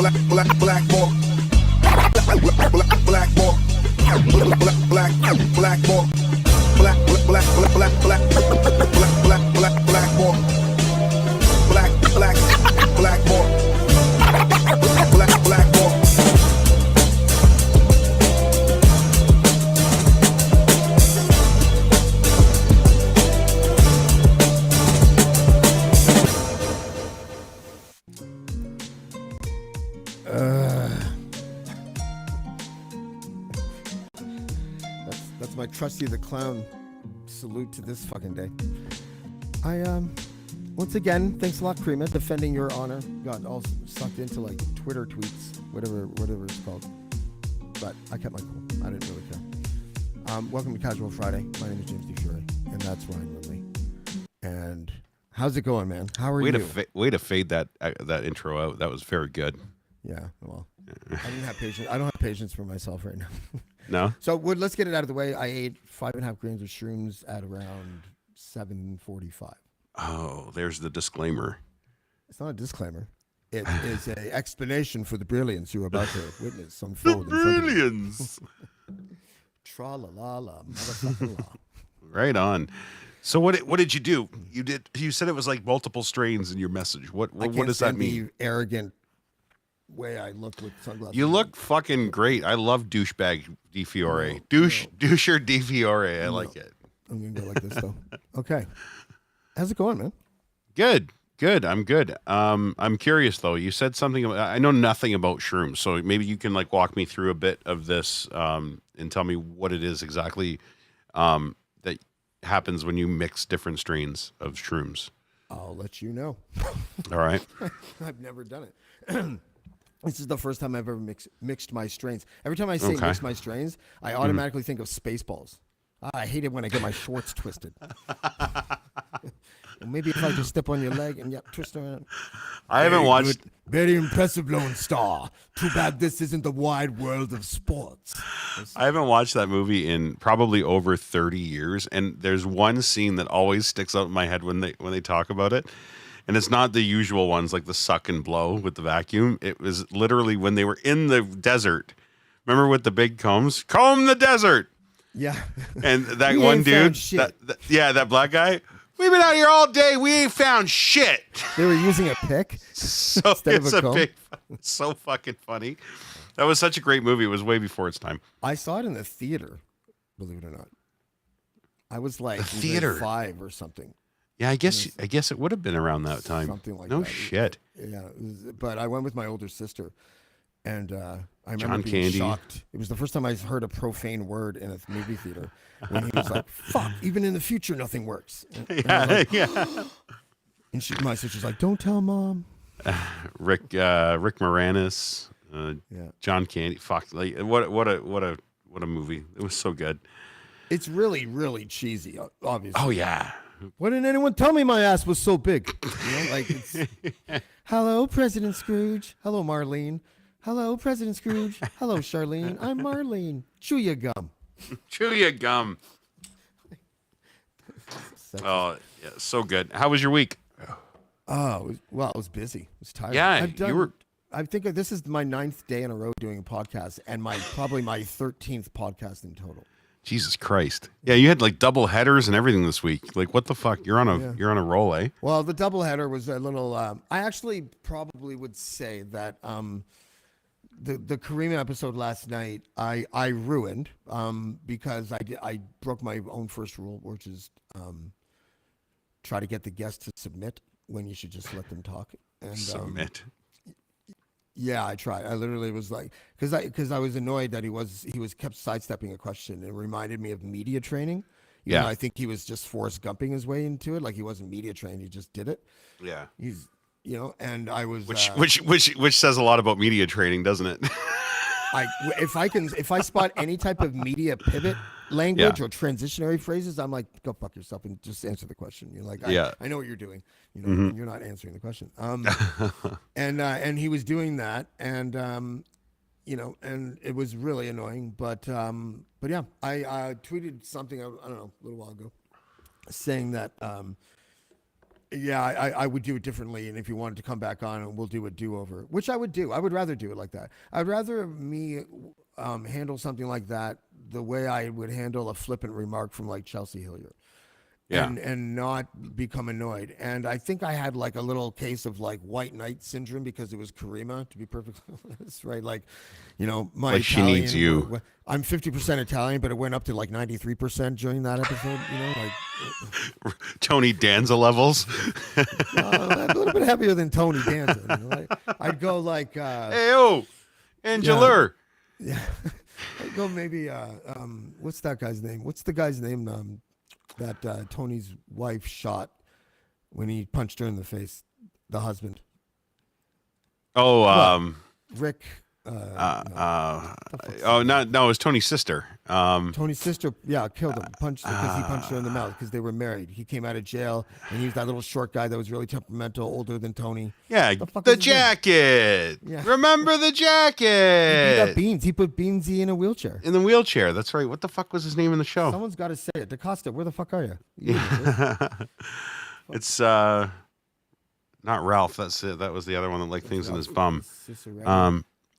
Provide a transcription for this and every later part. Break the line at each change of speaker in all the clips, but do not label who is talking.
Blackballed. Blackballed. Blackballed.
That's my Trusty the Clown salute to this fucking day. Once again, thanks a lot, Crema, defending your honor. Got all sucked into like Twitter tweets, whatever it's called. But I kept my cool. I didn't really care. Welcome to Casual Friday. My name is James DeFury, and that's Ryan Lindley. And how's it going, man? How are you?
Way to fade that intro out. That was very good.
Yeah, well, I didn't have patience. I don't have patience for myself right now.
No?
So let's get it out of the way. I ate 5.5 grams of shrooms at around 7:45.
Oh, there's the disclaimer.
It's not a disclaimer. It is an explanation for the brilliance you're about to witness unfold.
The brilliance.
Tra-la-la-la, motherfucker-la.
Right on. So what did you do? You said it was like multiple strains in your message. What does that mean?
The arrogant way I look with sunglasses.
You look fucking great. I love douchebag DeFiore. Doucher DeFiore. I like it.
I'm gonna go like this though. Okay. How's it going, man?
Good. I'm good. I'm curious though. You said something about, I know nothing about shrooms, so maybe you can like walk me through a bit of this and tell me what it is exactly that happens when you mix different strains of shrooms.
I'll let you know.
All right.
I've never done it. This is the first time I've ever mixed my strains. Every time I say mix my strains, I automatically think of Spaceballs. I hate it when I get my shorts twisted. Well, maybe if I just step on your leg and twist around.
I haven't watched.
Good. Very impressive, Lone Star. Too bad this isn't the wide world of sports.
I haven't watched that movie in probably over 30 years, and there's one scene that always sticks out in my head when they talk about it. And it's not the usual ones like the suck and blow with the vacuum. It was literally when they were in the desert. Remember with the big combs? Comb the desert.
Yeah.
And that one dude, that black guy, we've been out here all day. We ain't found shit.
They were using a pick instead of a comb.
So fucking funny. That was such a great movie. It was way before its time.
I saw it in the theater, believe it or not. I was like
theater
5 or something.
Yeah, I guess it would have been around that time.
Something like
that.
No
shit.
Yeah, but I went with my older sister, and I remember
John
being
Candy.
shocked. It was the first time I heard a profane word in a movie theater when he was like, "Fuck! Even in the future, nothing works." And And my sister's like, "Don't tell mom."
Rick Moranis, John Candy. Fuck! Like what a movie! It was so good.
It's really, really cheesy, obviously.
Oh yeah.
Why didn't anyone tell me my ass was so big? You know, like it's, hello, President Scrooge. Hello, Marlene. Hello, President Scrooge. Hello, Charlene. I'm Marlene. Chew your gum.
Chew your gum. Oh, yeah, so good. How was your week?
Oh, it was busy. I was tired.
Yeah,
I think this is my 9th day in a row doing a podcast, and probably my 13th podcast in total.
Jesus Christ. Yeah, you had like double headers and everything this week. Like what the fuck? You're on a roll, eh?
Well, the double header was a little I actually probably would say that the Kareem episode last night I ruined because I broke my own first rule, which is try to get the guests to submit when you should just let them talk. And
submit.
Yeah, I tried. I literally was like, because I was annoyed that he was kept sidestepping a question. It reminded me of media training. You know, I think he was just Forrest Gumping his way into it. Like he wasn't media trained. He just did it.
Yeah.
He's, and I was.
Which says a lot about media training, doesn't it?
If I spot any type of media pivot language or transitionary phrases, I'm like, go fuck yourself and just answer the question. You're like, I know what you're doing. And you're not answering the question. And he was doing that, and and it was really annoying. But yeah, I tweeted something I don't know a little while ago, saying that Yeah, I would do it differently, and if you wanted to come back on, we'll do a do-over, which I would do. I would rather do it like that. I'd rather me handle something like that the way I would handle a flippant remark from like Chelsea Hillier.
Yeah.
And not become annoyed. And I think I had like a little case of like white knight syndrome because it was Karima, to be perfectly honest, right? Like, you know, my
like
Italian,
she needs you.
I'm 50% Italian, but it went up to like 93% during that episode, you know, like
Tony Danza levels.
a little bit heavier than Tony Danza. You know? Like, I'd go like,
Hey, Angelur.
Yeah. I'd go maybe, what's that guy's name? What's the guy's name? That Tony's wife shot when he punched her in the face, the husband.
Oh,
Rick.
no, it was Tony's sister.
Tony's sister, killed him, punched him because he punched her in the mouth because they were married. He came out of jail and he was that little short guy that was really temperamental, older than Tony.
Yeah, the jacket. Yeah. Remember the jacket?
He beat up Beans. He put Beansy in a wheelchair.
In the wheelchair. That's right. What the fuck was his name in the show?
Someone's got to say it. DaCosta, where the fuck are you?
It's not Ralph. That's it. That was the other one that liked things in his bum.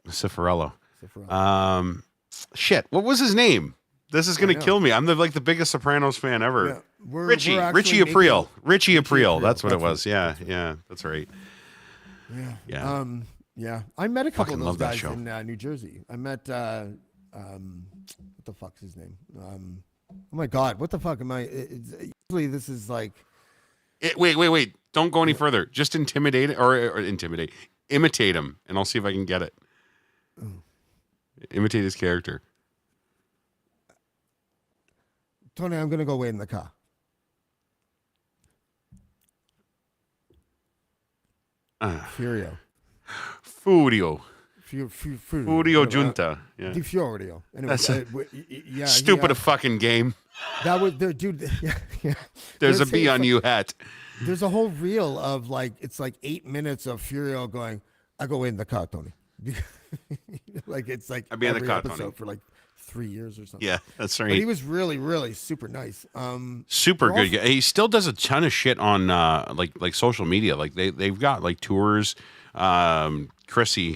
Cifarello. Shit. What was his name? This is gonna kill me. I'm the biggest Sopranos fan ever. Yeah, Richie Aprile. Richie Aprile. That's what it was. Yeah, that's right.
Yeah. I met a couple of those guys in New Jersey. I met what the fuck's his name? Oh my God, what the fuck am I? Usually this is like.
Wait! Don't go any further. Just intimidate imitate him, and I'll see if I can get it. Imitate his character.
Tony, I'm gonna go wait in the car. Furio.
Furio Junta. Yeah.
Di Fiorio. Anyway,
that's stupid a fucking game.
That was there, dude. Yeah.
There's a bee on you hat.
There's a whole reel of like it's like 8 minutes of Furio going, I go in the car, Tony. Like it's like
I'd be in the car,
episode
Tony.
For like 3 years or something.
Yeah, that's right.
But he was really, really super nice.
Super good. He still does a ton of shit on like social media. Like they've got like tours. Chrissy,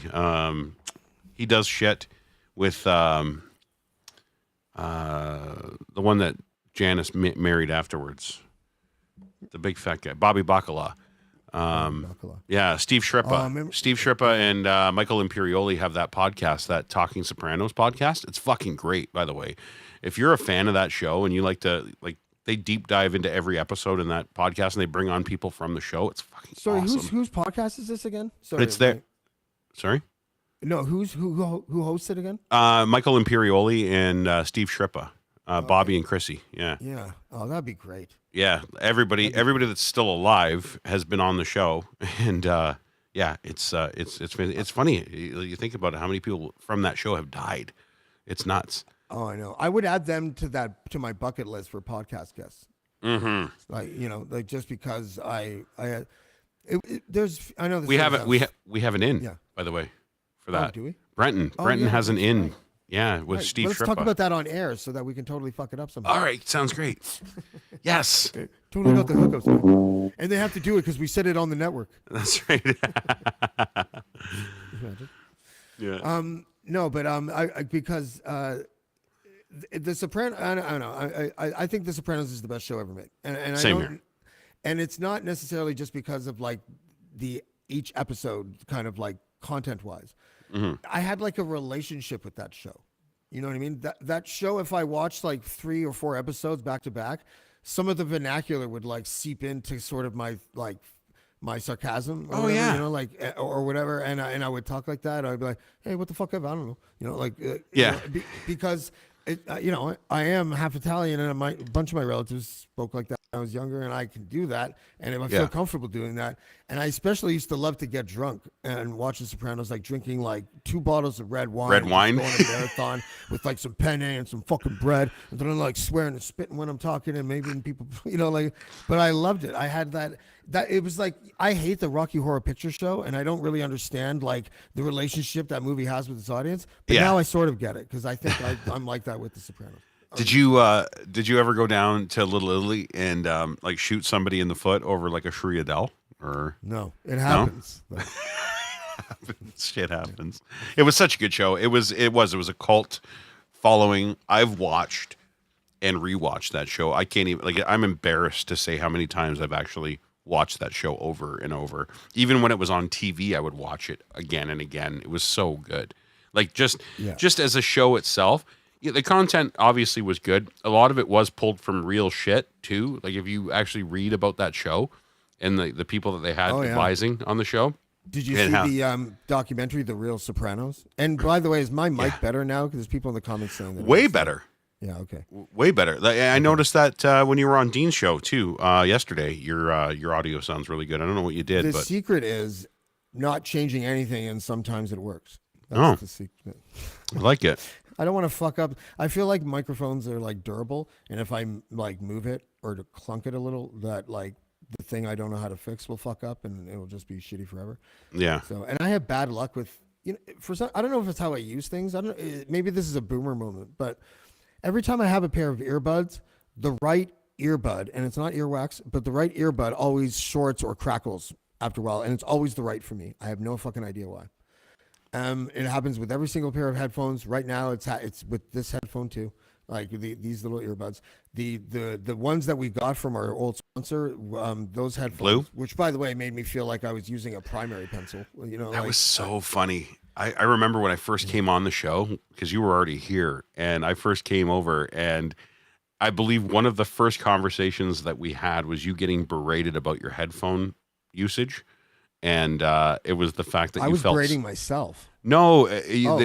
he does shit with the one that Janice married afterwards. The big fat guy, Bobby Bacala. Yeah, Steve Shrippa. Steve Shrippa and Michael Imperioli have that podcast, that Talking Sopranos podcast. It's fucking great, by the way. If you're a fan of that show and you like to, they deep dive into every episode in that podcast and they bring on people from the show. It's fucking awesome.
Whose podcast is this again? Sorry,
it's there. Sorry?
No, who hosts it again?
Michael Imperioli and Steve Shrippa. Bobby and Chrissy. Yeah.
Yeah. Oh, that'd be great.
Yeah. Everybody that's still alive has been on the show. And it's funny. You think about it, how many people from that show have died. It's nuts.
Oh, I know. I would add them to my bucket list for podcast guests.
Mm-hmm.
Like just because I know
we have an in, by the way, for that.
Oh, do we?
Brenton has an in. Yeah, with Steve Shrippa.
Let's talk about that on air so that we can totally fuck it up somehow.
All right, sounds great. Yes.
Totally got the hookups, man. And they have to do it because we said it on the network.
That's right.
Yeah. No, but because the Sopranos, I don't know. I think The Sopranos is the best show ever made. And
Same here.
And it's not necessarily just because of like each episode kind of like content wise. Mm-hmm. I had like a relationship with that show. You know what I mean? That show, if I watched like 3 or 4 episodes back to back, some of the vernacular would like seep into sort of my sarcasm. Or whatever, you know, like or whatever, and I would talk like that. I'd be like, "Hey, what the fuck? I don't know." You know, like because I am half Italian, and a bunch of my relatives spoke like that when I was younger, and I can do that, and I feel comfortable doing that. And I especially used to love to get drunk and watch The Sopranos, like drinking like 2 bottles of red wine.
Red wine?
Going on a marathon with like some penne and some fucking bread. And then I'm like swearing and spitting when I'm talking and maybe people, but I loved it. I had that it was like, I hate the Rocky Horror Picture Show and I don't really understand like the relationship that movie has with its audience. But now I sort of get it because I think I'm like that with The Sopranos.
Did you ever go down to Little Italy and like shoot somebody in the foot over like a Shriadel or
No, it happens. No?
Shit happens. It was such a good show. It was a cult following. I've watched and rewatched that show. I can't even I'm embarrassed to say how many times I've actually watched that show over and over. Even when it was on TV, I would watch it again and again. It was so good. Like just as a show itself. Yeah, the content obviously was good. A lot of it was pulled from real shit too. Like if you actually read about that show and the people that they had advising on the show.
Did you see the documentary, The Real Sopranos? And by the way, is my mic better now? Because there's people in the comments saying that.
Way better.
Yeah, okay.
Way better. I noticed that when you were on Dean's show too yesterday, your audio sounds really good. I don't know what you did.
The
but
secret is not changing anything, and sometimes it works. That's the secret.
I like it.
I don't want to fuck up. I feel like microphones are like durable, and if I like move it or to clunk it a little, that like the thing I don't know how to fix will fuck up, and it will just be shitty forever.
Yeah.
So, and I have bad luck with for some. I don't know if it's how I use things. I don't. Maybe this is a boomer moment, but every time I have a pair of earbuds, the right earbud, and it's not earwax, but the right earbud always shorts or crackles after a while, and it's always the right for me. I have no fucking idea why. It happens with every single pair of headphones. Right now, it's with this headphone too. Like these little earbuds. The ones that we got from our old sponsor, those headphones,
Blue?
which by the way made me feel like I was using a primary pencil.
That was so funny. I remember when I first came on the show because you were already here, and I first came over, and I believe one of the first conversations that we had was you getting berated about your headphone usage. And it was the fact that
I was berating myself.
No,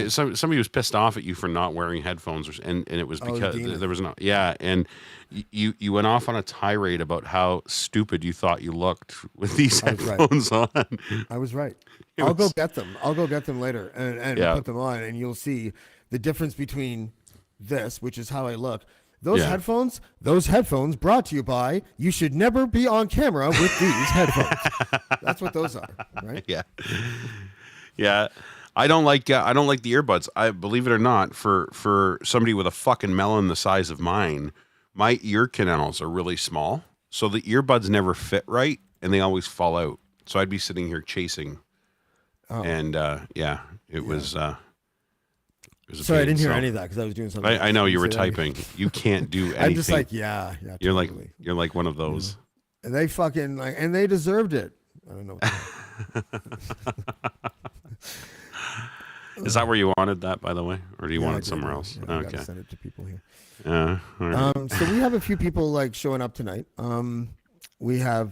somebody was pissed off at you for not wearing headphones, and it was because there was not. Yeah, and you went off on a tirade about how stupid you thought you looked with these headphones on.
I was right. I'll go get them. I'll go get them later and put them on, and you'll see the difference between this, which is how I look. Those headphones brought to you by, you should never be on camera with these headphones. That's what those are, right?
Yeah. Yeah. I don't like the earbuds. I believe it or not, for somebody with a fucking melon the size of mine, my ear canals are really small. So the earbuds never fit right and they always fall out. So I'd be sitting here chasing. And it was
Sorry, I didn't hear any of that because I was doing something.
I know you were typing. You can't do anything.
I'm just like, yeah. Totally.
You're like one of those.
Yeah. And they fucking and they deserved it. I don't know.
Is that where you wanted that, by the way, or do you want it somewhere else?
Yeah, okay. Send it to people here.
Yeah. All right.
So we have a few people like showing up tonight. We have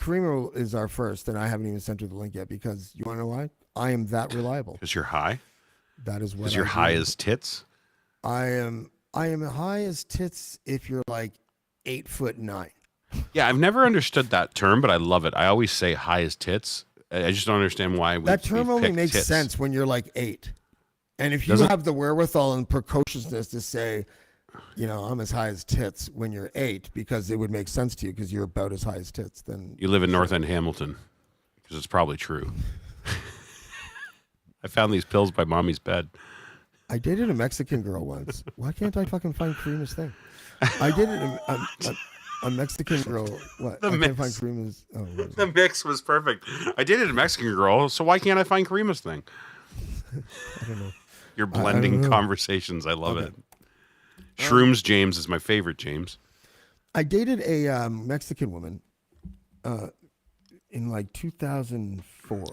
Karima is our first, and I haven't even sent her the link yet because you want to know why? I am that reliable.
Because you're high.
That is what.
Because you're high as tits.
I am high as tits if you're like 8'9".
Yeah, I've never understood that term, but I love it. I always say high as tits. I just don't understand why.
That term only makes sense when you're like 8, and if you have the wherewithal and precociousness to say, I'm as high as tits when you're 8, because it would make sense to you because you're about as high as tits. Then
you live in North End, Hamilton, because it's probably true. I found these pills by mommy's bed.
I dated a Mexican girl once. Why can't I fucking find Karima's thing? I dated a Mexican girl. What?
I can't
find Karima's. Oh,
the mix was perfect. I dated a Mexican girl, so why can't I find Karima's thing?
I don't know.
You're blending conversations. I love it. Shrooms James is my favorite James.
I dated a Mexican woman in like 2004.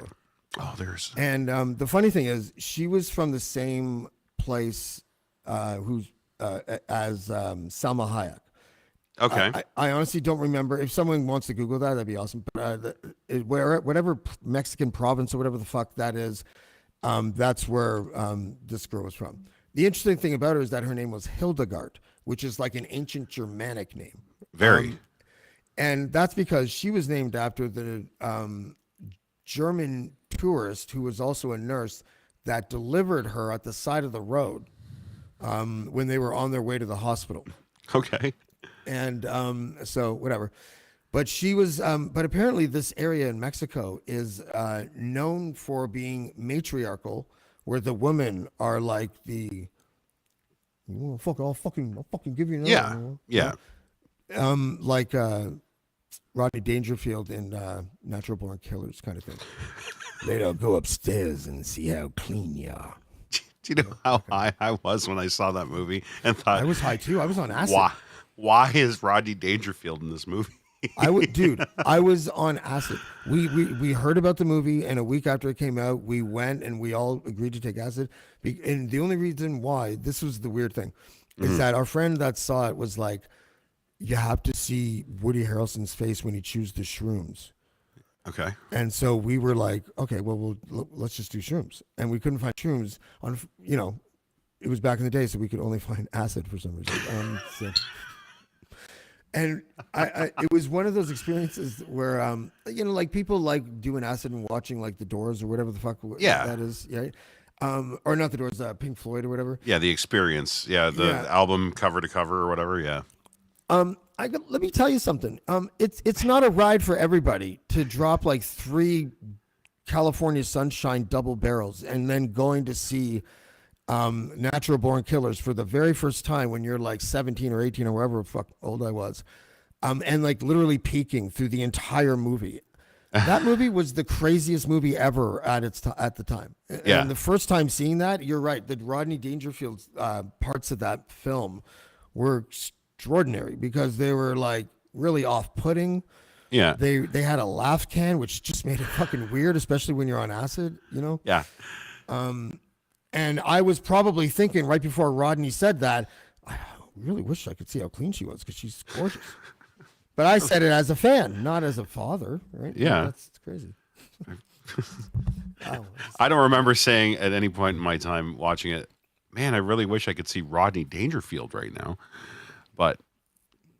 Oh, there's.
And the funny thing is, she was from the same place as Salma Hayek.
Okay.
I honestly don't remember. If someone wants to Google that, that'd be awesome. But whatever Mexican province or whatever the fuck that is, that's where this girl was from. The interesting thing about her is that her name was Hildegard, which is like an ancient Germanic name.
Very.
And that's because she was named after the German tourist who was also a nurse that delivered her at the side of the road when they were on their way to the hospital.
Okay.
And so whatever. But she was, but apparently this area in Mexico is known for being matriarchal, where the women are like the I'll fucking give you another.
Yeah,
one.
yeah.
Like Rodney Dangerfield in Natural Born Killers kind of thing. Later, go upstairs and see how clean you are.
Do you know how high I was when I saw that movie and thought
I was high too. I was on acid.
Why is Rodney Dangerfield in this movie?
Dude, I was on acid. We heard about the movie, and a week after it came out, we went and we all agreed to take acid. And the only reason why, this was the weird thing, is that our friend that saw it was like, you have to see Woody Harrelson's face when he chews the shrooms.
Okay.
And so we were like, okay, well, let's just do shrooms. And we couldn't find shrooms on, it was back in the day, so we could only find acid for some reason. And it was one of those experiences where, like people like doing acid and watching like the Doors or whatever the fuck that is. Yeah. Or not the Doors, Pink Floyd or whatever.
Yeah. The Experience. Yeah. The album cover to cover or whatever. Yeah.
Let me tell you something. It's not a ride for everybody to drop like 3 California Sunshine double barrels and then going to see Natural Born Killers for the very first time when you're like 17 or 18 or whatever fuck old I was, and like literally peeking through the entire movie. That movie was the craziest movie ever at the time.
Yeah.
And the first time seeing that, you're right. The Rodney Dangerfield parts of that film were extraordinary because they were like really off-putting.
Yeah.
They had a laugh can, which just made it fucking weird, especially when you're on acid,
Yeah.
And I was probably thinking right before Rodney said that, I really wish I could see how clean she was because she's gorgeous. But I said it as a fan, not as a father, right?
Yeah.
That's crazy.
I don't remember saying at any point in my time watching it, man, I really wish I could see Rodney Dangerfield right now. But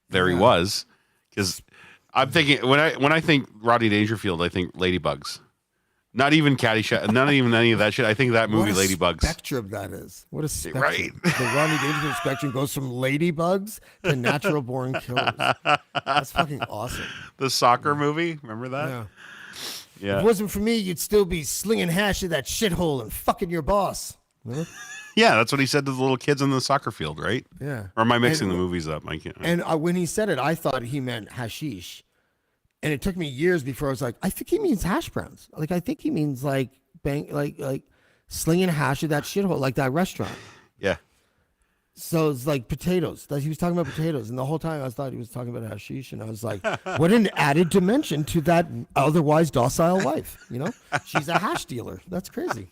there he was. Because I'm thinking, when I think Rodney Dangerfield, I think Ladybugs. Not even Caddyshack, not even any of that shit. I think that movie,
what a
Ladybugs.
spectrum that is. What a spectrum.
Right.
The Rodney Dangerfield spectrum goes from Ladybugs to Natural Born Killers. That's fucking awesome.
The soccer movie, remember that?
Yeah.
Yeah.
If it wasn't for me, you'd still be slinging hash at that shithole and fucking your boss. Remember?
Yeah, that's what he said to the little kids on the soccer field, right?
Yeah.
Or am I mixing the movies up? I can't.
And when he said it, I thought he meant hashish. And it took me years before I was like, I think he means hash browns. Like, I think he means like slinging hash at that shithole, like that restaurant.
Yeah.
So it's like potatoes. He was talking about potatoes. And the whole time I thought he was talking about hashish. And I was like, what an added dimension to that otherwise docile wife. She's a hash dealer. That's crazy.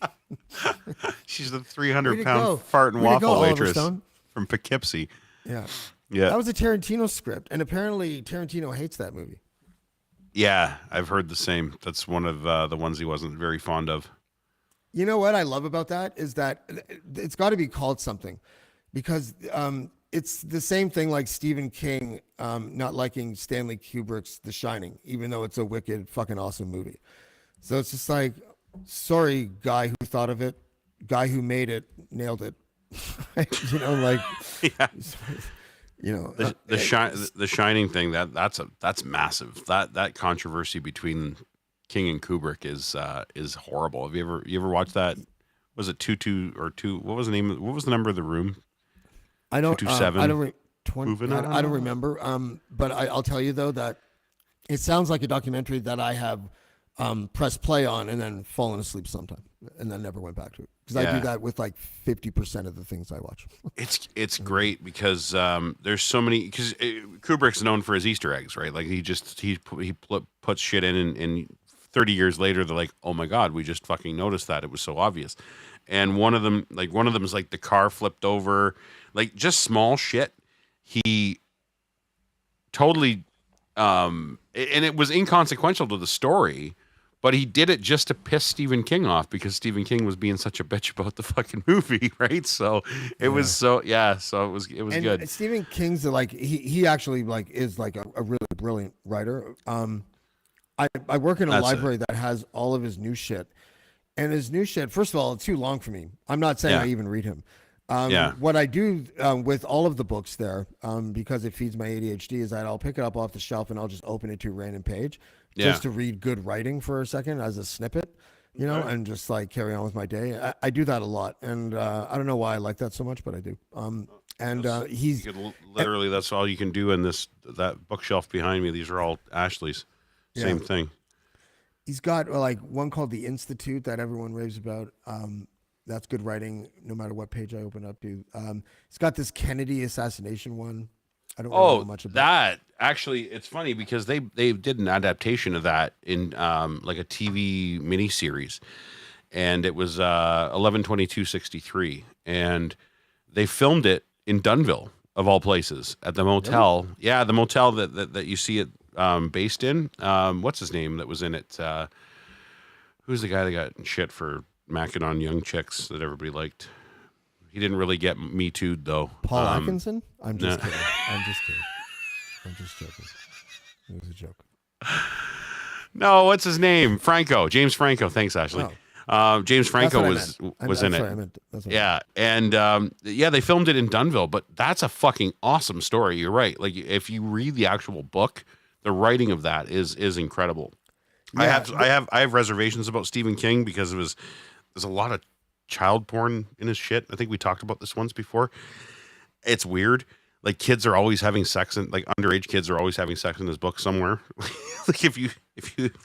She's the 300-pound fart and waffle waitress from Poughkeepsie.
Yeah.
Yeah.
That was a Tarantino script. And apparently Tarantino hates that movie.
Yeah, I've heard the same. That's one of the ones he wasn't very fond of.
You know what I love about that is that it's got to be called something, because it's the same thing like Stephen King not liking Stanley Kubrick's The Shining, even though it's a wicked, fucking awesome movie. So it's just like, sorry, guy who thought of it, guy who made it, nailed it.
Yeah. The Shining thing, that's massive. That controversy between King and Kubrick is horrible. Have you ever watched that? Was it 22 or 2? What was the name? What was the number of the room?
I don't.
227.
I don't remember. But I'll tell you though that it sounds like a documentary that I have pressed play on and then fallen asleep sometime and then never went back to it. Because I do that with like 50% of the things I watch.
It's great because there's so many. Because Kubrick's known for his Easter eggs, right? Like he puts shit in, and 30 years later they're like, oh my god, we just fucking noticed that. It was so obvious. And one of them is like the car flipped over, like just small shit. He totally, and it was inconsequential to the story. But he did it just to piss Stephen King off because Stephen King was being such a bitch about the fucking movie, right? So it was so it was good.
Stephen King's like he actually like is like a really brilliant writer. I work in a library that has all of his new shit, and his new shit. First of all, it's too long for me. I'm not saying I even read him. What I do with all of the books there, because it feeds my ADHD, is that I'll pick it up off the shelf and I'll just open it to a random page. Just to read good writing for a second as a snippet, and just like carry on with my day. I do that a lot, and I don't know why I like that so much, but I do. And
you could literally that's all you can do in that bookshelf behind me. These are all Ashley's. Same thing.
He's got like one called The Institute that everyone raves about. That's good writing, no matter what page I open up to. He's got this Kennedy assassination one. I don't really know much about
that. Actually, it's funny because they did an adaptation of that in like a TV miniseries, and it was 11/22/63, and they filmed it in Dunville of all places at the motel. Really? Yeah, the motel that you see it based in. What's his name that was in it? Who's the guy that got shit for macking on young chicks that everybody liked? He didn't really get Me Too'd though.
Paul Atkinson? I'm just kidding. I'm just kidding. I'm just joking. It was a joke.
No, what's his name? Franco. James Franco. Thanks, Ashley. Oh. James Franco was in it. Yeah, and they filmed it in Dunville, but that's a fucking awesome story. You're right. Like if you read the actual book, the writing of that is incredible. Yeah, I have reservations about Stephen King because there's a lot of child porn in his shit. I think we talked about this once before. It's weird. Like kids are always having sex, and like underage kids are always having sex in his book somewhere. Like if you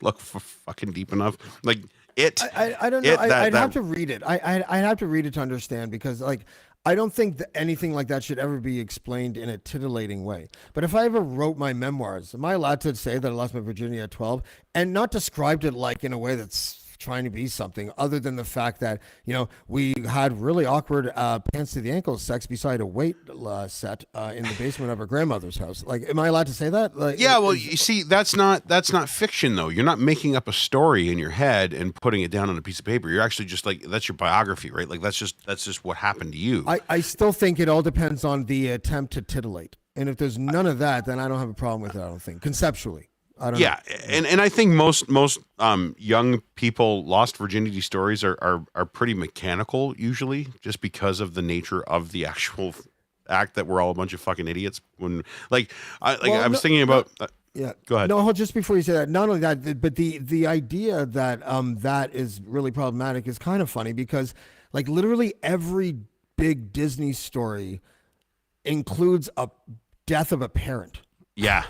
look for fucking deep enough, like it.
I don't know. I'd have to read it. I'd have to read it to understand, because like I don't think that anything like that should ever be explained in a titillating way. But if I ever wrote my memoirs, am I allowed to say that I lost my virginity at 12 and not described it like in a way that's trying to be something other than the fact that, we had really awkward pants to the ankles sex beside a weight set in the basement of our grandmother's house? Like, am I allowed to say that? Like,
yeah, well, you see, that's not fiction though. You're not making up a story in your head and putting it down on a piece of paper. You're actually just like, that's your biography, right? Like that's just what happened to you.
I still think it all depends on the attempt to titillate. And if there's none of that, then I don't have a problem with it, I don't think, conceptually. I don't know.
And I think most young people lost virginity stories are pretty mechanical usually, just because of the nature of the actual act that we're all a bunch of fucking idiots. When I was thinking about. Go ahead.
No, just before you say that, not only that, but the idea that that is really problematic is kind of funny, because like literally every big Disney story includes a death of a parent.
Yeah.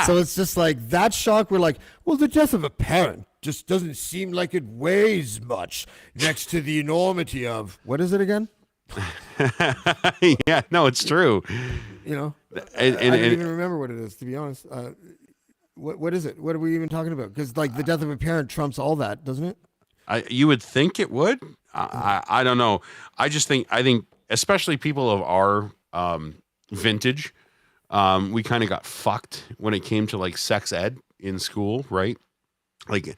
So it's just like that shock. We're like, well, the death of a parent just doesn't seem like it weighs much next to the enormity of, what is it again?
Yeah, no, it's true.
I don't even remember what it is, to be honest. What is it? What are we even talking about? Because like the death of a parent trumps all that, doesn't it?
You would think it would. I don't know. I think especially people of our vintage. We kind of got fucked when it came to like sex ed in school, right? Like,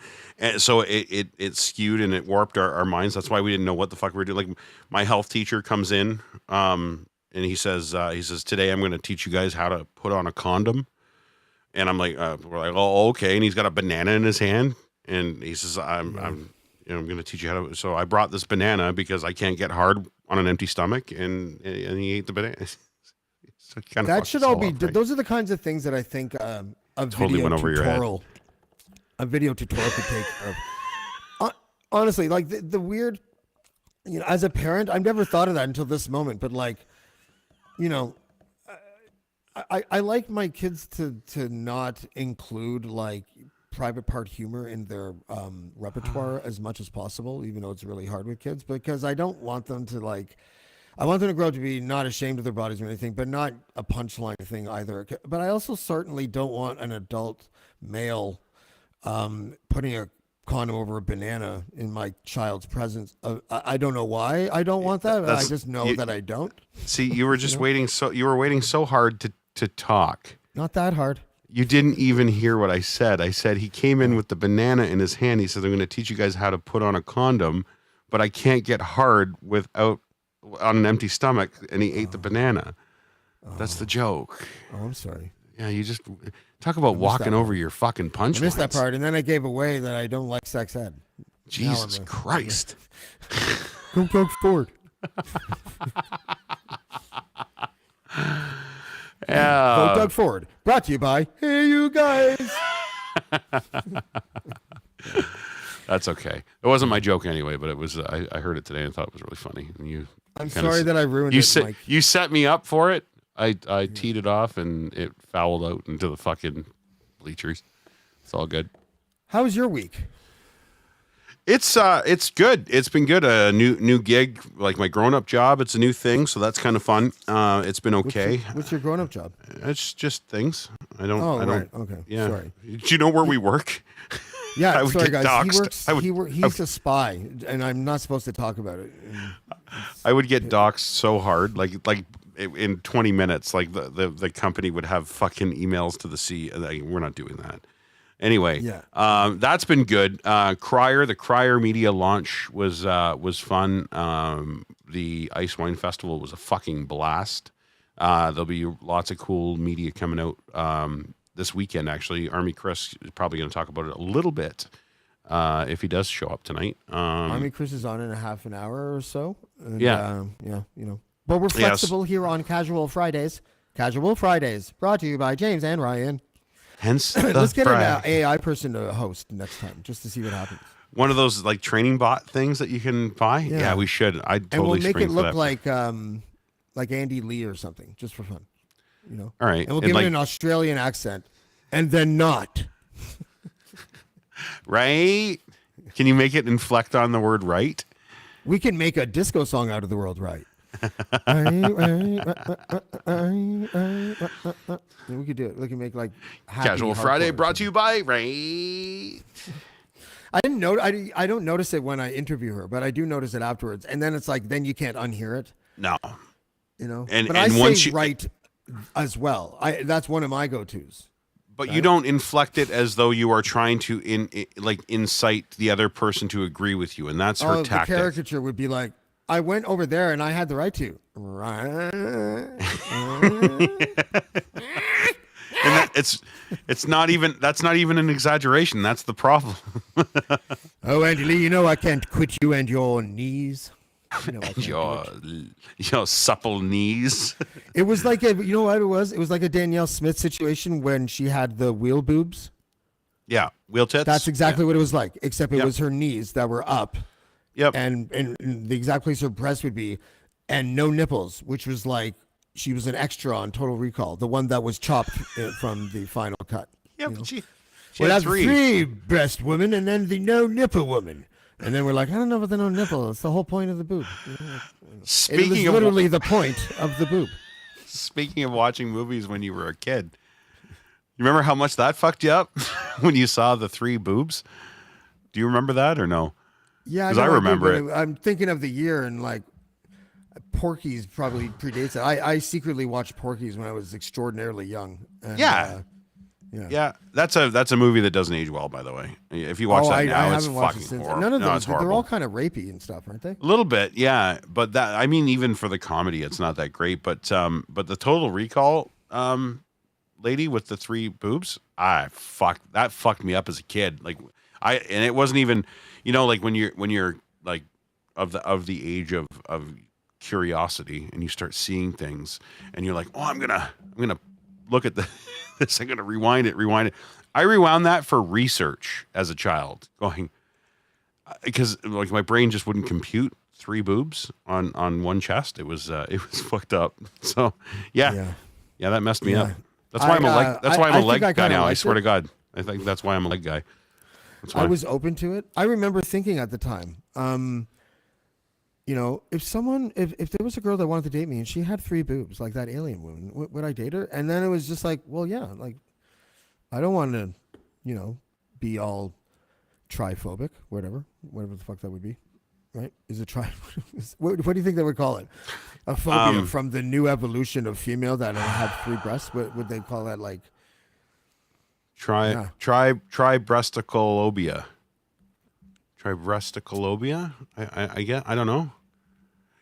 so it skewed and it warped our minds. That's why we didn't know what the fuck we were doing. Like, my health teacher comes in, and he says, today I'm going to teach you guys how to put on a condom. And I'm like, we're like, oh, okay. And he's got a banana in his hand, and he says, I'm going to teach you how to. So I brought this banana because I can't get hard on an empty stomach, and he ate the banana. So
that should all be. Right? Those are the kinds of things that I think a video tutorial could take care of. Honestly, like the weird, as a parent, I've never thought of that until this moment. But like, I like my kids to not include like private part humor in their repertoire as much as possible, even though it's really hard with kids, because I don't want them to like. I want them to grow up to be not ashamed of their bodies or anything, but not a punchline thing either. But I also certainly don't want an adult male putting a condom over a banana in my child's presence. I don't know why I don't want that. I just know that I don't.
See, you were just waiting. You were waiting so hard to talk.
Not that hard.
You didn't even hear what I said. I said he came in with the banana in his hand. He said, "I'm going to teach you guys how to put on a condom, but I can't get hard without." On an empty stomach, and he ate the banana. That's the joke.
Oh, I'm sorry.
Yeah, you just talk about walking over your fucking punch.
I missed that part, and then I gave away that I don't like sex ed.
Jesus Christ.
Go Doug Ford.
Yeah.
Vote Doug Ford. Brought to you by Hey You Guys.
That's okay. It wasn't my joke anyway, but it was. I heard it today and thought it was really funny. And
I'm sorry that I ruined it, Mike.
You set me up for it. I teed it off and it fouled out into the fucking bleachers. It's all good.
How was your week?
It's good. It's been good. A new gig, like my grown up job. It's a new thing, so that's kind of fun. It's been okay.
What's your grown up job?
It's just things. I don't.
Right. Okay.
Yeah.
Sorry.
Do you know where we work?
Yeah. Sorry, guys.
Doxed.
He's a spy, and I'm not supposed to talk about it.
I would get doxxed so hard, like in 20 minutes. Like the company would have fucking emails to the C. We're not doing that. Anyway, that's been good. The Crier Media launch was fun. The Ice Wine Festival was a fucking blast. There'll be lots of cool media coming out this weekend. Actually, Army Chris is probably going to talk about it a little bit if he does show up tonight.
Army Chris is on in a half an hour or so. And,
yeah,
But we're flexible here on Casual Fridays. Casual Fridays, brought to you by James and Ryan.
Hence,
let's get an AI person to host next time, just to see what happens.
One of those like training bot things that you can buy. Yeah, we should. I'd totally.
And we'll make it look like Andy Lee or something, just for fun.
All right.
And we'll give it an Australian accent, and then not.
Right? Can you make it inflect on the word right?
We can make a disco song out of the word right. We could do it. We can make like
Casual Friday brought to you by Ray.
I didn't know. I don't notice it when I interview her, but I do notice it afterwards. And then it's like, then you can't unhear it.
No,
But I say right as well. That's one of my go-tos.
But you don't inflect it as though you are trying to incite the other person to agree with you, and that's her tactic.
The caricature would be like, I went over there and I had the right to.
And that's not even an exaggeration. That's the problem.
Oh, Andy Lee, I can't quit you and your knees.
Your supple knees.
It was like what it was? It was like a Danielle Smith situation when she had the wheel boobs.
Yeah, wheel tits.
That's exactly what it was like, except it was her knees that were up.
Yep.
And the exact place her breast would be, and no nipples, which was like she was an extra on Total Recall, the one that was chopped from the final cut.
Yeah, but she
had three breast women, and then the no nipple woman. And then we're like, I don't know about the no nipple. It's the whole point of the boob. It was literally the point of the boob.
Speaking of watching movies when you were a kid, you remember how much that fucked you up when you saw the three boobs? Do you remember that or no?
Yeah,
because I remember it.
I'm thinking of the year, and like Porky's probably predates it. I secretly watched Porky's when I was extraordinarily young. And,
yeah. That's a movie that doesn't age well, by the way. If you watch that now, it's fucking horrible.
None of those, they're all kind of rapey and stuff, aren't they?
A little bit, yeah. But even for the comedy, it's not that great. But the Total Recall lady with the three boobs, that fucked me up as a kid. And it wasn't even, like when you're like of the age of curiosity and you start seeing things and you're like, oh, I'm gonna look at this. I'm gonna rewind it. I rewound that for research as a child, going because like my brain just wouldn't compute three boobs on one chest. It was fucked up. So yeah, that messed me up. That's why I'm a leg guy now. I swear to God, I think that's why I'm a leg guy.
I was open to it. I remember thinking at the time, if there was a girl that wanted to date me and she had three boobs, like that alien woman, would I date her? And then it was just like, well, yeah, like I don't want to, be all triphobic, whatever the fuck that would be, right? Is it what do you think they would call it? A phobia from the new evolution of female that have three breasts. What would they call that? Like
Tribreasticalobia. Tribreasticalobia? I don't know.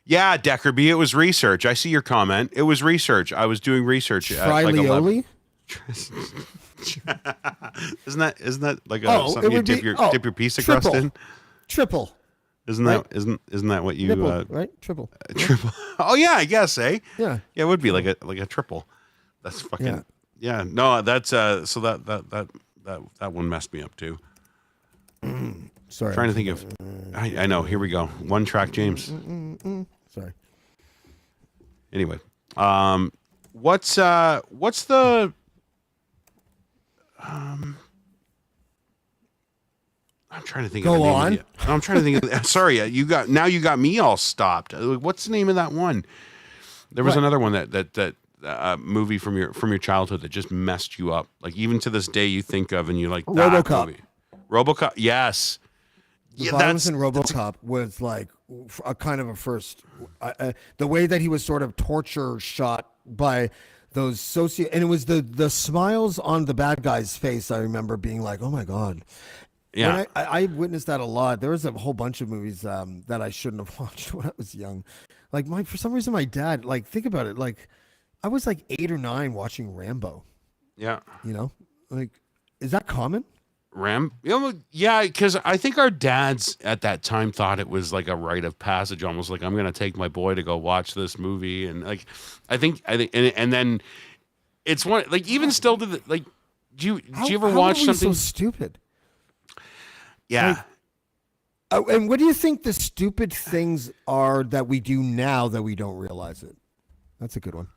Yeah, Deckerby, it was research. I see your comment. It was research. I was doing research.
Trilioli?
Isn't that like something you dip your pizza crust in?
Triple.
Isn't that what you
nipple, right? Triple.
Triple. Oh yeah, I guess, eh?
Yeah.
Yeah, it would be like a triple. That's fucking no, that's so that one messed me up too.
Sorry.
Trying to think of I know, here we go. One track James.
Sorry.
Anyway, what's the I'm trying to think.
Go
of the name
on.
Of the, I'm trying to think. Of sorry, you got me all stopped. What's the name of that one? There was another one that movie from your childhood that just messed you up. Like even to this day, you think of and you like that
RoboCop.
movie. RoboCop. Yes.
The violence in RoboCop was like a kind of a first. The way that he was sort of torture shot by those and it was the smiles on the bad guy's face. I remember being like, oh my God.
Yeah.
When I witnessed that a lot. There was a whole bunch of movies that I shouldn't have watched when I was young. Like for some reason, my dad, like, think about it. Like I was like 8 or 9 watching Rambo.
Yeah.
You know, like, is that common?
Yeah, because I think our dads at that time thought it was like a rite of passage, almost like I'm going to take my boy to go watch this movie, and like, I think, and then it's one like even still to the like, do you ever watch something
so stupid?
Yeah.
Like, and what do you think the stupid things are that we do now that we don't realize it? That's a good one.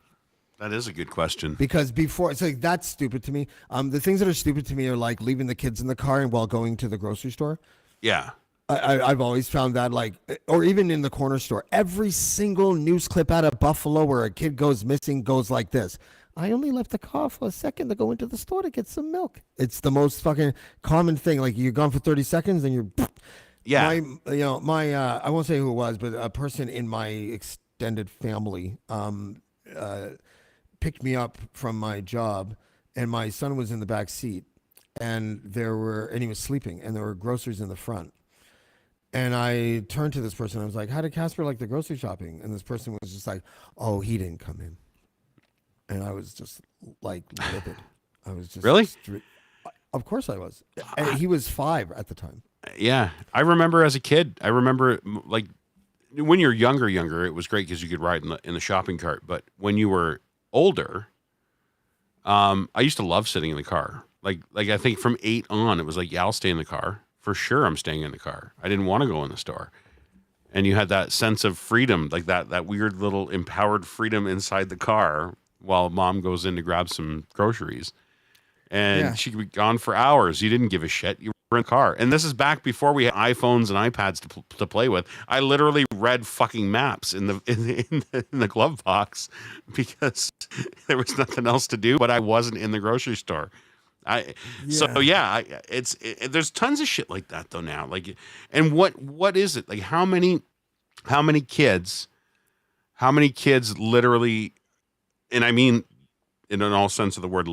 That is a good question.
Because before, it's like, that's stupid to me. The things that are stupid to me are like leaving the kids in the car and while going to the grocery store.
Yeah.
I've always found that, like, or even in the corner store, every single news clip out of Buffalo where a kid goes missing goes like this. I only left the car for a second to go into the store to get some milk. It's the most fucking common thing. Like, you're gone for 30 seconds and you're,
yeah.
I won't say who it was, but a person in my extended family, picked me up from my job, and my son was in the back seat, and he was sleeping, and there were groceries in the front. And I turned to this person. I was like, how did Casper like the grocery shopping? And this person was just like, oh, he didn't come in. And I was just like livid. I was just
really?
Of course I was. And he was 5 at the time.
Yeah. I remember as a kid, like when you're younger, it was great because you could ride in the shopping cart. But when you were older, I used to love sitting in the car. Like I think from 8 on, it was like, yeah, I'll stay in the car. For sure, I'm staying in the car. I didn't want to go in the store. And you had that sense of freedom, like that weird little empowered freedom inside the car while mom goes in to grab some groceries. And she could be gone for hours. You didn't give a shit. You were in the car. And this is back before we had iPhones and iPads to play with. I literally read fucking maps in the glove box because there was nothing else to do, but I wasn't in the grocery store. There's tons of shit like that though now. Like, and what is it? Like, how many kids literally, and I mean, in all sense of the word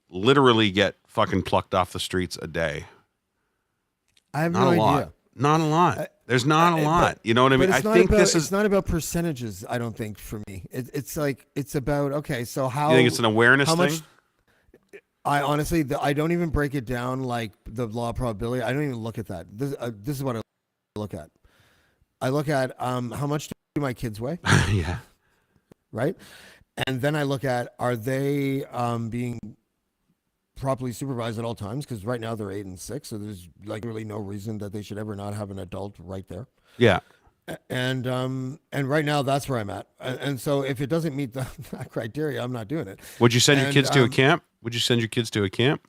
literally get fucking plucked off the streets a day?
I have no idea.
Not a lot. There's not a lot. You know what I mean?
It's not about percentages. I don't think for me, it's like, it's about, okay, so how
you think it's an awareness thing?
I honestly, I don't even break it down like the law of probability. I don't even look at that. This is what I look at. I look at how much do my kids weigh?
Yeah.
Right? And then I look at, are they being properly supervised at all times? Because right now they're 8 and 6, so there's like really no reason that they should ever not have an adult right there.
Yeah.
And right now that's where I'm at. And so if it doesn't meet that criteria, I'm not doing it.
Would you send your kids to a camp? Would you send your kids to a camp?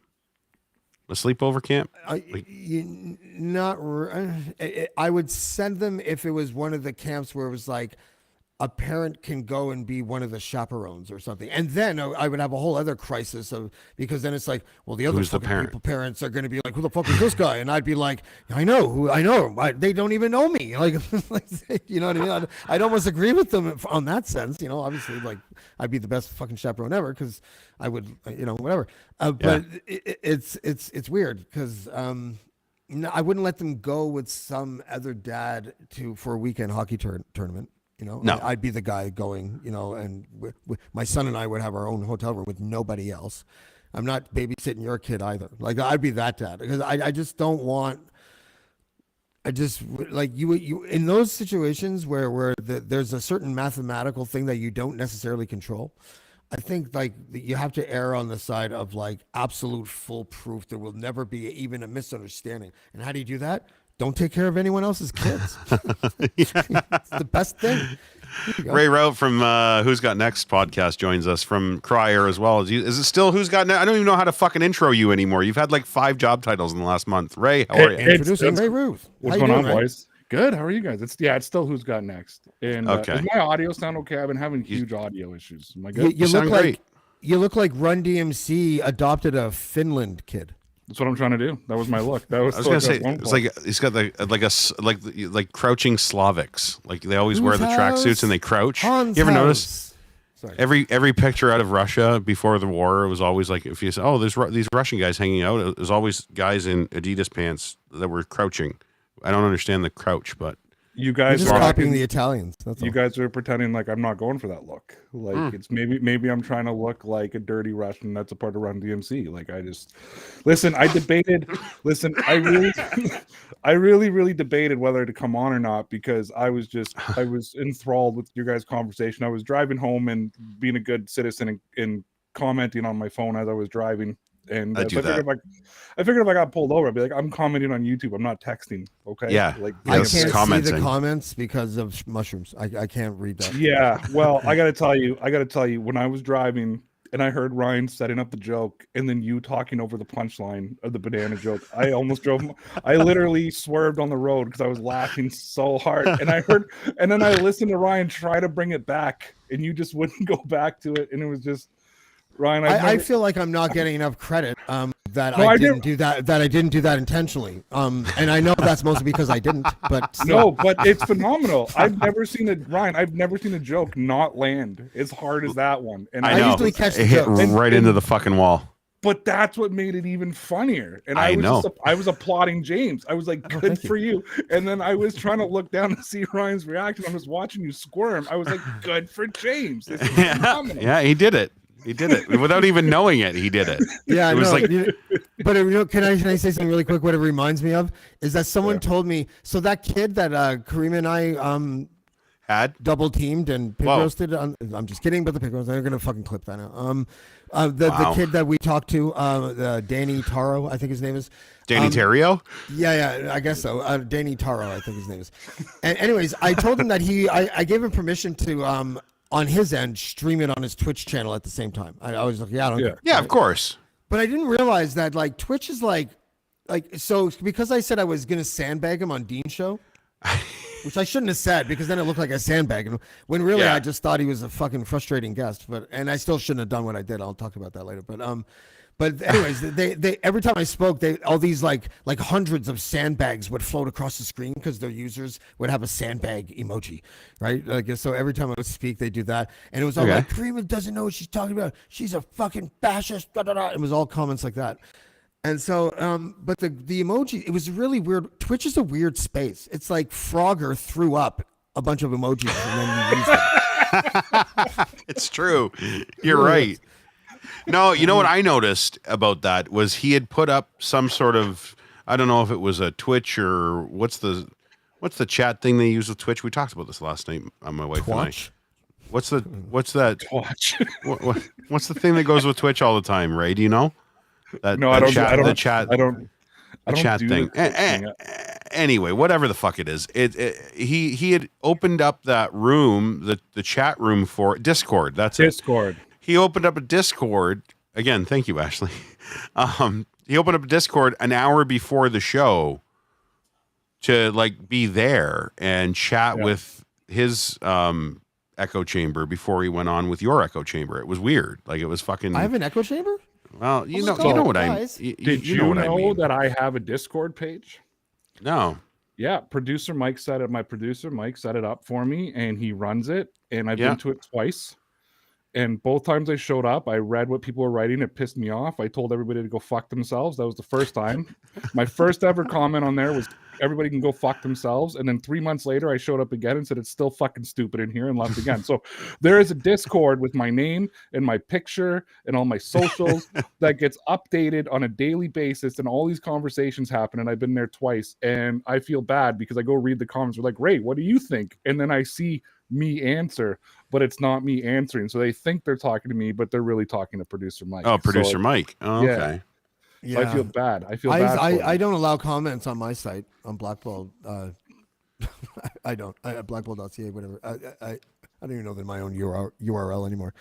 A sleepover camp?
I would send them if it was one of the camps where it was like a parent can go and be one of the chaperones or something. And then I would have a whole other crisis because then it's like, well, the other parents are going to be like, who the fuck is this guy? And I'd be like, I know. They don't even know me. Like, you know what I mean? I'd almost agree with them on that sense. You know, obviously, like, I'd be the best fucking chaperone ever because I would, whatever. But it's weird because I wouldn't let them go with some other dad for a weekend hockey tournament.
No.
I'd be the guy going, and my son and I would have our own hotel room with nobody else. I'm not babysitting your kid either. Like, I'd be that dad because I just don't want. I just like you in those situations where there's a certain mathematical thing that you don't necessarily control. I think like you have to err on the side of like absolute foolproof. There will never be even a misunderstanding. And how do you do that? Don't take care of anyone else's kids. It's the best thing.
Ray Rout from Who's Got Next podcast joins us from Crier as well. Is it still Who's Got Next? I don't even know how to fucking intro you anymore. You've had like 5 job titles in the last month. Ray, how are you?
Introducing Ray Ruth.
What's going on, boys? Good. How are you guys? It's still Who's Got Next. And does my audio sound okay? I've been having huge audio issues. Am I good?
You look like you look like Run DMC adopted a Finland kid.
That's what I'm trying to do. That was my look. That was.
I was gonna say it's like he's got like crouching Slavics. Like they always wear the tracksuits and they crouch.
Hans
you ever
house.
notice? Sorry. Every picture out of Russia before the war, it was always like if you say, "Oh, there's these Russian guys hanging out." It was always guys in Adidas pants that were crouching. I don't understand the crouch, but
you guys
are just copying the Italians. That's
you guys are pretending like I'm not going for that look. Like it's maybe I'm trying to look like a dirty Russian that's a part of Run DMC. Like I just listen. I debated. Listen, I really debated whether to come on or not because I was enthralled with your guys' conversation. I was driving home and being a good citizen and commenting on my phone as I was driving. And I figured if I got pulled over, I'd be like, I'm commenting on YouTube. I'm not texting. Okay.
Yeah.
Like I can't see the comments because of mushrooms. I can't read that.
Yeah. Well, I got to tell you, when I was driving and I heard Ryan setting up the joke and then you talking over the punchline of the banana joke, I literally swerved on the road because I was laughing so hard. And then I listened to Ryan try to bring it back and you just wouldn't go back to it. And it was just, Ryan,
I feel like I'm not getting enough credit I didn't do that intentionally. And I know that's mostly because I didn't. But still.
No, but it's phenomenal. I've never seen a joke not land as hard as that one. And
I know.
Usually catch
it hit right into the fucking wall.
But that's what made it even funnier. And I was applauding James. I was like, good for you. And then I was trying to look down to see Ryan's reaction. I was watching you squirm. I was like, good for James. This is phenomenal.
Yeah, he did it. He did it without even knowing it. He did it.
Yeah, it was but can I say something really quick? What it reminds me of is that someone told me. So that kid that Kareem and I
had
double teamed and pig roasted. I'm just kidding, but the pig roast. They're gonna fucking clip that now. The kid that we talked to, Danny Taro, I think his name is.
Danny Terrio?
Yeah, I guess so. Danny Taro, I think his name is. And anyways, I told him that I gave him permission to on his end, stream it on his Twitch channel at the same time. I was like, I don't care.
Yeah, of course.
But I didn't realize that like Twitch is like so because I said I was gonna sandbag him on Dean's show, which I shouldn't have said because then it looked like I sandbagged him. When really I just thought he was a fucking frustrating guest. And I still shouldn't have done what I did. I'll talk about that later. But anyways, they every time I spoke, all these like hundreds of sandbags would float across the screen because their users would have a sandbag emoji, right? Like so, every time I would speak, they do that, and it was all like, "Karima doesn't know what she's talking about. She's a fucking fascist." Da, da, da. It was all comments like that, and so, but the emoji, it was really weird. Twitch is a weird space. It's like Frogger threw up a bunch of emojis and then you used them.
It's true. You're right. No, you know what I noticed about that was he had put up some sort of, I don't know if it was a Twitch or what's the chat thing they use with Twitch? We talked about this last night on my wife and I. What's that?
Twitch.
What's the thing that goes with Twitch all the time, Ray? Do you know?
I don't
The chat thing. Anyway, whatever the fuck it is, he had opened up that room, the chat room for Discord. That's
Discord.
He opened up a Discord again. Thank you, Ashley. He opened up a Discord an hour before the show to like be there and chat with his echo chamber before he went on with your echo chamber. It was weird. Like it was fucking.
I have an echo chamber.
Well, you know what I mean.
Did you know that I have a Discord page?
No.
Yeah, my producer Mike set it up for me, and he runs it. And I've been to it twice. And both times I showed up, I read what people were writing. It pissed me off. I told everybody to go fuck themselves. That was the first time. My first ever comment on there was everybody can go fuck themselves. And then 3 months later, I showed up again and said, it's still fucking stupid in here, and left again. So there is a Discord with my name and my picture and all my socials that gets updated on a daily basis. And all these conversations happen. And I've been there twice. And I feel bad because I go read the comments. They're like, Ray, what do you think? And then I see me answer, but it's not me answering. So they think they're talking to me, but they're really talking to producer Mike.
Oh, producer Mike. Oh, okay.
Yeah.
So I feel bad.
I don't allow comments on my site on Blackballed. I don't. Blackballed.ca, whatever. I don't even know my own URL anymore.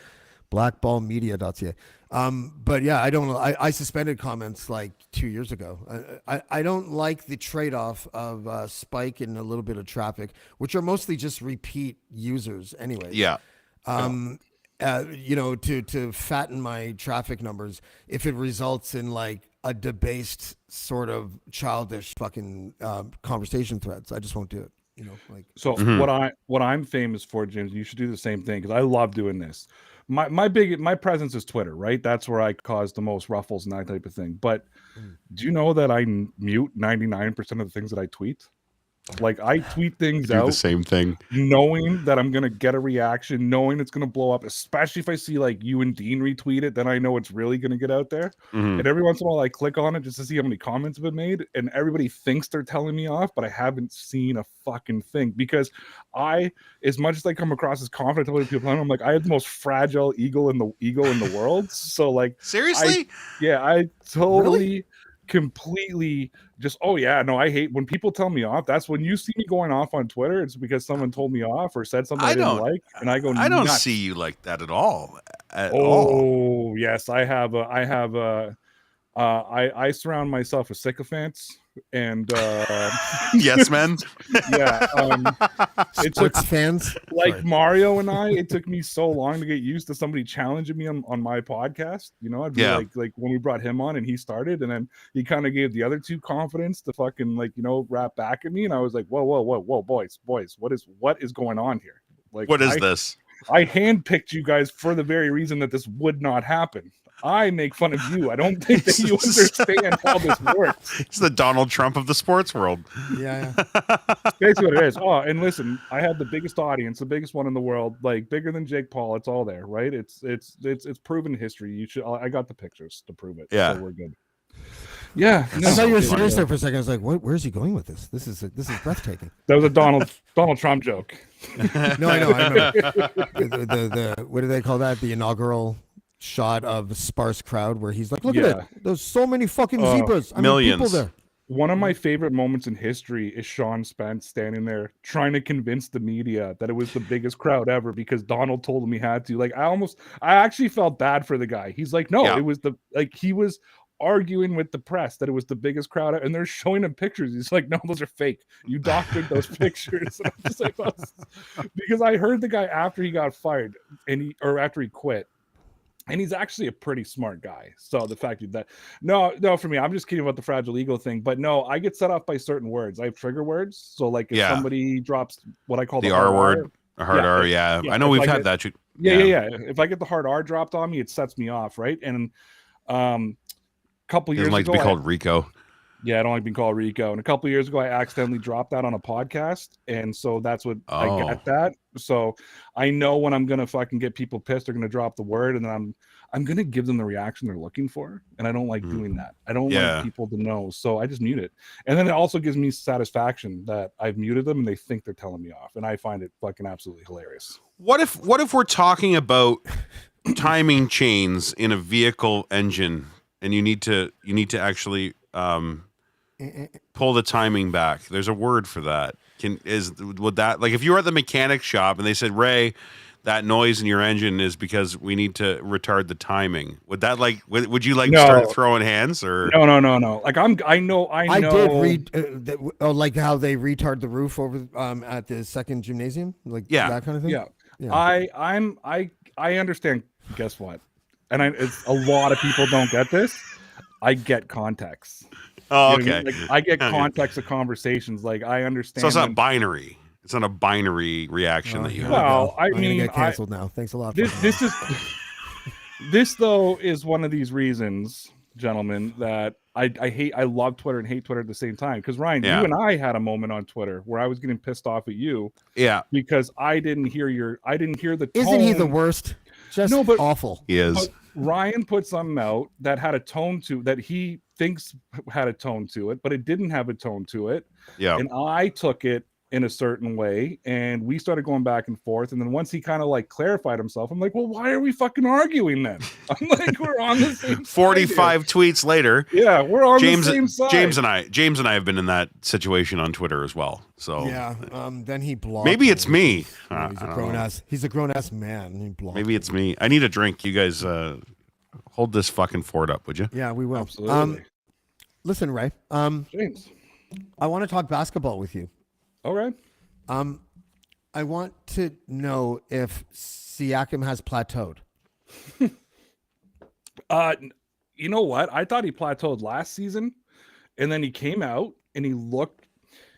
Blackballmedia.ca. But yeah, I don't know. I suspended comments like 2 years ago. I don't like the trade-off of spike and a little bit of traffic, which are mostly just repeat users anyway.
Yeah.
To fatten my traffic numbers, if it results in like a debased sort of childish fucking conversation threads, I just won't do it.
So what I'm famous for, James, you should do the same thing, because I love doing this. My presence is Twitter, right? That's where I cause the most ruffles and that type of thing. But do you know that I mute 99% of the things that I tweet? Like, I tweet things out,
the same thing,
knowing that I'm gonna get a reaction, knowing it's gonna blow up. Especially if I see like you and Dean retweet it, then I know it's really gonna get out there. And every once in a while, I click on it just to see how many comments have been made, and everybody thinks they're telling me off, but I haven't seen a fucking thing, because as much as I come across as confident telling people, I'm like, I have the most fragile ego in the world. So like,
seriously,
I totally. Completely just I hate when people tell me off. That's when you see me going off on Twitter, it's because someone told me off or said something I didn't like, and I go nuts.
I don't see you like that at all.
Yes, I surround myself with sycophants and
yes men.
It took
fans
like
Sorry.
Mario and it took me so long to get used to somebody challenging me on my podcast. I'd be like when we brought him on and he started, and then he kind of gave the other two confidence to fucking rap back at me, and I was like, whoa, boys, what is going on here? Like,
what is this?
I handpicked you guys for the very reason that this would not happen. I make fun of you. I don't think that you understand how this works.
It's the Donald Trump of the sports world.
Yeah.
Basically what it is. Oh, and listen, I had the biggest audience, the biggest one in the world, like bigger than Jake Paul. It's all there, right? It's proven history. I got the pictures to prove it.
Yeah.
So we're good. Yeah.
I thought you were serious there for a second. I was like, where's he going with this? This is breathtaking.
That was a Donald Trump joke.
No, I know. The what do they call that? The inaugural shot of a sparse crowd where he's like, look at it. There's so many fucking zebras.
Millions.
People there.
One of my favorite moments in history is Sean Spence standing there trying to convince the media that it was the biggest crowd ever because Donald told him he had to. Like, I actually felt bad for the guy. He's like, no, it was he was arguing with the press that it was the biggest crowd, and they're showing him pictures. He's like, no, those are fake. You doctored those pictures. And I'm just like, because I heard the guy after he got fired after he quit. And he's actually a pretty smart guy. So the fact that no, for me, I'm just kidding about the fragile ego thing. But no, I get set off by certain words. I have trigger words. So like if somebody drops what I call the
R word, a hard R. Yeah. I know we've had that.
Yeah. If I get the hard R dropped on me, it sets me off, right? And couple years ago,
to be called Rico.
Yeah, I don't like being called Rico. And a couple years ago, I accidentally dropped that on a podcast, and so that's what I get that. So I know when I'm gonna fucking get people pissed, they're gonna drop the word, and then I'm gonna give them the reaction they're looking for, and I don't like doing that. I don't like people to know, so I just mute it. And then it also gives me satisfaction that I've muted them, and they think they're telling me off, and I find it fucking absolutely hilarious.
What if we're talking about timing chains in a vehicle engine? And you need to actually pull the timing back. There's a word for that. Would that, like, if you were at the mechanic shop and they said, Ray, that noise in your engine is because we need to retard the timing. Would that would you start throwing hands or
no? Like I did
read like how they retard the roof over at the second gymnasium, like that kind of thing.
Yeah. I understand. Guess what? And it's a lot of people don't get this. I get context.
Oh, okay.
Like, I get context of conversations. Like, I understand.
So it's not binary. It's not a binary reation that you have.
Well,
I'm gonna get canceled now. Thanks a lot.
This though is one of these reasons, gentlemen, that I hate. I love Twitter and hate Twitter at the same time. Because Ryan, you and I had a moment on Twitter where I was getting pissed off at you.
Yeah.
Because I didn't hear the tone.
Isn't he the worst? Just awful.
He is.
Ryan put something out that had a tone that he thinks had a tone to it, but it didn't have a tone to it.
Yeah.
And I took it in a certain way, and we started going back and forth. And then once he kind of like clarified himself, I'm like, well, why are we fucking arguing then? I'm like, we're on the same
45 tweets later.
Yeah, we're on the same side.
James and I have been in that situation on Twitter as well. So
yeah, then he blocked.
Maybe it's me.
He's a grown ass man. He blocked.
Maybe it's me. I need a drink. You guys hold this fucking fort up, would you?
Yeah, we will.
Absolutely.
Listen, Ray.
James,
I want to talk basketball with you.
All right.
I want to know if Siakam has plateaued.
You know what? I thought he plateaued last season, and then he came out and he looked.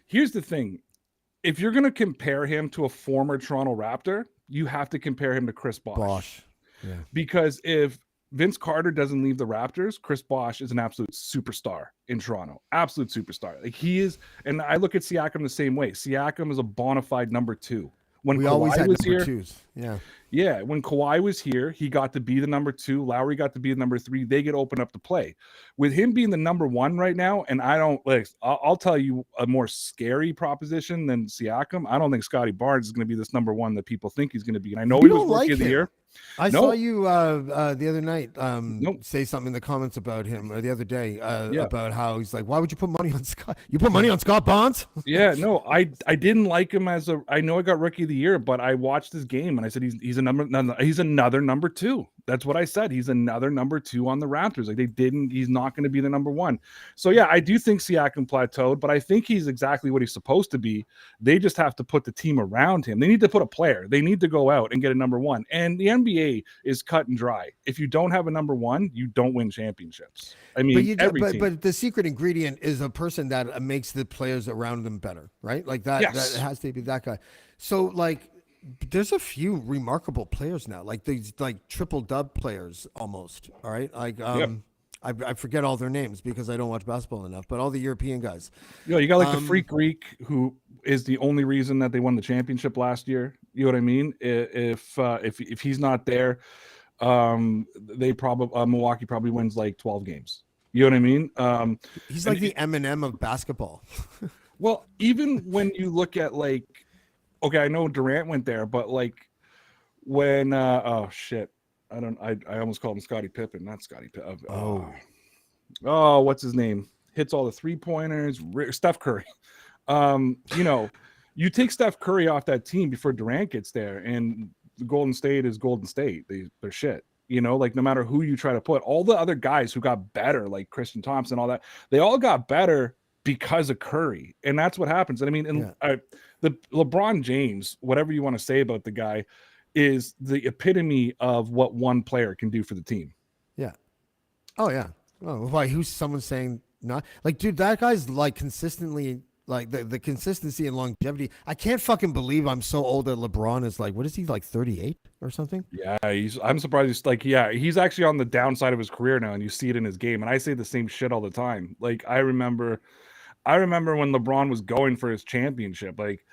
Here's the thing: if you're going to compare him to a former Toronto Raptor, you have to compare him to Chris Bosh.
Yeah.
Because if Vince Carter doesn't leave the Raptors, Chris Bosh is an absolute superstar in Toronto. Absolute superstar. Like he is, and I look at Siakam the same way. Siakam is a bona fide number 2. When
we
Kawhi
always had
was
number
here,
2s. Yeah.
Yeah, when Kawhi was here, he got to be the number 2. Lowry got to be the number 3. They get open up to play. With him being the number 1 right now, and I don't like. I'll tell you a more scary proposition than Siakam. I don't think Scotty Barnes is going to be this number 1 that people think he's going to be. And I know he was rookie of the year.
I saw you the other night say something in the comments about him, or the other day about how he's like, why would you put money on Scott? You put money on Scott Barnes?
Yeah, no, I didn't like him as a. I know I got rookie of the year, but I watched his game and I said he's another number 2. That's what I said. He's another number 2 on the Raptors. Like he's not going to be the number 1. So yeah, I do think Siakam plateaued, but I think he's exactly what he's supposed to be. They just have to put the team around him. They need to put a player. They need to go out and get a number 1. And the NBA is cut and dry. If you don't have a number 1, you don't win championships. I mean,
but the secret ingredient is a person that makes the players around them better, right? Like that.
Yes.
That has to be that guy. So like, there's a few remarkable players now, like these like triple dub players almost. All right, like I forget all their names because I don't watch basketball enough, but all the European guys.
You got like the freak Greek who is the only reason that they won the championship last year. You know what I mean? If he's not there, they probably Milwaukee probably wins like 12 games. You know what I mean?
He's like the Eminem of basketball.
Well, even when you look at like, okay, I know Durant went there, but like when oh shit. I almost called him Scottie Pippen, not Scottie Pippen. Oh, what's his name? Hits all the 3-pointers. Steph Curry. You take Steph Curry off that team before Durant gets there, and Golden State is Golden State. They're shit. Like no matter who you try to put, all the other guys who got better, like Christian Thompson, all that, they all got better because of Curry, and that's what happens. And I mean, the LeBron James, whatever you want to say about the guy, is the epitome of what one player can do for the team.
Yeah. Oh yeah. Oh, why? Who's someone saying not? Like, dude, that guy's like consistently like the consistency and longevity. I can't fucking believe I'm so old that LeBron is like, what is he, like 38 or something?
Yeah, I'm surprised. He's actually on the downside of his career now, and you see it in his game. And I say the same shit all the time. Like I remember when LeBron was going for his championship, like.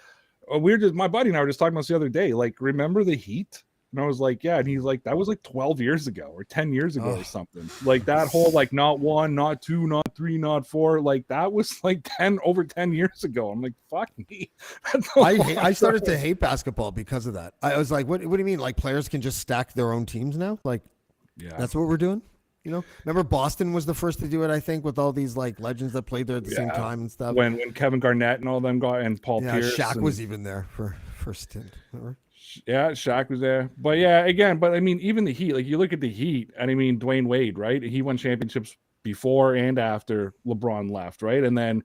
My buddy and I were just talking about this the other day. Like, remember the Heat? And I was like, yeah. And he's like, that was like 12 years ago or 10 years ago or something. Like that whole like not 1, not 2, not 3, not 4. Like that was like over 10 years ago. I'm like, fuck me.
I started to hate basketball because of that. I was like, what do you mean? Like players can just stack their own teams now? Like, yeah, that's what we're doing. Remember Boston was the first to do it, I think, with all these like legends that played there at the same time and stuff.
When Kevin Garnett and all them got, and Paul Pierce.
Shaq was even there for first stint. Remember?
Yeah, Shaq was there. But yeah, I mean, even the Heat, like you look at the Heat, and I mean, Dwayne Wade, right? He won championships before and after LeBron left, right? And then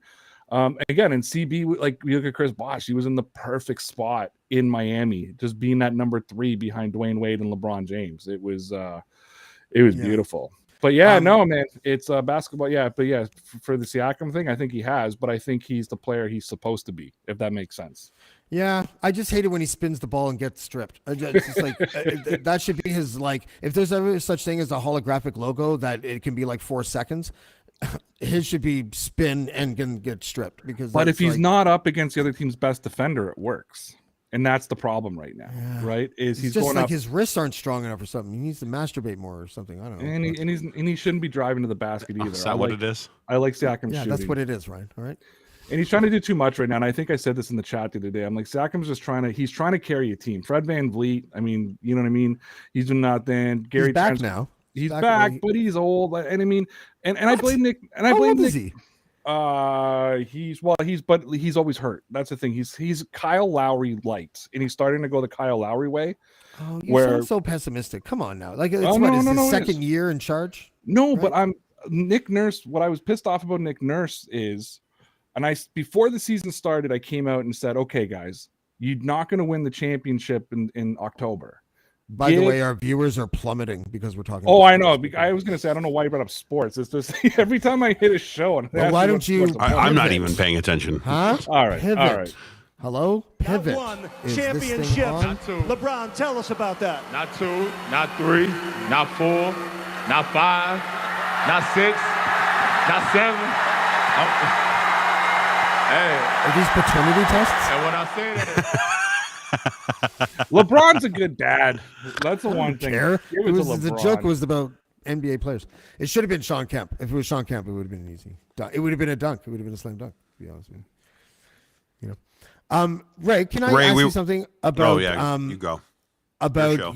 again, in CB, like you look at Chris Bosh, he was in the perfect spot in Miami, just being that number 3 behind Dwayne Wade and LeBron James. It was beautiful. But yeah, no, man, it's basketball. Yeah, but yeah, for the Siakam thing, I think he has, but I think he's the player he's supposed to be, if that makes sense.
Yeah, I just hate it when he spins the ball and gets stripped. It's just like that should be his, like, if there's ever such thing as a holographic logo that it can be like 4 seconds, his should be spin and can get stripped.
But if he's not up against the other team's best defender, it works. And that's the problem right now, right? Is he's
just
going
like
up,
his wrists aren't strong enough or something. He needs to masturbate more or something. I don't know.
And he shouldn't be driving to the basket either.
Is that what it is?
I like Siakam shooting.
Yeah, that's what it is, Ryan. All right.
And he's trying to do too much right now. And I think I said this in the chat the other day. I'm like, Siakam's just he's trying to carry a team. Fred VanVleet, I mean, you know what I mean? He's doing nothing. Gary
he's back now.
He's back, but he's old. And I mean, and I blame Nick. And I blame Nick. He's always hurt. That's the thing. He's Kyle Lowry light, and he's starting to go the Kyle Lowry way.
Oh, you sound so pessimistic. Come on now. Like, it's his second year in charge?
No, right? But Nick Nurse. What I was pissed off about Nick Nurse is, before the season started, I came out and said, okay, guys, you're not going to win the championship in October.
By the way, our viewers are plummeting because we're talking.
Oh, I know. I was going to say, I don't know why you brought up sports. It's just every time I hit a show.
Well, why don't you?
I'm not even paying attention.
Huh?
All right.
Pivot.
All right.
Hello? Pivot.
Not one championship.
Not two.
LeBron, tell us about that.
Not 2, not 3, not 4, not 5, not 6, not 7. Hey.
Are these paternity tests?
And when I say that.
LeBron's a good dad. That's the one thing.
The joke was about NBA players. It should have been Sean Kemp. If it was Sean Kemp, it would have been an easy dunk. It would have been a dunk. It would have been a slam dunk, to be honest with you. Ray, can I ask you something about?
Oh yeah, you go.
About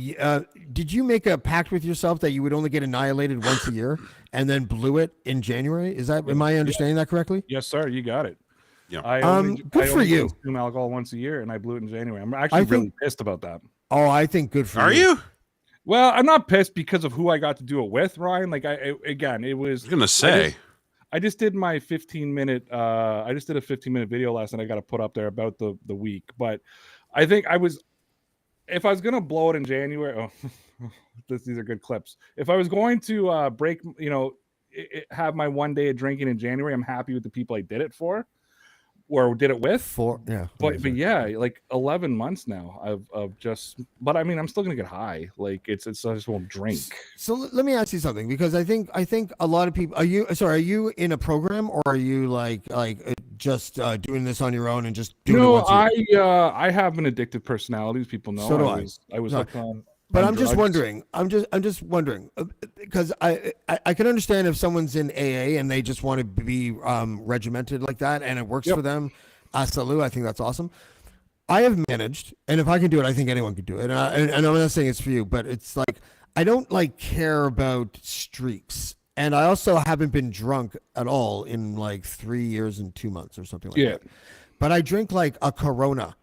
did you make a pact with yourself that you would only get annihilated once a year and then blew it in January? Am I understanding that correctly?
Yes, sir. You got it.
Yeah.
Good for you.
Consume alcohol once a year, and I blew it in January. I'm actually really pissed about that.
Oh, I think good for you.
Are you?
Well, I'm not pissed because of who I got to do it with, Ryan. Like it was.
I was gonna say.
I just did my 15-minute. I just did a 15-minute video last night. I got to put up there about the week, but I think if I was gonna blow it in January, these are good clips. If I was going to break, have my one day of drinking in January, I'm happy with the people I did it for. Or did it with but yeah, like 11 months now of just, but I mean, I'm still gonna get high. Like I just won't drink.
So let me ask you something, because I think a lot of people, are you in a program, or are you like just doing this on your own and just doing it once a year?
I have an addictive personality, as people know.
So do
I was hooked on.
But I'm just wondering, because I can understand if someone's in AA and they just want to be regimented like that, and it works for them. Salut, I think that's awesome. I have managed, and if I can do it, I think anyone could do it. And I'm not saying it's for you, but it's like, I don't care about streaks. And I also haven't been drunk at all in like 3 years and 2 months or something like that. But I drink like a Corona,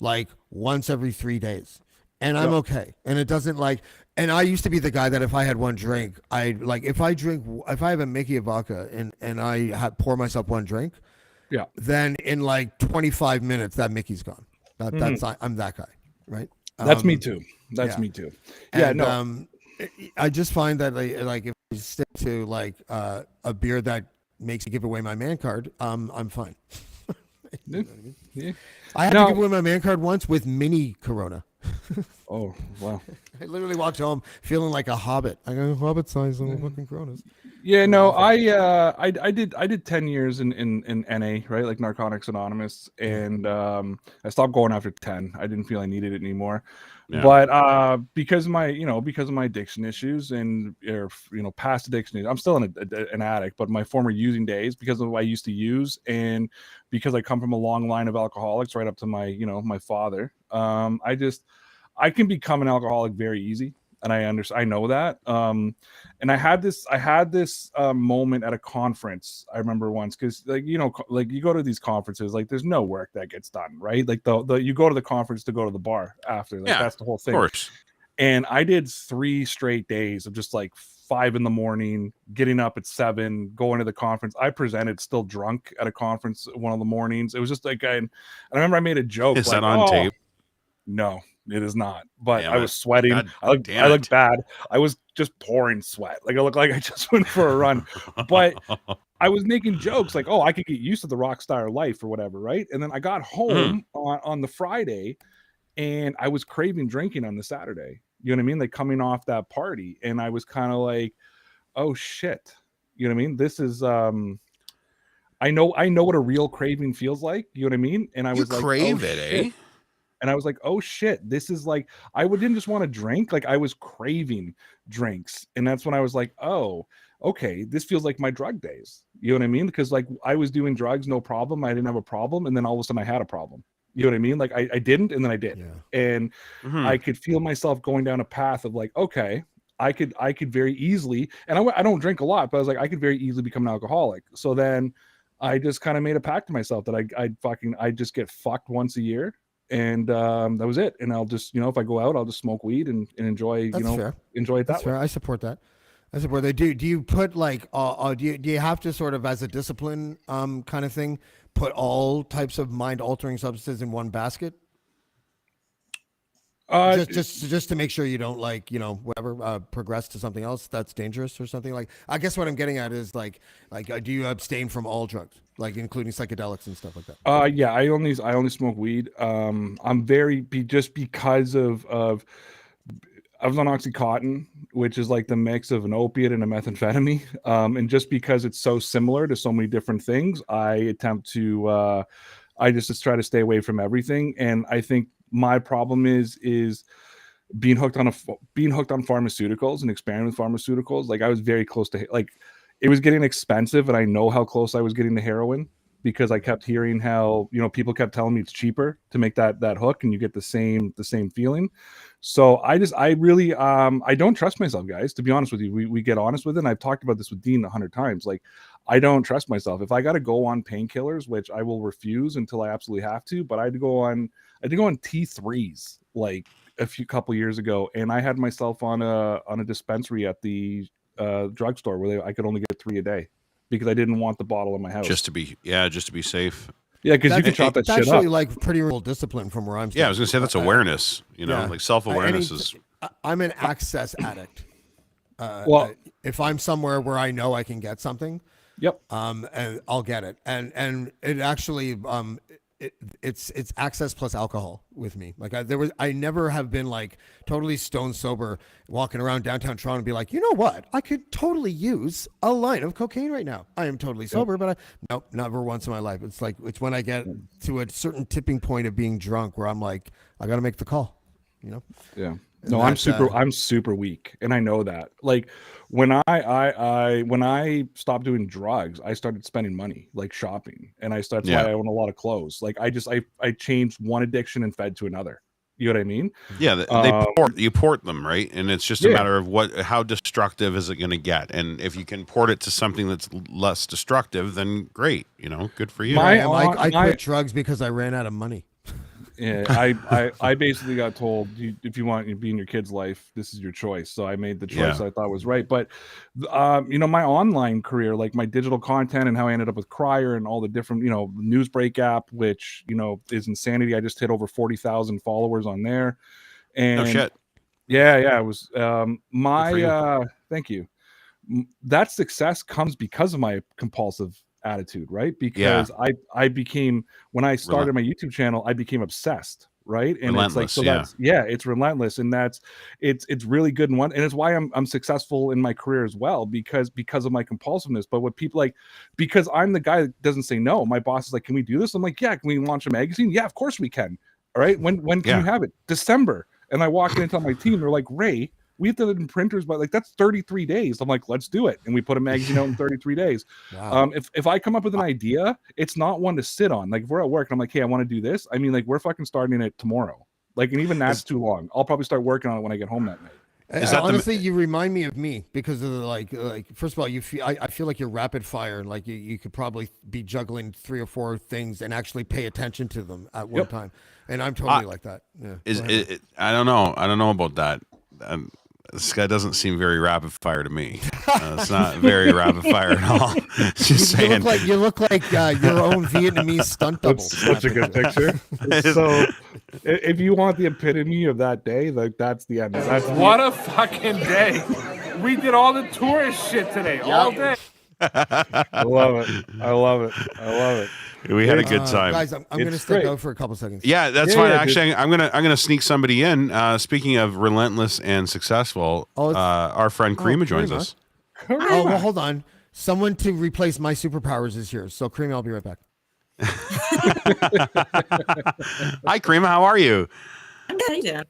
like once every 3 days. And I'm okay. And it doesn't and I used to be the guy that if I had one drink, if I have a Mickey of vodka and I pour myself one drink, then in like 25 minutes, that Mickey's gone. I'm that guy, right?
That's me too. That's me too. Yeah,
and, I just find that like if I stick to a beer that makes me give away my man card, I'm fine. You know what I mean? Yeah. I had to give away my man card once with mini Corona.
Oh wow!
I literally walked home feeling like a hobbit. I got hobbit size on fucking Coronas.
Yeah, no, I did 10 years in NA, right, like Narcotics Anonymous, and I stopped going after 10. I didn't feel I needed it anymore. Yeah. But because of my addiction issues and past addiction issues, I'm still an addict. But my former using days, because of what I used to use, and because I come from a long line of alcoholics, right up to my my father, I can become an alcoholic very easy, and I know that. And I had this moment at a conference. I remember once, because you go to these conferences, like there's no work that gets done, right? Like you go to the conference to go to the bar after. That's the whole thing.
Of course. And I did 3 straight days of just 5 a.m, getting up at 7, going to the conference. I presented still drunk at a conference one of the mornings. It was just I remember I made a joke. Is that on tape?
No, it is not. But
Damn
I was sweating. I looked bad. I was just pouring sweat. I looked like I just went for a run. But I was making jokes like, oh, I could get used to the rock star life or whatever, right? And then I got home on the Friday, and I was craving drinking on the Saturday. You know what I mean? Like coming off that party. And I was kind of like, oh shit. You know what I mean? This is I know what a real craving feels like. You know what I mean? And I was like,
crave it, eh?
And I was like, oh shit, this is like, didn't just want to drink, like I was craving drinks. And that's when I was like, oh, okay, this feels like my drug days. You know what I mean? Because like I was doing drugs, no problem. I didn't have a problem. And then all of a sudden I had a problem. You know what I mean? Like I didn't, and then I did. Yeah. And I could feel myself going down a path of like, okay, I could very easily, and I don't drink a lot, but I was like, I could very easily become an alcoholic. So then I just kind of made a pact to myself that I just get fucked once a year. And that was it. And I'll just, if I go out, I'll just smoke weed and enjoy,
fair.
Enjoy it that
That's
way.
Fair. I support that. Do you put like, do you have to sort of as a discipline kind of thing, put all types of mind altering substances in one basket? Just to make sure you don't like, whatever, progress to something else that's dangerous or something like. I guess what I'm getting at is like, do you abstain from all drugs, like including psychedelics and stuff like that?
Yeah, I only smoke weed. I'm just because of I was on Oxycontin, which is like the mix of an opiate and a methamphetamine. And just because it's so similar to so many different things, I attempt to I just try to stay away from everything. And I think my problem is being hooked on pharmaceuticals and experimenting with pharmaceuticals. Like I was very close to, like, it was getting expensive, and I know how close I was getting to heroin because I kept hearing how, people kept telling me it's cheaper to make that hook and you get the same feeling. So I really I don't trust myself, guys, to be honest with you. We get honest with it. And I've talked about this with Dean 100 times. Like, I don't trust myself. If I got to go on painkillers, which I will refuse until I absolutely have to, but I had to go on T3s like a couple years ago, and I had myself on a dispensary at the drugstore where I could only get 3 a day because I didn't want the bottle in my house.
Just to be safe.
Yeah, because you can chop that shit up.
That's actually like pretty real discipline from where I'm standing.
Yeah, I was gonna say that's awareness. Like self-awareness is.
I'm an access addict.
Well,
if I'm somewhere where I know I can get something,
yep,
and I'll get it, and it actually it's access plus alcohol with me. Like I never have been like totally stone sober walking around downtown Toronto and be like, you know what, I could totally use a line of cocaine right now. I am totally sober, but nope, never once in my life. It's like, it's when I get to a certain tipping point of being drunk where I'm like, I got to make the call,
Yeah. No, I'm super weak, and I know that. Like when I stopped doing drugs, I started spending money, like shopping, and that's why I own a lot of clothes. Like I changed one addiction and fed to another. You know what I mean?
Yeah, you port them, right? And it's just a matter of how destructive is it going to get, and if you can port it to something that's less destructive, then great. Good for you.
I quit drugs because I ran out of money.
Yeah, I basically got told, if you want to be in your kid's life, this is your choice. So I made the choice I thought was right. But my online career, like my digital content and how I ended up with Crier and all the different, Newsbreak app, which is insanity. I just hit over 40,000 followers on there. And
no shit.
Yeah, it was thank you. That success comes because of my compulsive attitude, right? Because I became, when I started my YouTube channel, I became obsessed, right? And
relentless,
it's like, it's relentless, and it's really good and it's why I'm successful in my career as well, because of my compulsiveness. But what people like, because I'm the guy that doesn't say no. My boss is like, can we do this? I'm like, yeah. Can we launch a magazine? Yeah, of course we can. All right, when can you have it? December. And I walk in and tell my team, they're like, Ray, we have to have it in printers, but like that's 33 days. I'm like, let's do it. And we put a magazine out in 33 days.
Wow.
If I come up with an idea, it's not one to sit on. Like if we're at work and I'm like, hey, I want to do this. I mean, like we're fucking starting it tomorrow. Like, and even that's too long. I'll probably start working on it when I get home that night.
Honestly, you remind me of me because of the like first of all, I feel like you're rapid fire, and like you could probably be juggling 3 or 4 things and actually pay attention to them at one time. And I'm totally like that. Yeah.
I don't know about that. This guy doesn't seem very rapid fire to me. It's not very rapid fire at all. Just saying.
You look like your own Vietnamese stunt double.
That's such a good picture. So, if you want the epitome of that day, like that's the end.
What a fucking day! We did all the tourist shit today, all day.
I love it.
We had a good time,
guys. I'm going to step out for a couple seconds.
Yeah, that's fine. Actually, I'm gonna sneak somebody in. Speaking of relentless and successful, our friend Karima joins us.
Oh well, hold on. Someone to replace my superpowers is here. So Karima, I'll be right back.
Hi, Karima. How are you?
I'm good. How you doing?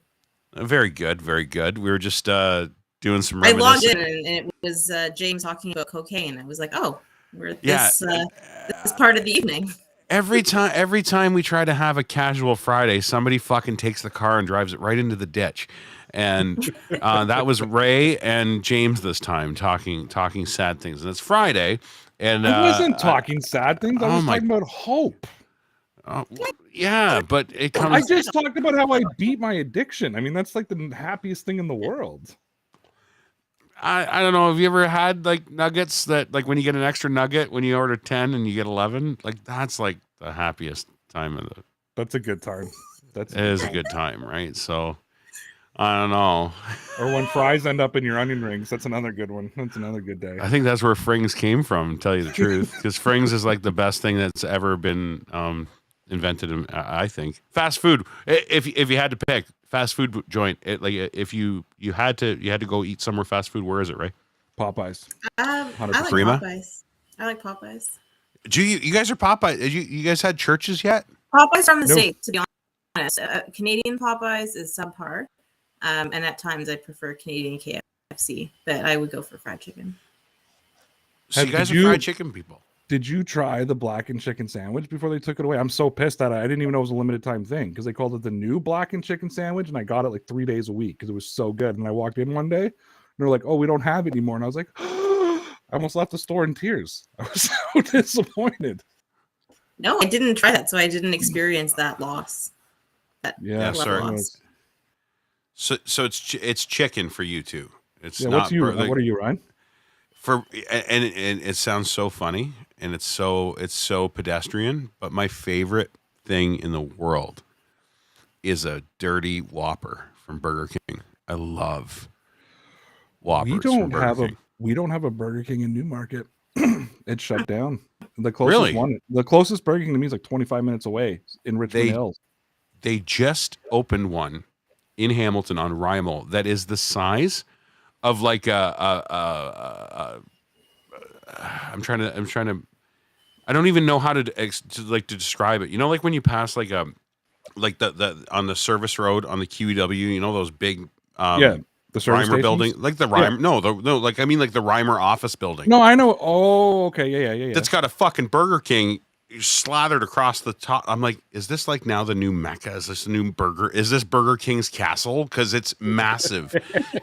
Very good. Very good. We were just doing some
I logged
reminiscing.
in and it was James talking about cocaine. I was like, oh, we're at this part of the evening.
Every time we try to have a casual Friday, somebody fucking takes the car and drives it right into the ditch. And that was Ray and James this time talking sad things. And it's Friday. And
I wasn't talking sad things. I was talking about hope.
Yeah, but it comes.
I just talked about how I beat my addiction. I mean, that's like the happiest thing in the world.
I don't know. Have you ever had like nuggets that like when you get an extra nugget when you order 10 and you get 11? Like that's like the happiest time of the.
That's a good time.
It is a good time, right? So I don't know.
Or when fries end up in your onion rings, that's another good one. That's another good day.
I think that's where Frings came from, to tell you the truth, because Frings is like the best thing that's ever been invented. I think fast food. If you had to pick fast food joint, like if you had to go eat somewhere fast food, where is it? Right?
Popeyes.
I like Popeyes. I like Popeyes.
Do you guys are Popeyes? You guys had churches yet?
Popeyes from the States, to be honest. Canadian Popeyes is subpar, and at times I prefer Canadian KFC, but I would go for fried chicken.
So you guys are fried chicken people.
Did you try the blackened chicken sandwich before they took it away? I'm so pissed that I didn't even know it was a limited time thing because they called it the new blackened chicken sandwich, and I got it like 3 days a week because it was so good. And I walked in one day, and they're like, "Oh, we don't have it anymore." And I was like, I almost left the store in tears. I was so disappointed.
No, I didn't try that, so I didn't experience that loss.
Sorry. So it's chicken for you too. It's not.
What are you, Ryan?
And it sounds so funny and it's so pedestrian, but my favorite thing in the world is a dirty Whopper from Burger King. I love Whoppers.
We don't have a Burger King in Newmarket. It's shut down. The closest Burger King to me is like 25 minutes away in Richmond Hills.
They just opened one in Hamilton on Rymal that is the size of like I'm trying to I don't even know how to describe it. You know, like when you pass like the on the service road on the QEW, you know, those big
the service
Reimer building, like the Reimer. Yeah. No, like I mean like the Reimer office building.
No, I know. Oh, okay, yeah.
That's got a fucking Burger King slathered across the top. I'm like, is this like now the new Mecca? Is this a new burger? Is this Burger King's castle? Because it's massive,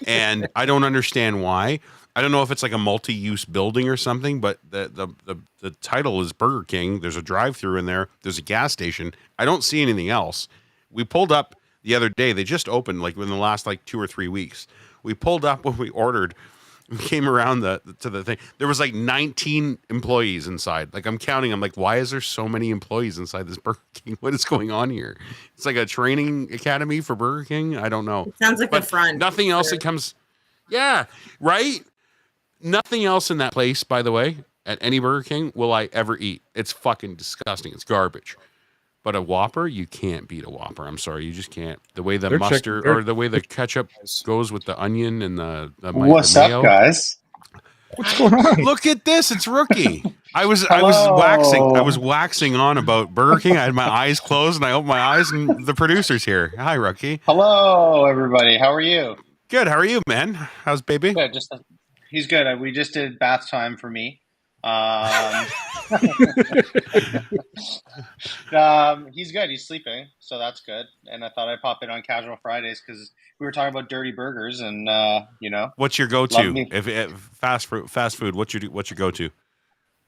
and I don't understand why. I don't know if it's like a multi-use building or something, but the title is Burger King. There's a drive-through in there. There's a gas station. I don't see anything else. We pulled up the other day. They just opened like within the last like 2 or 3 weeks. We pulled up when we ordered. We came around to the thing. There was like 19 employees inside. Like I'm counting. I'm like, why is there so many employees inside this Burger King? What is going on here? It's like a training academy for Burger King. I don't know.
It sounds like a front.
Nothing else that comes. Yeah, right. Nothing else in that place, by the way, at any Burger King will I ever eat. It's fucking disgusting. It's garbage. But a Whopper, you can't beat a Whopper. I'm sorry, you just can't. The way the mustard or the way the ketchup goes with the onion and the
What's
mayo.
up, guys?
What's going on?
Look at this. It's Rookie. I was waxing on about Burger King. I had my eyes closed and I opened my eyes and the producer's here. Hi, Rookie.
Hello, everybody. How are you?
Good. How are you, man? How's baby?
Good. He's good. We just did bath time for me. He's good. He's sleeping, so that's good. And I thought I'd pop in on Casual Fridays because we were talking about dirty burgers, and you know.
What's your go-to? If fast food, what's your go-to?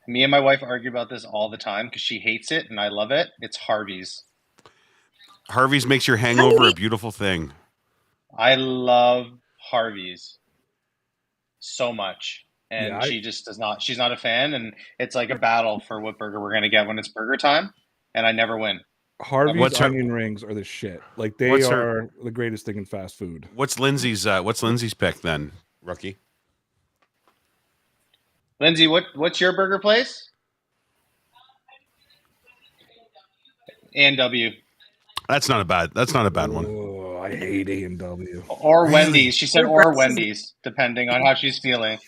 Me and my wife argue about this all the time because she hates it and I love it. It's Harvey's.
Harvey's makes your hangover a beautiful thing.
I love Harvey's so much. And she just does not. She's not a fan, and it's like a battle for what burger we're gonna get when it's burger time, and I never win.
Harvey's onion rings are the shit. Like they are the greatest thing in fast food.
What's Lindsay's pick then, Rookie?
Lindsay, what's your burger place? A&W.
That's not a bad one.
Oh, I hate A&W.
Or Wendy's. She said or Wendy's, depending on how she's feeling.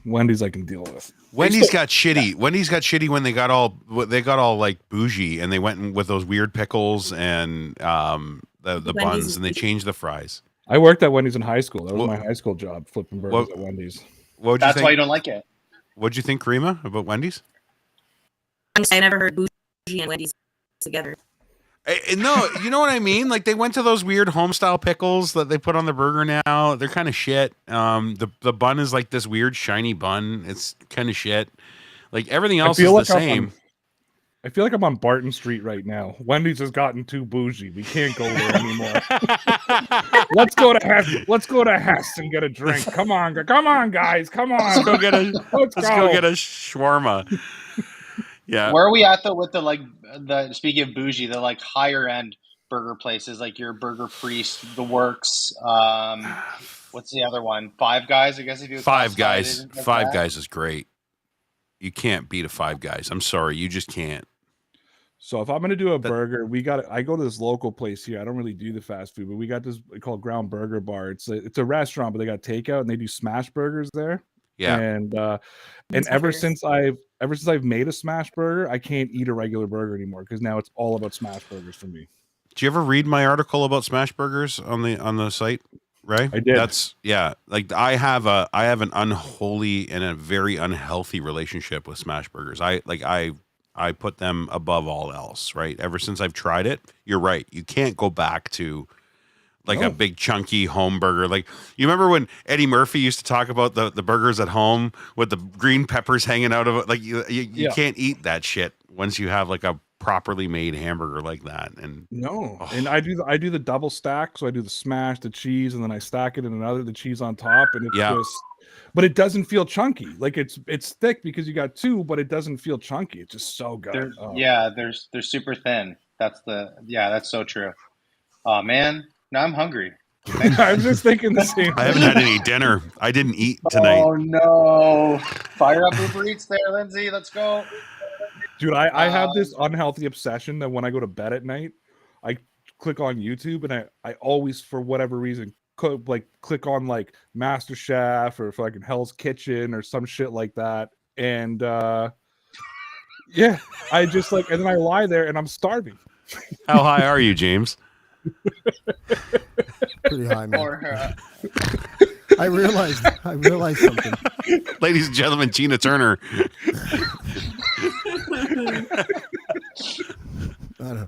Wendy's I can deal with.
Wendy's got shitty. Wendy's got shitty when they got all like bougie and they went in with those weird pickles and the buns and they changed the fries.
I worked at Wendy's in high school. That was my high school job, flipping burgers at Wendy's.
That's why you don't like it.
What'd you think, Karima, about Wendy's?
I never heard bougie and Wendy's together.
No, you know what I mean? Like they went to those weird home style pickles that they put on the burger now. They're kind of shit. The bun is like this weird shiny bun. It's kind of shit. Like everything else is the same.
I feel like I'm on Barton Street right now. Wendy's has gotten too bougie. We can't go there anymore. Let's go to Hess and get a drink. Come on, guys. Come on.
Let's go get a shawarma. Yeah.
Where are we at though with the speaking of bougie, the like higher end burger places like your Burger Priest, The Works, what's the other one? Five Guys, I guess if you
Five Guys. Five Guys is great. You can't beat a Five Guys. I'm sorry, you just can't.
So if I'm gonna do a burger, I go to this local place here. I don't really do the fast food, but we got this called Ground Burger Bar. It's a restaurant, but they got takeout and they do smash burgers there.
Yeah.
And ever since I've made a smash burger, I can't eat a regular burger anymore because now it's all about smash burgers for me.
Did you ever read my article about smash burgers on the site, Ray?
I did.
Like I have an unholy and a very unhealthy relationship with smash burgers. I put them above all else, right? Ever since I've tried it, you're right. You can't go back to a big chunky home burger. Like you remember when Eddie Murphy used to talk about the burgers at home with the green peppers hanging out of it? Like you can't eat that shit once you have like a properly made hamburger like that. And
and I do the double stack. So I do the smash, the cheese, and then I stack it in the cheese on top, and it's just. But it doesn't feel chunky. Like it's thick because you got two, but it doesn't feel chunky. It's just so good.
They're super thin. That's so true. Oh man. Now I'm hungry.
I'm just thinking the same thing.
I haven't had any dinner. I didn't eat tonight.
Oh no! Fire up Uber Eats there, Lindsay. Let's go.
Dude, I have this unhealthy obsession that when I go to bed at night, I click on YouTube and I always, for whatever reason, click on like MasterChef or fucking Hell's Kitchen or some shit like that. And I just and then I lie there and I'm starving.
How high are you, James?
Pretty high, man. I realized something.
Ladies and gentlemen, Tina Turner.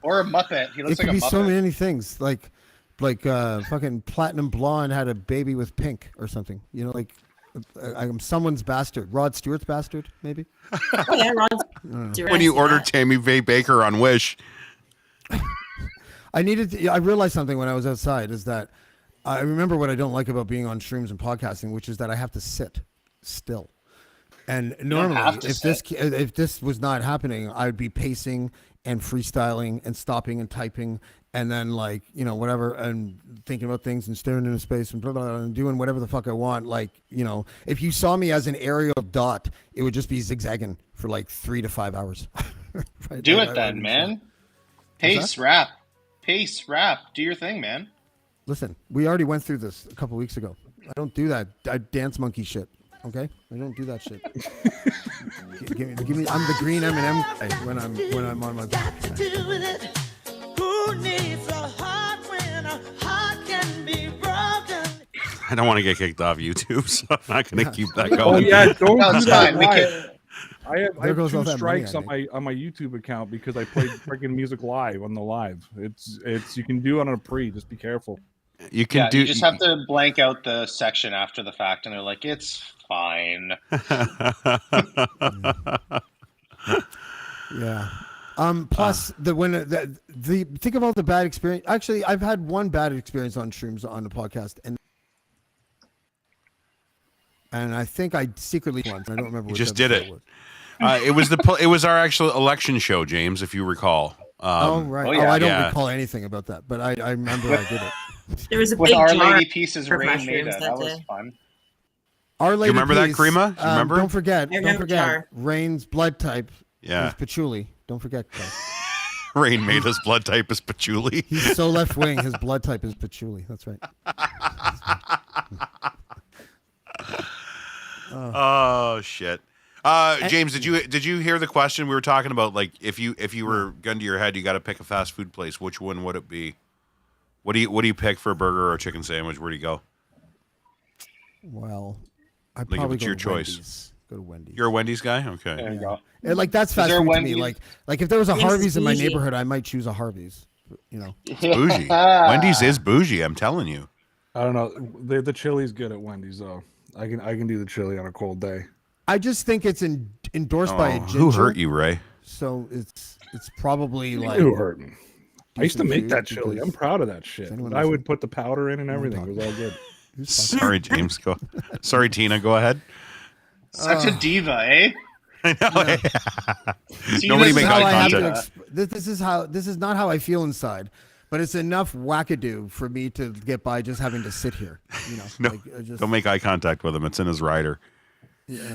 Or a Muppet. He looks like a Muppet. It could be
so many things. Like fucking Platinum Blonde had a baby with Pink or something. You know, like I'm someone's bastard. Rod Stewart's bastard, maybe.
Oh yeah, Rod Stewart.
When you order Tammy Faye Baker on Wish.
I realized something when I was outside is that I remember what I don't like about being on shrooms and podcasting, which is that I have to sit still. And normally, if this was not happening, I'd be pacing and freestyling and stopping and typing and then whatever and thinking about things and staring into space and blah, blah, blah, and doing whatever the fuck I want. If you saw me as an aerial dot, it would just be zigzagging for 3 to 5 hours.
Right? Do it then, man. Pace rap. Do your thing, man.
Listen, we already went through this a couple weeks ago. I don't do that. I dance monkey shit. Okay, I don't do that shit. give me. I'm the green M&M guy when I'm on my.
Who needs a heart when a heart can be broken? I don't want to get kicked off YouTube, so I'm not going to keep that going.
Oh yeah, don't do that.
Fine.
I have 2 strikes on my YouTube account because I played freaking music live on the live. It's you can do it on a pre. Just be careful.
You just have to blank out the section after the fact, and they're like, it's fine.
Yeah. Plus, think of all the bad experience. Actually, I've had one bad experience on shrooms on the podcast, and I think I secretly once. I don't remember.
You just did it. It was our actual election show, James, if you recall.
Right. I don't recall anything about that, but I remember I did it.
There was a
with
big
Our
jar
Lady Pieces Rain Maida. That was fun.
Our Lady.
You remember that, Karima? You remember?
Don't forget. Rain's blood type
is
patchouli. Don't forget that.
Rain Maida's blood type is patchouli.
He's so left wing. His blood type is patchouli. That's right.
Oh shit. James, did you hear the question we were talking about? Like, if you were gun to your head, you got to pick a fast food place. Which one would it be? What do you pick for a burger or a chicken sandwich? Where do you go?
Well, I
Like,
probably
if it's
go
your
to
choice.
Wendy's. Go to Wendy's.
You're a Wendy's guy? Okay.
There you go.
And, like that's fast
there
food to
Wendy's?
me. Like if there was a
Wendy's
Harvey's in my
bougie.
neighborhood, I might choose a Harvey's. You know.
It's bougie. Wendy's is bougie, I'm telling you.
I don't know. The chili's good at Wendy's though. I can do the chili on a cold day.
I just think it's endorsed by a ginger.
Who hurt you, Ray?
So it's probably like
Who hurt me? I used to
decent
make
food
that chili.
because-
I'm proud of that shit.
anyone
I
listening?
would put the powder in and everything. It was all good.
Sorry, James. Go. Sorry, Tina. Go ahead.
Such a diva, eh?
I know.
See,
Nobody
this
make
is
eye
how I have
contact.
to-
this is not how I feel inside, but it's enough wackadoo for me to get by just having to sit here. You know,
No,
like, I just,
don't make eye contact with him. It's in his rider.
Yeah,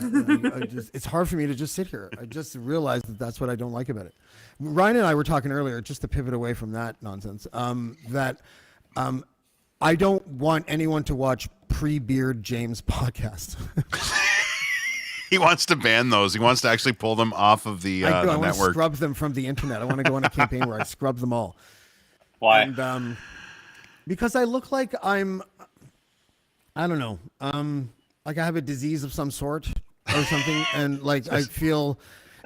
it's hard for me to just sit here. I just realized that that's what I don't like about it. Ryan and I were talking earlier, just to pivot away from that nonsense. I don't want anyone to watch pre-beard James podcast.
He wants to ban those. He wants to actually pull them off of the,
I
the
want to
network.
scrub them from the internet. I want to go on a campaign where I scrub them all.
Why?
And, because I look like I don't know, like I have a disease of some sort or something, and like I feel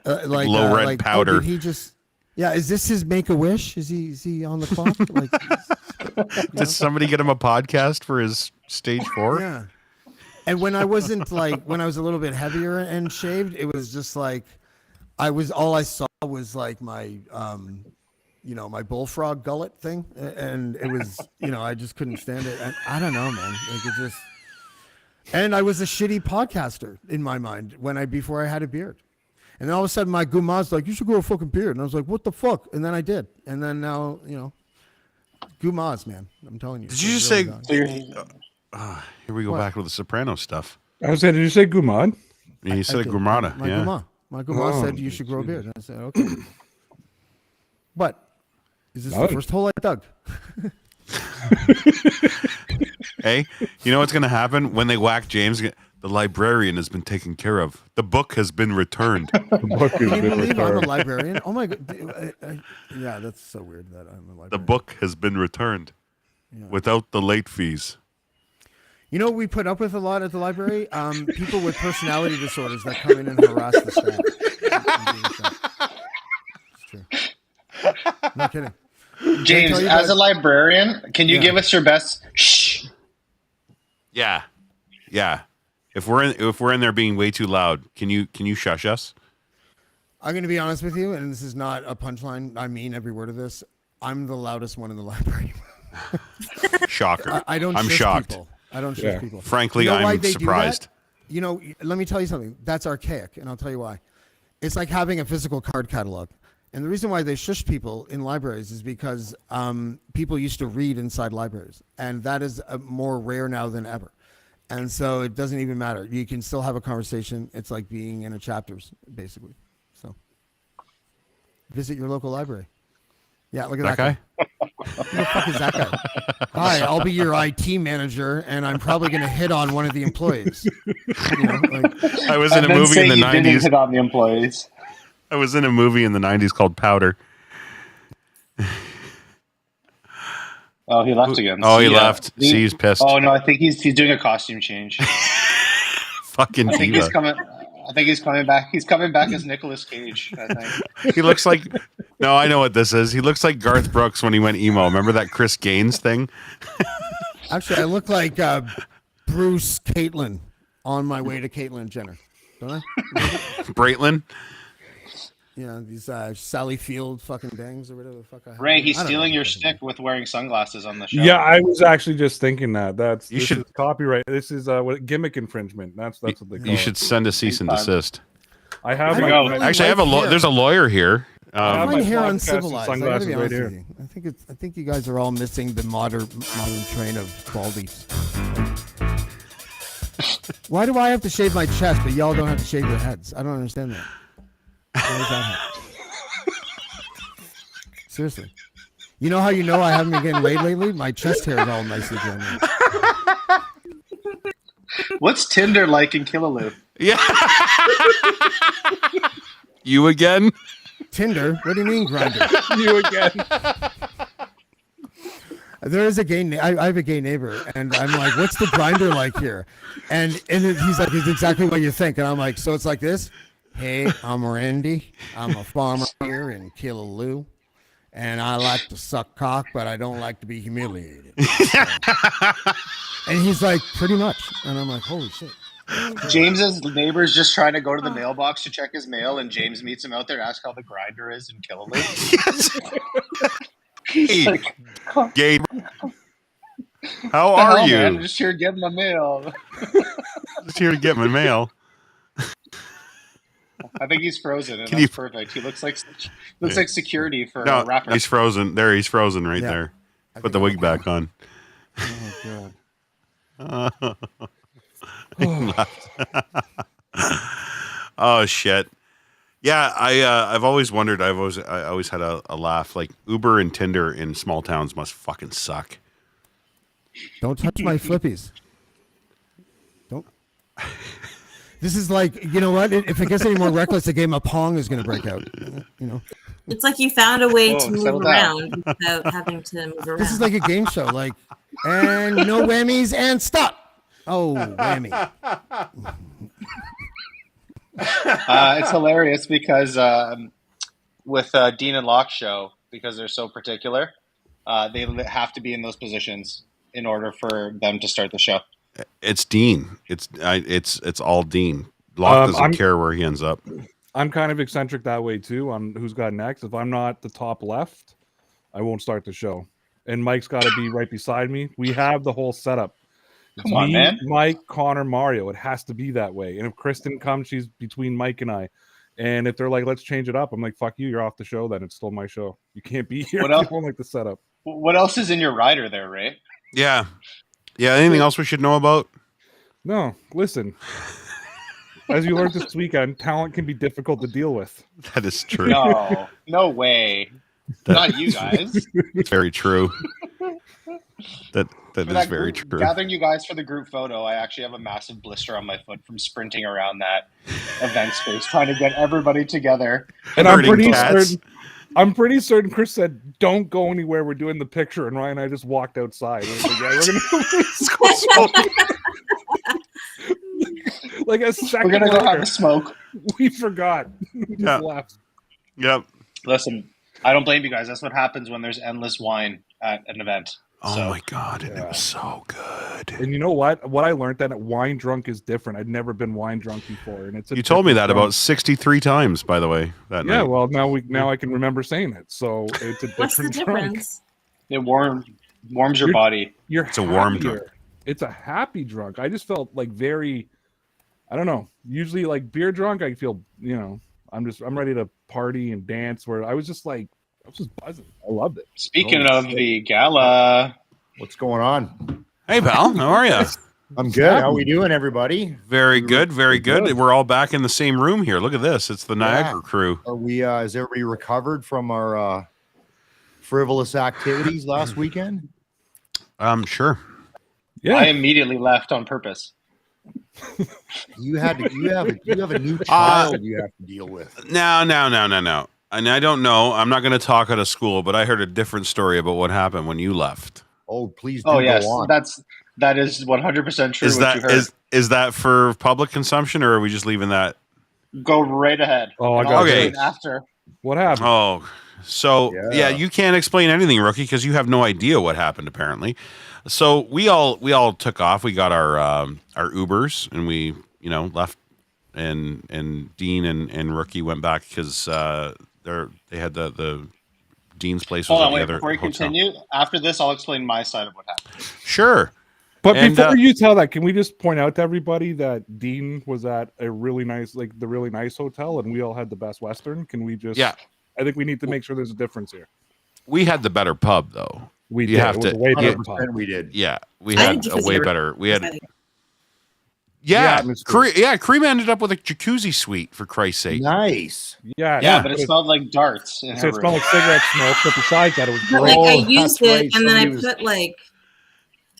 like
low red
like,
powder.
Oh, did he just? Yeah, is this his Make-A-Wish? Is he on the clock? Like,
Did somebody get him a podcast for his stage 4?
yeah. And when I wasn't like when I was a little bit heavier and shaved, it was just like all I saw was like my my bullfrog gullet thing, and it was I just couldn't stand it. And I don't know, man. Like it just. And I was a shitty podcaster in my mind before I had a beard. And then all of a sudden my guma's like, you should grow a fucking beard. And I was like, what the fuck? And then I did. And then now, gumas, man. I'm telling you.
Did you just
really
say?
gone.
Here we go back with the Sopranos stuff.
I was saying, did you say Gumad?
Yeah, you said
did.
Gumada.
My
Yeah.
guma
Oh,
said you should grow a beard. And I said, okay. But is this the
Done.
first hole I dug?
Hey, you know what's going to happen when they whack James? The librarian has been taken care of. The book has been returned.
The book is
Can you
good
believe I'm a
return.
librarian? Oh my god. Yeah, that's so weird that I'm a librarian.
The book has been returned without the late fees.
You know what we put up with a lot at the library? People with personality disorders that come in and harass the staff. It's true. I'm not kidding.
James,
tell you
as
guys-
a librarian, can you give us your best? Shh.
Yeah. If we're in there being way too loud, can you shush us?
I'm going to be honest with you, and this is not a punchline. I mean every word of this. I'm the loudest one in the library.
Shocker.
I don't.
I'm
shush
shocked.
People. I don't shush
Yeah.
people.
Frankly,
You know why
I'm
they do that?
surprised.
Let me tell you something. That's archaic, and I'll tell you why. It's like having a physical card catalog. And the reason why they shush people in libraries is because people used to read inside libraries, and that is more rare now than ever. And so it doesn't even matter. You can still have a conversation. It's like being in a chapters, basically. So visit your local library. Yeah, look at that
That guy?
Who the fuck is that guy? Hi, I'll be your IT manager, and I'm probably going to hit on one of the employees.
I was in a movie in the
Didn't
90s.
hit on the employees.
I was in a movie in the 90s called Powder.
Oh, he left again.
Oh, he
See,
left. See, he's pissed.
Oh no, I think he's doing a costume change.
Fucking
I think he's
diva.
coming. I think he's coming back. He's coming back as Nicolas Cage. I think.
He looks like. No, I know what this is. He looks like Garth Brooks when he went emo. Remember that Chris Gaines thing?
Actually, I look like Bruce Caitlin on my way to Caitlyn Jenner, don't I?
Braitlin?
Yeah, these Sally Field fucking bangs or whatever the fuck I have.
Ray, he's
I don't
stealing
know.
your shtick with wearing sunglasses on the show.
Yeah, I was actually just thinking that. This
should-
is copyright. This is gimmick infringement. That's what they call
You
it.
should send a cease and
Big time.
desist.
I have
I
my,
don't
my-
really
Actually, I have a
like hair.
there's a lawyer here.
have
I
my
find hair
podcast and
uncivilized. I gotta
sunglasses
be
right
honest
here.
with you. I think you guys are all missing the modern train of baldies. Why do I have to shave my chest, but y'all don't have to shave your heads? I don't understand that. Why does that happen? Seriously. You know how you know I haven't been getting laid lately? My chest hair is all nicely grown in.
What's Tinder like in Killaloo?
Yeah. You again?
Tinder? What do you mean Grinder?
You again?
There is a gay. I have a gay neighbor, and I'm like, "What's the Grinder like here?" And he's like, "It's exactly what you think." And I'm like, "So it's like this." Hey, I'm Randy. I'm a farmer here in Killaloo, and I like to suck cock, but I don't like to be humiliated. And he's like, "Pretty much." And I'm like, "Holy shit."
James's neighbor's just trying to go to the mailbox to check his mail, and James meets him out there to ask how the Grinder is in Killaloo. He's
Hey,
like,
Gabe, how
"What the
are
hell,
you?
man? I'm just here getting my mail."
Just here to get my mail.
I think he's frozen, and
Can
that's
you-
perfect. He looks like security for
No,
a rapper.
he's frozen. There, he's frozen right
Yeah.
there.
I
Put the
think
wig back on.
Oh god.
Oh shit. Yeah, I've always wondered. I always had a laugh. Like Uber and Tinder in small towns must fucking suck.
Don't touch my flippies. Don't. This is like, you know what? If it gets any more reckless, the game of Pong is going to break out. You know,
It's like you found a way to
settle
move
down.
around without having to move around.
this is like a game show. Like, and no whammies and stop. Oh, whammy.
It's hilarious because with Dean and Locke's show, because they're so particular, they have to be in those positions in order for them to start the show.
It's Dean. It's all Dean. Locke doesn't care where he ends up.
I'm kind of eccentric that way too on who's got next. If I'm not the top left, I won't start the show. And Mike's got to be right beside me. We have the whole setup. It's
Come on,
me,
man.
Mike, Connor, Mario. It has to be that way. And if Kristen comes, she's between Mike and I. And if they're like, let's change it up, I'm like, fuck you, you're off the show then. It's still my show. You can't be here.
What else?
I don't like the setup.
What else is in your rider there, Ray?
Yeah. Yeah. Anything else we should know about?
No, listen. As you learned this weekend, talent can be difficult to deal with.
That is true.
No way. Not you guys.
It's very true. That is very true.
Gathering you guys for the group photo, I actually have a massive blister on my foot from sprinting around that event space, trying to get everybody together.
And I'm
Herding
pretty
cats.
certain. I'm pretty certain Chris said, "Don't go anywhere. We're doing the picture." And Ryan and I just walked outside. And I was like, yeah, we're gonna like a second.
We're gonna go have
later,
a smoke.
we forgot. We just
Yeah.
left.
Yep.
Listen, I don't blame you guys. That's what happens when there's endless wine at an event.
Oh
So,
my god, and it was so good.
And you know what? What I learned that wine drunk is different. I'd never been wine drunk before, and it's.
You told me that
different
about
drunk.
63 times, by the way, that
Yeah,
night.
well, now I can remember saying it. So it's a
What's the
different drunk.
difference?
it warms your
You're-
body.
You're
It's a warm
happier.
drunk.
It's a happy drunk. I just felt like very, I don't know. Usually, like beer drunk, I feel, I'm ready to party and dance. Where I was just buzzing. I loved it.
Speaking
Oh,
of
shit.
the gala,
What's going on?
Hey, pal, how are you?
I'm good. How we doing, everybody?
Very good, very good.
Good.
We're all back in the same room here. Look at this. It's the Niagara
Yeah.
crew.
Are we? Is everybody recovered from our frivolous activities last weekend?
Sure.
Yeah.
I immediately left on purpose.
You have a new child you have to deal with.
No. And I don't know. I'm not going to talk out of school, but I heard a different story about what happened when you left.
Oh, please do
Oh
go
yes,
on.
that is 100% true.
Is
what you
that
heard.
is that for public consumption, or are we just leaving that?
Go right ahead.
Oh, I
And
got
I'll
Okay.
explain after.
What happened?
Oh, so yeah,
Yeah.
you can't explain anything, rookie, because you have no idea what happened. Apparently, so we all took off. We got our Ubers, and we left, and Dean and rookie went back because they had the Dean's place was
Hold
at
on,
the
wait.
other
Before you
hotel.
continue, after this, I'll explain my side of what happened.
Sure.
But
And,
before you tell that, can we just point out to everybody that Dean was at a really nice, the really nice hotel, and we all had the Best Western? Can we just?
Yeah.
I think we need to make sure there's a difference here.
We had the better pub, though.
We
You
did.
have
It was
to-
a way better
100%
pub.
we did.
Yeah, we
I
had
think
a
because
way
you were-
better. We had
Yeah, atmosphere.
Cream ended up with a jacuzzi suite, for Christ's sake.
Nice.
Yeah,
Yeah, but it smelled like darts. In
so
her
it smelled
room.
like cigarette smoke. But besides that, it was
But
great.
like I
Oh,
used
that's
it
right.
and then I
Somebody was-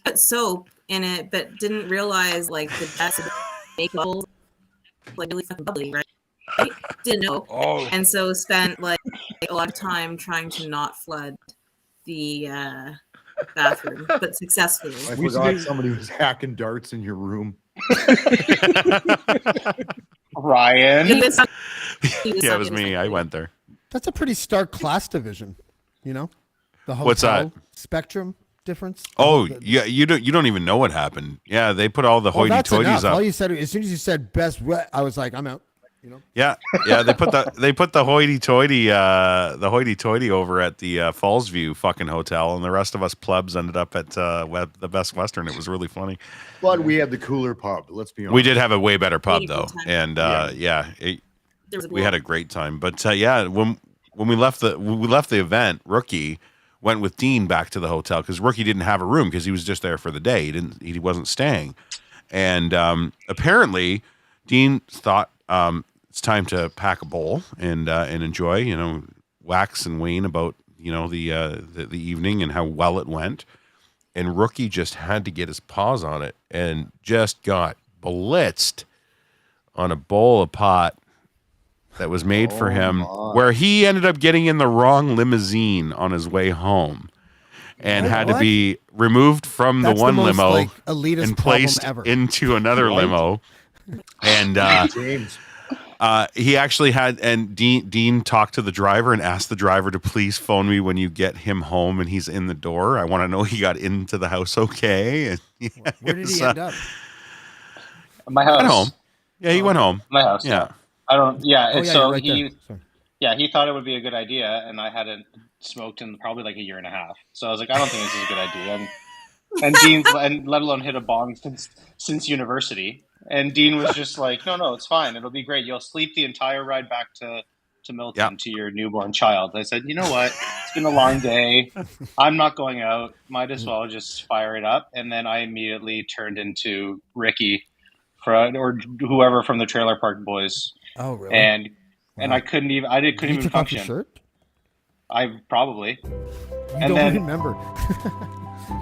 put soap in it, but didn't realize like the best make bubbles like really fucking bubbly, right? Didn't know.
Oh.
And so spent like a lot of time trying to not flood the bathroom, but successfully.
I forgot somebody was hacking darts in your room.
Ryan.
Yeah, it was me. I went there.
That's a pretty stark class division, you know? The hotel
What's that?
spectrum difference.
Oh, yeah, you don't even know what happened. Yeah, they put all the hoity-toities up.
All you said, as soon as you said best wet, I was like, I'm out. You know?
Yeah, they put the hoity-toity over at the Fallsview fucking hotel, and the rest of us plebs ended up at the Best Western. It was really funny.
But we had the cooler pub. Let's be honest.
We did have a way better pub though, and we had a great time. But when we left the event, Rookie went with Dean back to the hotel because Rookie didn't have a room because he was just there for the day. He wasn't staying, and apparently Dean thought it's time to pack a bowl and enjoy, wax and wane about the evening and how well it went. And Rookie just had to get his paws on it and just got blitzed on a bowl of pot that was made for him, where he ended up getting in the wrong limousine on his way home and had to be removed from the one limo and placed into another limo. And
James.
he actually had, and Dean talked to the driver and asked the driver to please phone me when you get him home and he's in the door. I want to know he got into the house okay. And
where did he end up?
My house.
At home. Yeah, he went home.
My house.
Yeah.
I don't. Yeah.
Oh, yeah,
so
right
he.
there.
Yeah, he thought it would be a good idea, and I hadn't smoked in probably like a year and a half. So I was like, I don't think this is a good idea. And Dean's, and let alone hit a bong since university. And Dean was just like, no, it's fine. It'll be great. You'll sleep the entire ride back to Milton to your newborn child. I said, you know what? It's been a long day. I'm not going out. Might as well just fire it up. And then I immediately turned into Ricky or whoever from the Trailer Park Boys.
Oh, really?
And I couldn't even
took off your
function.
shirt?
I probably.
I don't remember.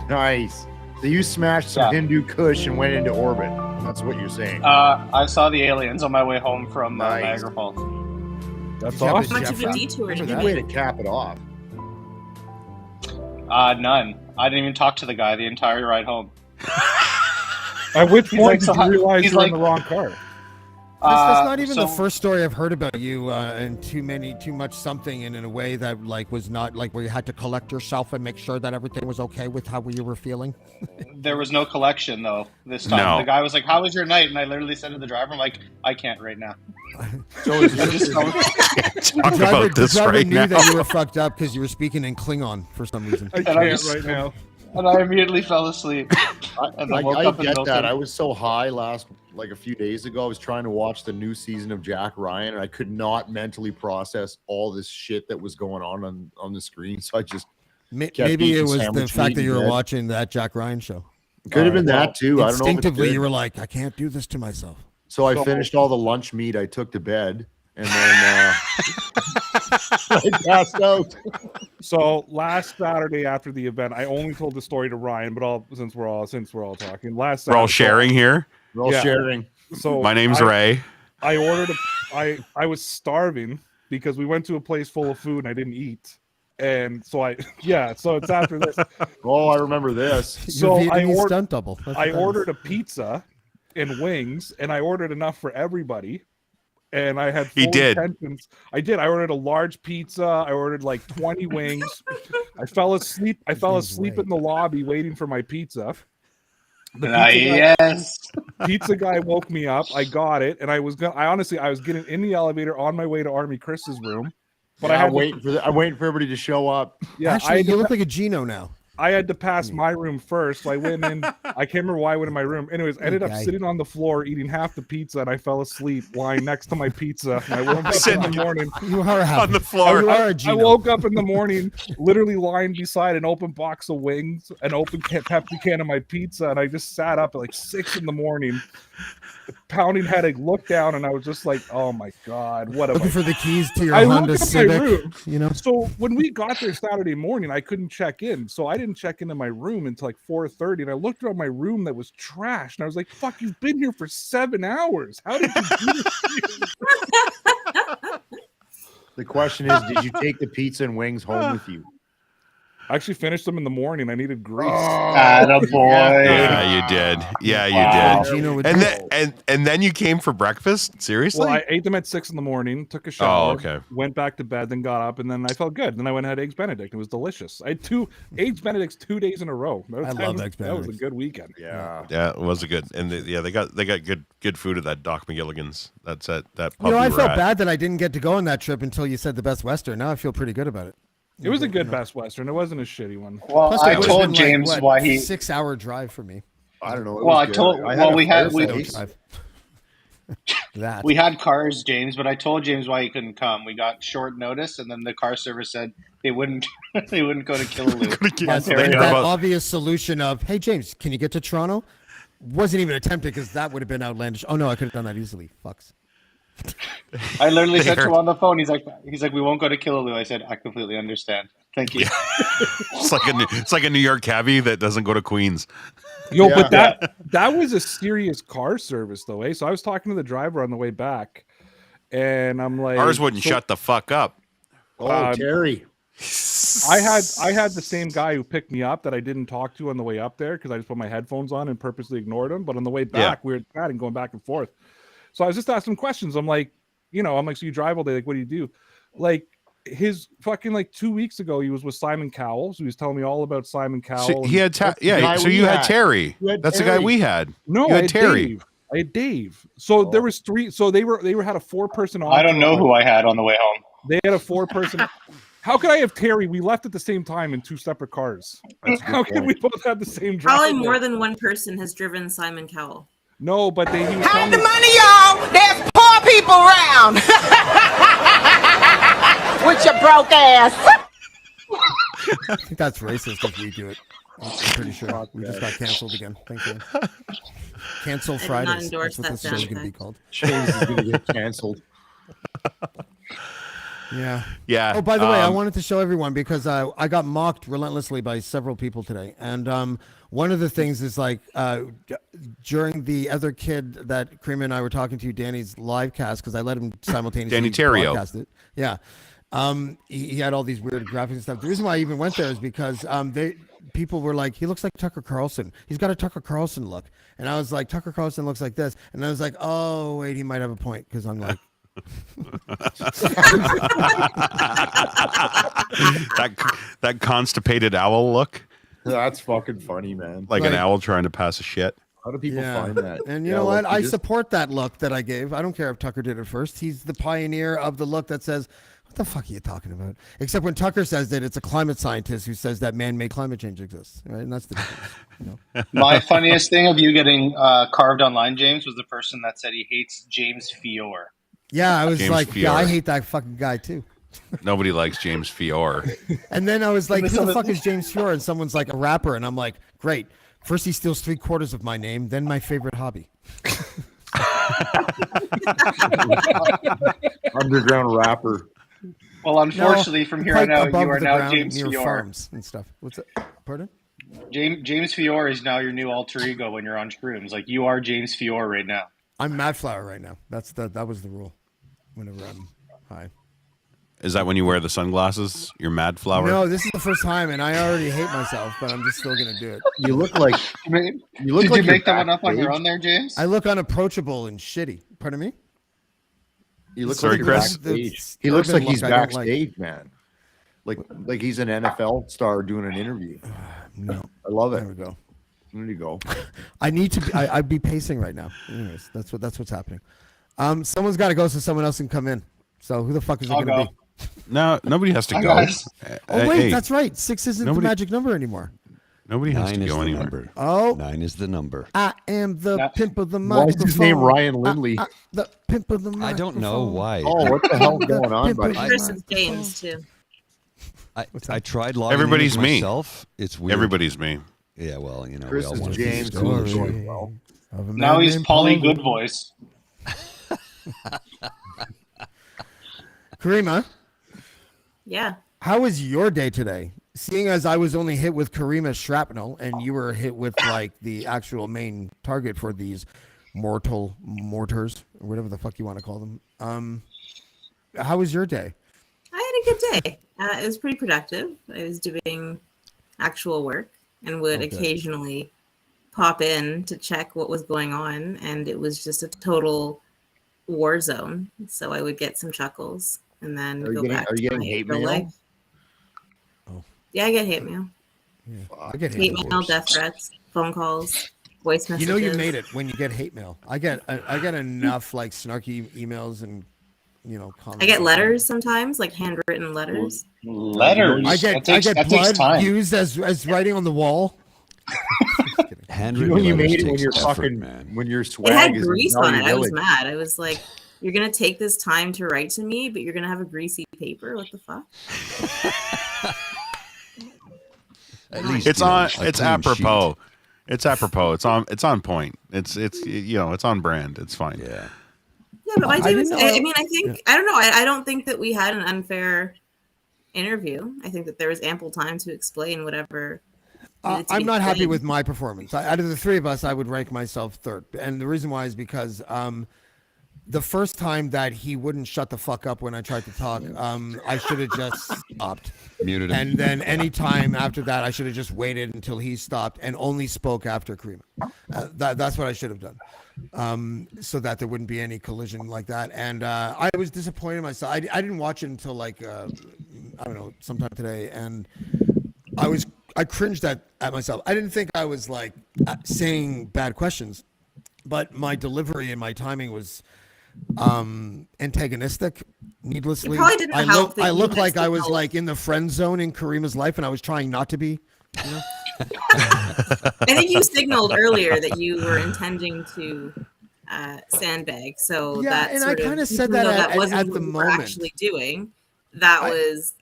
Nice. So you smashed some Hindu Kush and went into orbit. That's what you're saying.
I saw the aliens on my way home from Niagara Falls.
That's awesome.
How much of a detour did you
Way to
make?
cap it off.
None. I didn't even talk to the guy the entire ride home.
At which point did you
he's
realize you were in
like-
the wrong car?
That's not even the first story I've heard about you, and too much something, and in a way that was not where you had to collect yourself and make sure that everything was okay with how you were feeling.
There was no collection though this time.
No.
The guy was like, "How was your night?" And I literally said to the driver, "I'm like, I can't right now."
So is
Talk
The
about this
driver
right
knew
now.
that you were fucked up because you were speaking in Klingon for some reason.
I
And I
can't
just-
right now.
And I immediately fell asleep. And
I
woke up in
get
Milton.
that. I was so high a few days ago. I was trying to watch the new season of Jack Ryan, and I could not mentally process all this shit that was going on the screen. So I just kept
Maybe it
eating
was the
sandwich
fact
meat
that you
in
were
bed.
watching that Jack Ryan show.
Could have been that too. I don't know. If it's
Instinctively,
good.
you were like, I can't do this to myself.
So I finished all the lunch meat I took to bed, and then I passed out.
So last Saturday after the event, I only told the story to Ryan, but since we're all talking, last Saturday,
We're all sharing here.
We're all sharing.
So
My name's Ray.
I ordered I was starving because we went to a place full of food and I didn't eat. And so so it's after this.
Oh, I remember this.
So
Your
I
Vietnamese stunt double. That's
I
what that
ordered
is.
a pizza and wings, and I ordered enough for everybody. And I had
He
full
did.
intentions. I did. I ordered a large pizza. I ordered like 20 wings. I fell asleep. I fell asleep in the lobby waiting for my pizza. Pizza guy woke me up. I got it, and I was getting in the elevator on my way to Army Chris's room. But
I'm waiting for everybody to show up.
Yeah,
Actually, you look like a Gino now.
I had to pass my room first, so I went in. I can't remember why I went in my room. Anyways, I ended up sitting on the floor eating half the pizza, and I fell asleep lying next to my pizza. And I woke up in the morning.
You are happy.
On the floor.
You are a
I
Gino.
woke up in the morning, literally lying beside an open box of wings, an open Pepsi can of my pizza, and I just sat up at like 6 in the morning, pounding headache, looked down, and I was just like, "Oh my god, what am
Looking
I?"
for the keys to your
I
Honda
looked at
Civic.
my room.
You know.
So when we got there Saturday morning, I couldn't check in, so I didn't check into my room until like 4:30, and I looked around my room that was trash, and I was like, "Fuck, you've been here for 7 hours. How did you do this?"
The question is, did you take the pizza and wings home with you?
I actually finished them in the morning. I needed grease.
Attaboy.
Yeah, you did. Yeah,
Wow.
you did.
Gino would
And
do.
then and then you came for breakfast? Seriously?
Well, I ate them at 6 in the morning, took a shower,
okay.
went back to bed, then got up, and then I felt good. Then I went and had Eggs Benedict. It was delicious. I had 2 Eggs Benedicts 2 days in a row.
I love Eggs
That was a
Benedict.
good weekend.
Yeah.
Yeah, it was a good, and they got good food at that Doc McGilligan's. That's at that pub.
You know, I
we were
felt
at.
bad that I didn't get to go on that trip until you said the Best Western. Now I feel pretty good about it.
It was a good Best Western. It wasn't a shitty one.
Well,
Plus,
I
it would've
told
been
James
like,
why he.
6-hour drive for me.
I don't know. It
Well,
was
I
good.
told-
had
well,
a
we had-
fireside
we-
piece.
That.
We had cars, James, but I told James why he couldn't come. We got short notice, and then the car service said they wouldn't. They wouldn't go to Killaloo.
Yeah, so
Ontario.
that obvious solution of, hey, James, can you get to Toronto? Wasn't even attempted because that would have been outlandish. Oh, no, I could have done that easily. Fucks.
I literally said to him on the phone. He's like, we won't go to Killaloo. I said, I completely understand. Thank you.
It's like a New York cabbie that doesn't go to Queens.
Yo,
Yeah.
but that was a serious car service though, eh? So I was talking to the driver on the way back, and I'm like,
Ours wouldn't
so
shut the fuck up.
Oh, Terry.
I had the same guy who picked me up that I didn't talk to on the way up there because I just put my headphones on and purposely ignored him. But on the way back, we were chatting, going back and forth. So I was just asking him questions. I'm like, so you drive all day? Like, what do you do? Like, his fucking 2 weeks ago, he was with Simon Cowell. So he was telling me all about Simon Cowell.
So he had
guy
So
we
you had
had.
Terry.
You had
That's the guy
Terry.
we had.
No,
you
I
had
had
Terry.
Dave. I had Dave. So there was 3. So they had a 4-person.
I don't know who I had on the way home.
They had a 4-person. How could I have Terry? We left at the same time in 2 separate cars. How can we both have the same driver?
Probably more than one person has driven Simon Cowell.
No, but he was
Hide
telling
the
me,
money, y'all. There's poor people around. With your broke ass.
I think that's racist if we do it. I'm pretty sure. We just got canceled again. Thank you. Cancel
I did
Fridays.
not endorse
That's what
that
this show's
sound
going to be
effect.
called.
James is going to get canceled.
Yeah.
Yeah.
Oh, by the way, I wanted to show everyone because I got mocked relentlessly by several people today. And one of the things is during the other kid that Cream and I were talking to, Danny's live cast, because I let him simultaneously
Danny Terrio.
broadcast it. Yeah. He had all these weird graphics and stuff. The reason why I even went there is because people were like, he looks like Tucker Carlson. He's got a Tucker Carlson look. And I was like, Tucker Carlson looks like this. And I was like, oh, wait, he might have a point because I'm like,
that constipated owl look,
That's fucking funny, man.
like an owl trying to pass a shit.
How do people find that?
And you know what? I support that look that I gave. I don't care if Tucker did it first. He's the pioneer of the look that says, what the fuck are you talking about? Except when Tucker says that, it's a climate scientist who says that man-made climate change exists. Right? And that's the difference. You know?
My funniest thing of you getting carved online, James, was the person that said he hates James Fiore.
Yeah, I was
James
like, yeah, I
Fiore.
hate that fucking guy too.
Nobody likes James Fiore.
And then I was like, who the fuck is James Fiore? And someone's like, a rapper. And I'm like, great. First he steals 3/4 of my name, then my favorite hobby.
Underground rapper.
Well, unfortunately, from here on out, you are now James
near
Fiore.
farms and stuff. What's it? Pardon?
James Fiore is now your new alter ego when you're on shrooms. Like, you are James Fiore right now.
I'm Mad Flower right now. That was the rule. Whenever I'm high.
Is that when you wear the sunglasses? You're Mad Flower?
No, this is the first time, and I already hate myself, but I'm just still gonna do it.
You look like
Did
you look
you
like
make
you're
that one up on your
backstage.
own there, James?
I look unapproachable and shitty. Pardon me?
You look
Sorry,
like you're
Chris?
backstage.
The
He looks
urban
like he's
look I don't like.
backstage, man. Like he's an NFL star doing an interview.
No.
I love it.
There we go.
There you go.
I need to be, I'd be pacing right now. Anyways, that's what's happening. Someone's got to go so someone else can come in. So who the fuck is it
I'll
going to
go.
be?
No, nobody has to
Hi,
go.
guys.
Oh, wait,
Hey,
that's right. 6 isn't
nobody-
the magic number anymore.
nobody has
9
to
is
go
the
anywhere.
number.
Oh,
9 is the number.
I am the
Yeah.
pimp of the
Why
microphone.
is his name Ryan Lindley?
The pimp of the microphone.
I don't know why.
Oh, what the hell's going on, buddy?
Chris is James too.
I tried logging
Everybody's
in
me.
myself. It's weird.
Everybody's me.
Yeah, well, you know,
Chris
we all
is
want
James.
to
Who's doing well.
Of a
Now
man
he's
named
Polly
Paul.
Good Voice.
Karima.
Yeah.
How was your day today? Seeing as I was only hit with Karima's shrapnel and you were hit with like the actual main target for these mortars or whatever the fuck you want to call them. How was your day?
I had a good day. It was pretty productive. I was doing actual work and would occasionally pop in to check what was going on, and it was just a total war zone. So I would get some chuckles and then go back.
Are you getting hate mail?
Life.
Oh.
Yeah, I get hate mail.
Yeah. I get
hate mail, death threats, phone calls, voice messages.
You know you made it when you get hate mail. I get enough like snarky emails and comments.
I get letters sometimes, like handwritten letters.
Letters.
I get blood used as writing on the wall.
You made it when you're fucking when you're swag.
It had grease on it. I was mad. I was like, "You're gonna take this time to write to me, but you're gonna have a greasy paper? What the fuck?"
At least it's apropos. Sheet. It's apropos. It's on point. It's on brand. It's fine.
Yeah, but my day was. I mean, I think I don't know. I don't think that we had an unfair interview. I think that there was ample time to explain whatever.
I'm not happy with my performance. Out of the three of us, I would rank myself third. And the reason why is because the first time that he wouldn't shut the fuck up when I tried to talk, I should have just stopped.
Muted him.
And then any time after that, I should have just waited until he stopped and only spoke after Karima. That's what I should have done, so that there wouldn't be any collision like that. And I was disappointed in myself. I didn't watch it until like, I don't know, sometime today. And I cringed at myself. I didn't think I was like saying bad questions, but my delivery and my timing was antagonistic, needlessly. I look like I was like in the friend zone in Karima's life, and I was trying not to be.
I think you signaled earlier that you were intending to sandbag. So
yeah, and I kind of said that
wasn't
at the
what
moment.
We're actually doing that was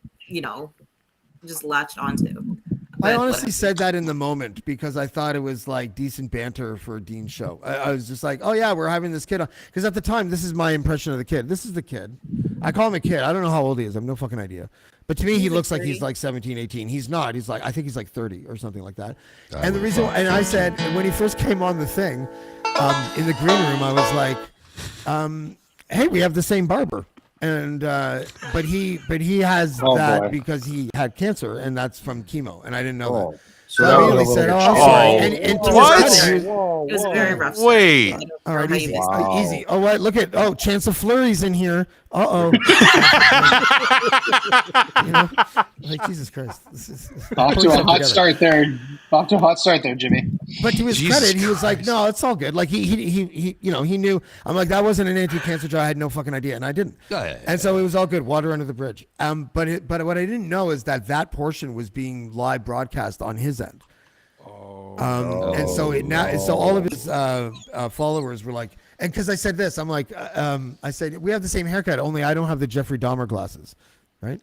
just latched onto.
I honestly said that in the moment because I thought it was like decent banter for Dean's show. I was just like, oh yeah, we're having this kid on. Because at the time, this is my impression of the kid. This is the kid. I call him a kid. I don't know how old he is. I have no fucking idea. But to me, he looks like he's like 17, 18. He's not. He's like, I think he's like 30 or something like that. And the reason, and I said, when he first came on the thing, in the green room, I was like, hey, we have the same barber. And but he has because he had cancer, and that's from chemo, and I didn't know that. So I immediately said, "Oh, I'm sorry." And
what? It was very rough.
Wait.
All right, easy. Oh, what? Look at chance of flurries in here. Like Jesus Christ.
Off to a hot start there. Off to a hot start there, Jimmy.
But to his credit, he was like, "No, it's all good." Like he knew. I'm like, that wasn't an anti-cancer drug. I had no fucking idea, and I didn't. And so it was all good. Water under the bridge. But what I didn't know is that portion was being live broadcast on his end. And so so all of his followers were like, and because I said this, I'm like, I said we have the same haircut, only I don't have the Jeffrey Dahmer glasses, right?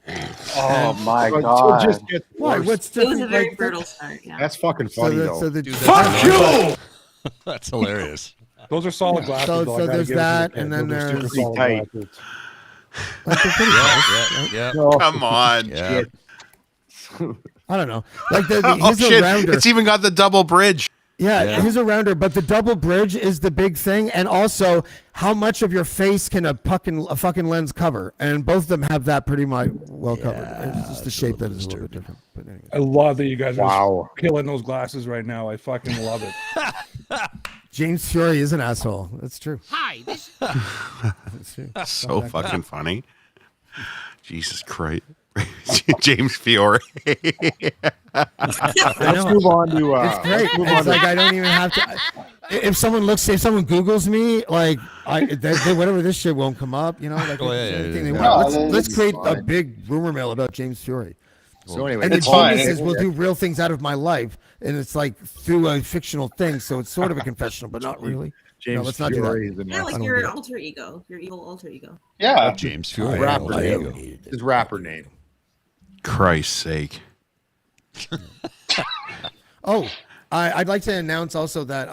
Oh my god!
Why? What's
it was a very brutal start. Yeah.
That's fucking funny though.
Fuck you!
That's hilarious.
Those are solid glasses.
So there's that, and then there's
tight.
Come on.
Yeah.
I don't know. Like his rounder.
It's even got the double bridge.
Yeah, he's a rounder, but the double bridge is the big thing, and also how much of your face can a fucking lens cover, and both of them have that pretty much well covered. It's just the shape that is a little bit different. But anyway.
I love that you guys are killing those glasses right now. I fucking love it.
James Fury is an asshole. That's true.
Hi.
That's true.
So fucking funny. Jesus Christ. James Fiore.
Let's move on to.
It's great. It's like I don't even have to. If someone Googles me, like whatever this shit won't come up. Like anything they want. Let's create a big rumor mill about James Fury.
So anyway,
and the geniuses will do real things out of my life, and it's like through a fictional thing, so it's sort of a confessional, but not really.
James
let's not do that.
Yeah, like your alter ego, your evil alter ego.
Yeah,
James Fury.
His rapper name.
Christ's sake.
I'd like to announce also that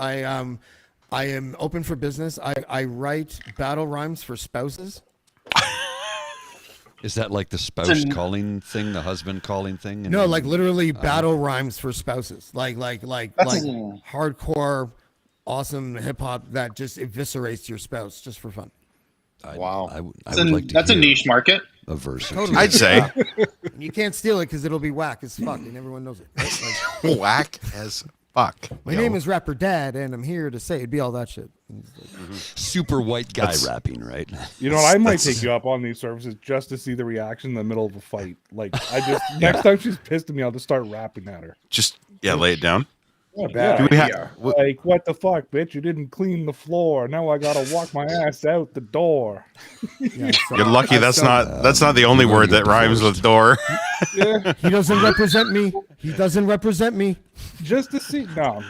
I am open for business. I write battle rhymes for spouses.
Is that like the spouse calling thing, the husband calling thing?
No, like literally battle rhymes for spouses. Like hardcore, awesome hip hop that just eviscerates your spouse just for fun.
Wow.
I would like to
that's a
hear
niche market.
a verse.
Totally.
I'd say
You can't steal it because it'll be whack as fuck, and everyone knows it. Right? Like,
whack as fuck.
my name is Rapper Dad, and I'm here to say it'd be all that shit.
Super white guy rapping, right?
You know what? I might take you up on these services just to see the reaction in the middle of a fight. Like, I just next time she's pissed at me, I'll just start rapping at her.
Just lay it down.
Like, what the fuck, bitch? You didn't clean the floor. Now I gotta walk my ass out the door.
You're lucky that's not the only word that rhymes with door.
Yeah.
He doesn't represent me. He doesn't represent me.
Just to see. No.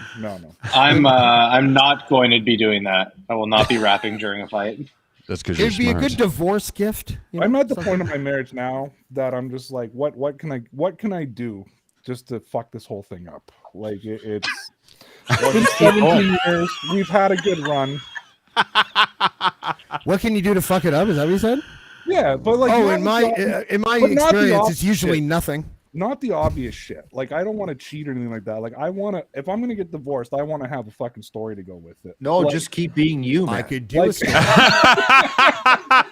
I'm not going to be doing that. I will not be rapping during a fight.
That's because you're
It'd be
smart.
a good divorce gift. You know,
I'm at the point of my marriage now that I'm just like, what can I do just to fuck this whole thing up? Like it's been 17 years. We've had a good run.
What can you do to fuck it up? Is that what you said?
Yeah, but like
in my experience, it's usually nothing.
Not the obvious shit. Like I don't want to cheat or anything like that. Like I want to. If I'm gonna get divorced, I want to have a fucking story to go with it.
No,
like,
just keep being you, man.
I could do
like,
a story.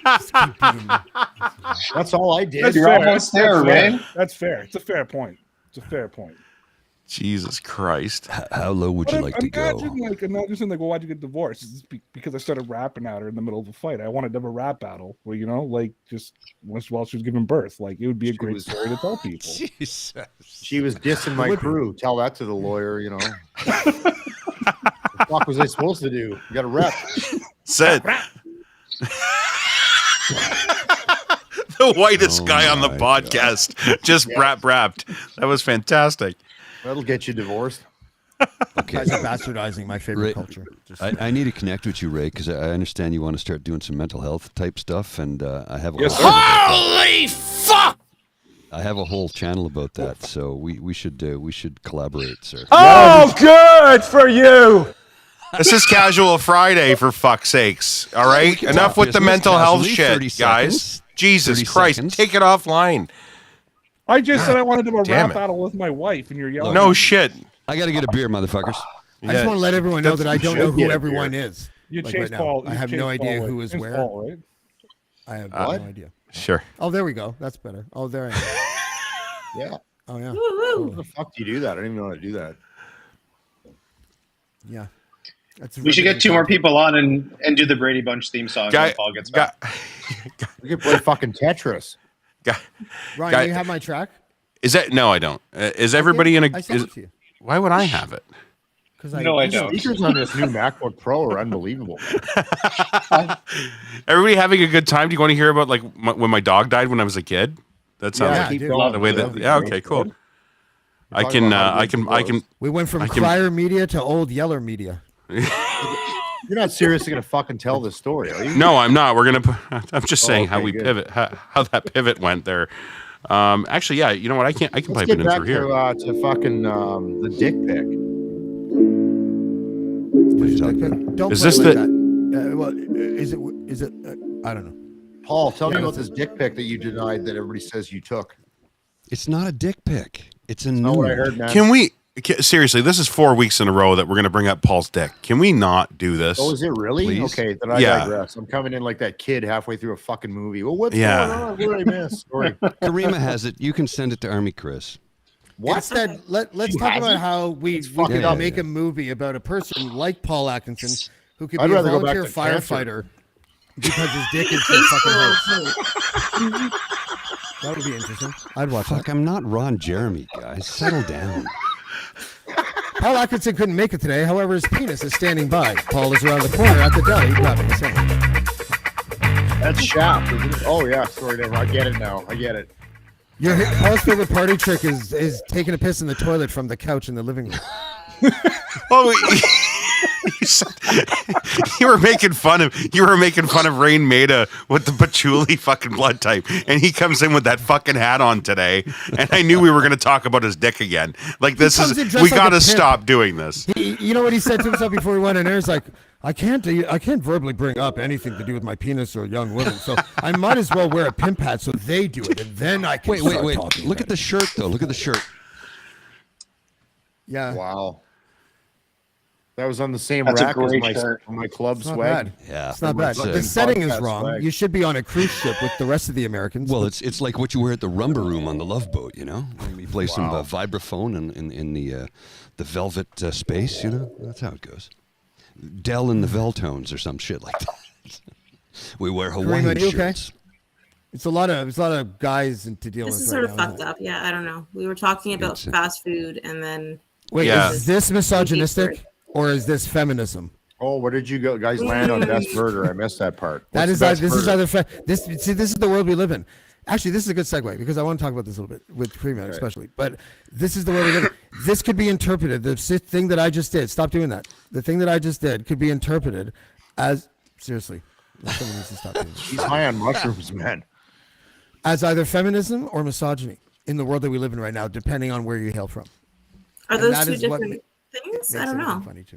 Just keep being me.
That's all I did.
That's
You're
fair.
almost there, Ray.
That's fair. It's a fair point.
Jesus Christ.
How low would you like to go?
Imagine like, well, why'd you get divorced? It's because I started rapping at her in the middle of a fight. I wanted to have a rap battle where, like just while she was giving birth. Like it would be a great story to tell people.
Jesus.
She was dissing my crew. Tell that to the lawyer, What the fuck was I supposed to do? You got to rep.
Said. The whitest guy on the podcast just rapped. That was fantastic.
That'll get you divorced.
Okay.
Guys are bastardizing my favorite culture.
I need to connect with you, Ray, because I understand you want to start doing some mental health type stuff, and I have a
Holy fuck!
I have a whole channel about that, so we should collaborate, sir.
Oh, good for you!
This is Casual Friday, for fuck's sakes. All right? Enough with the mental health shit, guys. Jesus Christ. Take it offline.
I just said I wanted to have a rap battle with my wife, and you're yelling.
No shit.
I got to get a beer, motherfuckers.
I just want to let everyone know that I don't know who everyone is.
You
like
chase
right
Paul.
I have no idea who is where.
Paul, right?
I have no idea.
Sure.
Oh, there we go. That's better. Oh, there I am.
Yeah.
Oh, yeah.
How the fuck do you do that? I didn't even know how to do that.
Yeah.
We should get two more people on and do the Brady Bunch theme song when Paul gets back.
We could play fucking Tetris.
Ryan, do you have my track?
Is that no? I don't. Is everybody in a?
I sent it to you.
Why would I have it?
No, I don't.
The speakers on this new MacBook Pro are unbelievable.
Everybody having a good time? Do you want to hear about like when my dog died when I was a kid? That sounds like the way that. Yeah. Okay. Cool. I can.
We went from Crier Media to Old Yeller Media.
You're not seriously gonna fucking tell this story, are you?
No, I'm not. We're gonna. I'm just saying how we pivot, how that pivot went there. Actually, yeah. You know what? I can
Let's
pipe
get
it in
back
through here.
to fucking the dick pic.
Don't
Is
play
this
like
the?
that. Well, is it? I don't know.
Paul, tell me about this dick pic that you denied that everybody says you took.
It's not a dick pic. It's a
That's not what I heard, man.
Can we? Seriously, this is 4 weeks in a row that we're going to bring up Paul's dick. Can we not do this?
Oh, is it really?
Please?
Okay, then I digress. I'm coming in like that kid halfway through a fucking movie. Well, what's going on? What did I miss? Sorry.
Karima has it. You can send it to Army Chris.
What?
Instead, let's talk about how we could make a movie about a person like Paul Atkinson who could be a volunteer firefighter because his dick is so fucking hurt. That would be interesting. I'd watch that.
I'm not Ron Jeremy, guys. Settle down.
Paul Atkinson couldn't make it today. However, his penis is standing by. Paul is around the corner at the deli grabbing a sandwich.
That's Shaft, isn't it? Oh, yeah. Sorry, never. I get it now. I get it.
Paul's favorite party trick is taking a piss in the toilet from the couch in the living room.
Well, You were making fun of Rain Maida with the patchouli fucking blood type, and he comes in with that fucking hat on today, and I knew we were going to talk about his dick again. Like this is we got to stop doing this.
You know what he said to himself before he went in there? He's like, I can't verbally bring up anything to do with my penis or young women, so I might as well wear a pimp hat so they do it, and then I can start talking.
Look at the shirt, though. Look at the shirt.
Yeah.
Wow. That was on the same rack as my club swag.
Yeah,
it's not bad. The setting is wrong.
Swag.
You should be on a cruise ship with the rest of the Americans.
Well, it's like what you wear at the Rumba Room on the Love Boat. You know, you play some vibraphone in the velvet space. You know, that's how it goes. Dell in the Veltones or some shit like that. We wear Hawaiian shirts. Okay?
It's a lot of guys to deal with.
This is sort of fucked up. Yeah, I don't know. We were talking about fast food, and then
is this misogynistic? Or is this feminism?
Oh, where did you guys land on best burger? I missed that part.
This is the world we live in. Actually, this is a good segue because I want to talk about this a little bit with Freeman especially. But this is the world we live in. This could be interpreted. The thing that I just did. Stop doing that. The thing that I just did could be interpreted as seriously. Someone needs to stop doing this.
He's high on mushrooms, man.
As either feminism or misogyny in the world that we live in right now, depending on where you hail from.
Are those two different things? I don't know.
Funny too.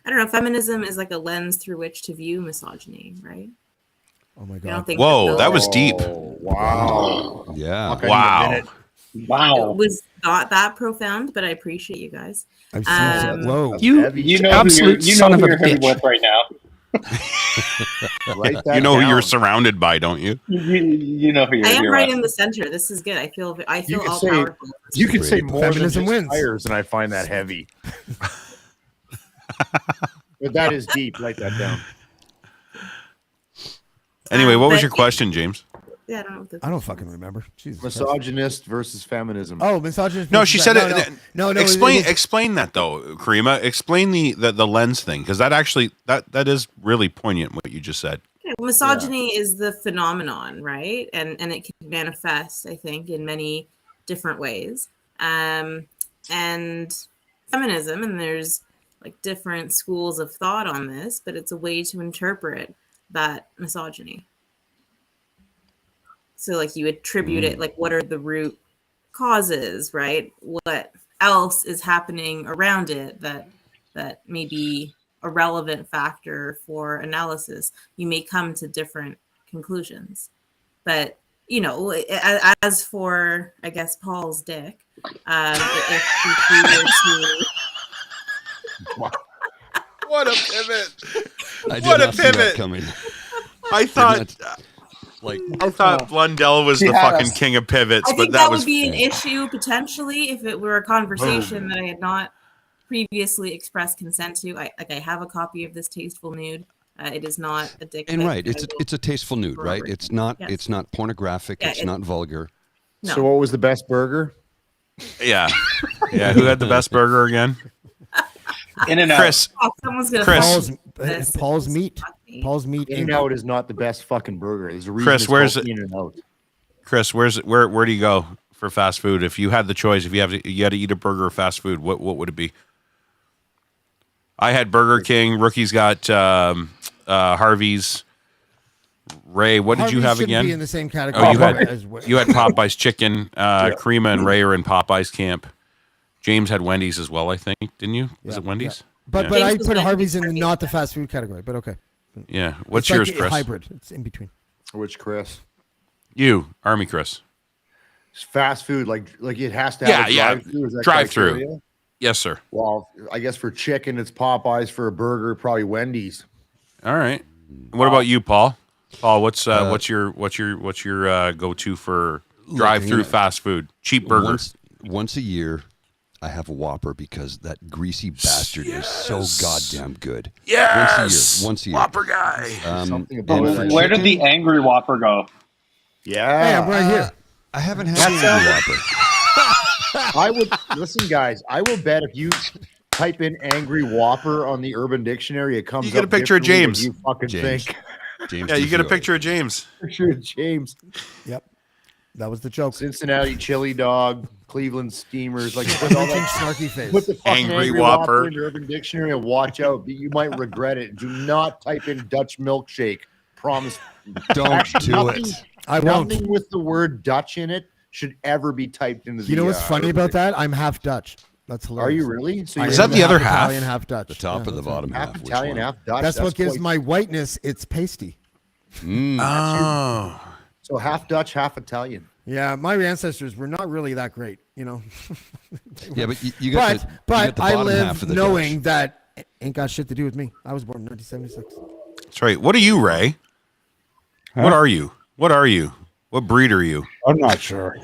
I don't know. Feminism is like a lens through which to view misogyny, right?
Oh my god!
Whoa, that was deep.
Wow.
Yeah.
Wow.
It was not that profound, but I appreciate you guys.
Whoa.
You know absolute son of a bitch with right now.
You know who you're surrounded by, don't you?
You know who you're.
I am right in the center. This is good. I feel all powerful.
You can say more
feminism
than
wins.
tires, and I find that heavy. But that is deep. Write that down.
Anyway, what was your question, James?
Yeah, I don't know.
I don't fucking remember. Jesus
Misogynist versus feminism.
Oh, misogynist.
No, she said it.
No.
Explain that though, Karima. Explain the lens thing, because that actually that is really poignant what you just said.
Yeah, misogyny is the phenomenon, right? And it can manifest, I think, in many different ways. And feminism, and there's like different schools of thought on this, but it's a way to interpret that misogyny. So like you attribute it, like what are the root causes, right? What else is happening around it that may be a relevant factor for analysis? You may come to different conclusions. But, you know, as for, I guess, Paul's dick, if we were to...
What a pivot!
What a pivot! Coming.
I thought Blundell was the fucking king of pivots,
I think
but that
would be an issue potentially if it were a conversation that I had not previously expressed consent to. I have a copy of this tasteful nude. It is not a dick.
And right, it's a tasteful nude, right? It's not pornographic.
Yeah,
it's not vulgar.
No.
So what was the best burger?
Yeah. Who had the best burger again?
In-N-Out.
Chris.
Oh, someone's gonna
Paul's meat. Paul's meat.
In-N-Out is not the best fucking burger. There's a reason.
Chris, where's it?
In-N-Out.
Chris, where do you go for fast food? If you had the choice, if you had to eat a burger or fast food, what would it be? I had Burger King. Rookie's got Harvey's. Ray, what did you have again?
Be in the same category.
Oh, you had Popeye's chicken. Karima and Ray are in Popeye's camp. James had Wendy's as well, I think. Didn't you? Was it Wendy's?
Yeah. But I put Harvey's in not the fast food category. But okay.
Yeah. What's
it's
yours,
like
Chris?
Hybrid. It's in between.
Which Chris?
You, Army Chris.
It's fast food, like it has to have a drive-through.
Drive-through. Yes, sir.
Well, I guess for chicken, it's Popeyes. For a burger, probably Wendy's.
All right. What about you, Paul? Paul, what's your go-to for drive-through fast food? Cheap burger.
Once a year, I have a Whopper because that greasy bastard is so goddamn good.
Yes.
Once a year.
Whopper guy.
Where did the angry Whopper go?
Yeah.
Hey, I'm right here.
I haven't had the angry Whopper.
I would listen, guys. I will bet if you type in "angry Whopper" on the Urban Dictionary, it comes.
You get a picture of James.
You fucking think.
James.
Yeah, you get a picture of James.
Picture of James.
Yep. That was the joke.
Cincinnati chili dog, Cleveland steamers, like put all that
snarky face.
Put the fucking
Angry
Angry
Whopper.
Whopper in your Urban Dictionary and watch out. You might regret it. Do not type in Dutch milkshake. Promise.
Don't do it.
I won't.
Nothing with the word Dutch in it should ever be typed into the.
You know what's funny
Urban
about that? I'm half Dutch. That's hilarious.
Are you really? So
Is that the other half?
Italian, half Dutch.
The top and the bottom half.
half Italian, half Dutch.
That's what gives
quite-
my whiteness its pasty.
Oh.
So half Dutch, half Italian.
Yeah, my ancestors were not really that great, you know.
Yeah, but you got the,
but
you got the
I
bottom half
live
of the
knowing
Dutch.
that it ain't got shit to do with me. I was born in 1976.
That's right. What are you, Ray?
Huh?
What are you? What are you? What breed are you?
I'm not sure.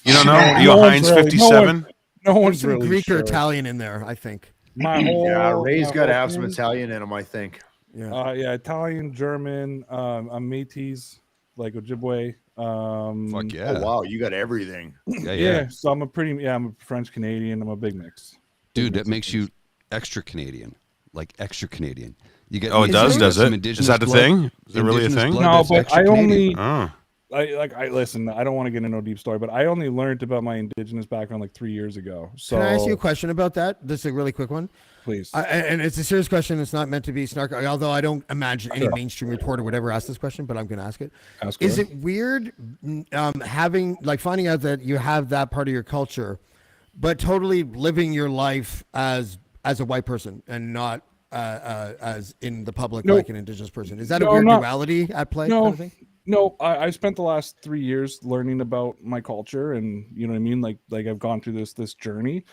You don't know? Are you
No
a
one's
Heinz
really-
57?
No
There's
one's
some
really
Greek
sure.
or Italian in there, I think.
My whole,
Yeah, Ray's
my
got to
whole
have some
thing-
Italian in him, I think.
Yeah.
Yeah, Italian, German, I'm Métis, like Ojibwe.
Fuck yeah.
Oh wow, you got everything.
Yeah.
So I'm a French Canadian. I'm a big mix.
Dude, that makes you extra Canadian. Like extra Canadian. You get
Oh, it does
some
it?
indigenous
Is that a
blood-
thing? Is it really a
indigenous
thing?
blood
No,
that's
but
extra
I
Canadian.
only
Oh.
I listen. I don't want to get into no deep story, but I only learned about my indigenous background like 3 years ago. So
Can I ask you a question about that? This is a really quick one.
please?
And it's a serious question. It's not meant to be snarky, although I don't imagine any
Sure.
mainstream reporter would ever ask this question, but I'm going to ask it.
Ask
Is
away.
it weird finding out that you have that part of your culture, but totally living your life as a white person and not as in the public
No.
like an indigenous person? Is that a
No,
weird
not-
duality at play?
No,
Kind of thing?
no. I spent the last 3 years learning about my culture, and you know what I mean. Like I've gone through this journey,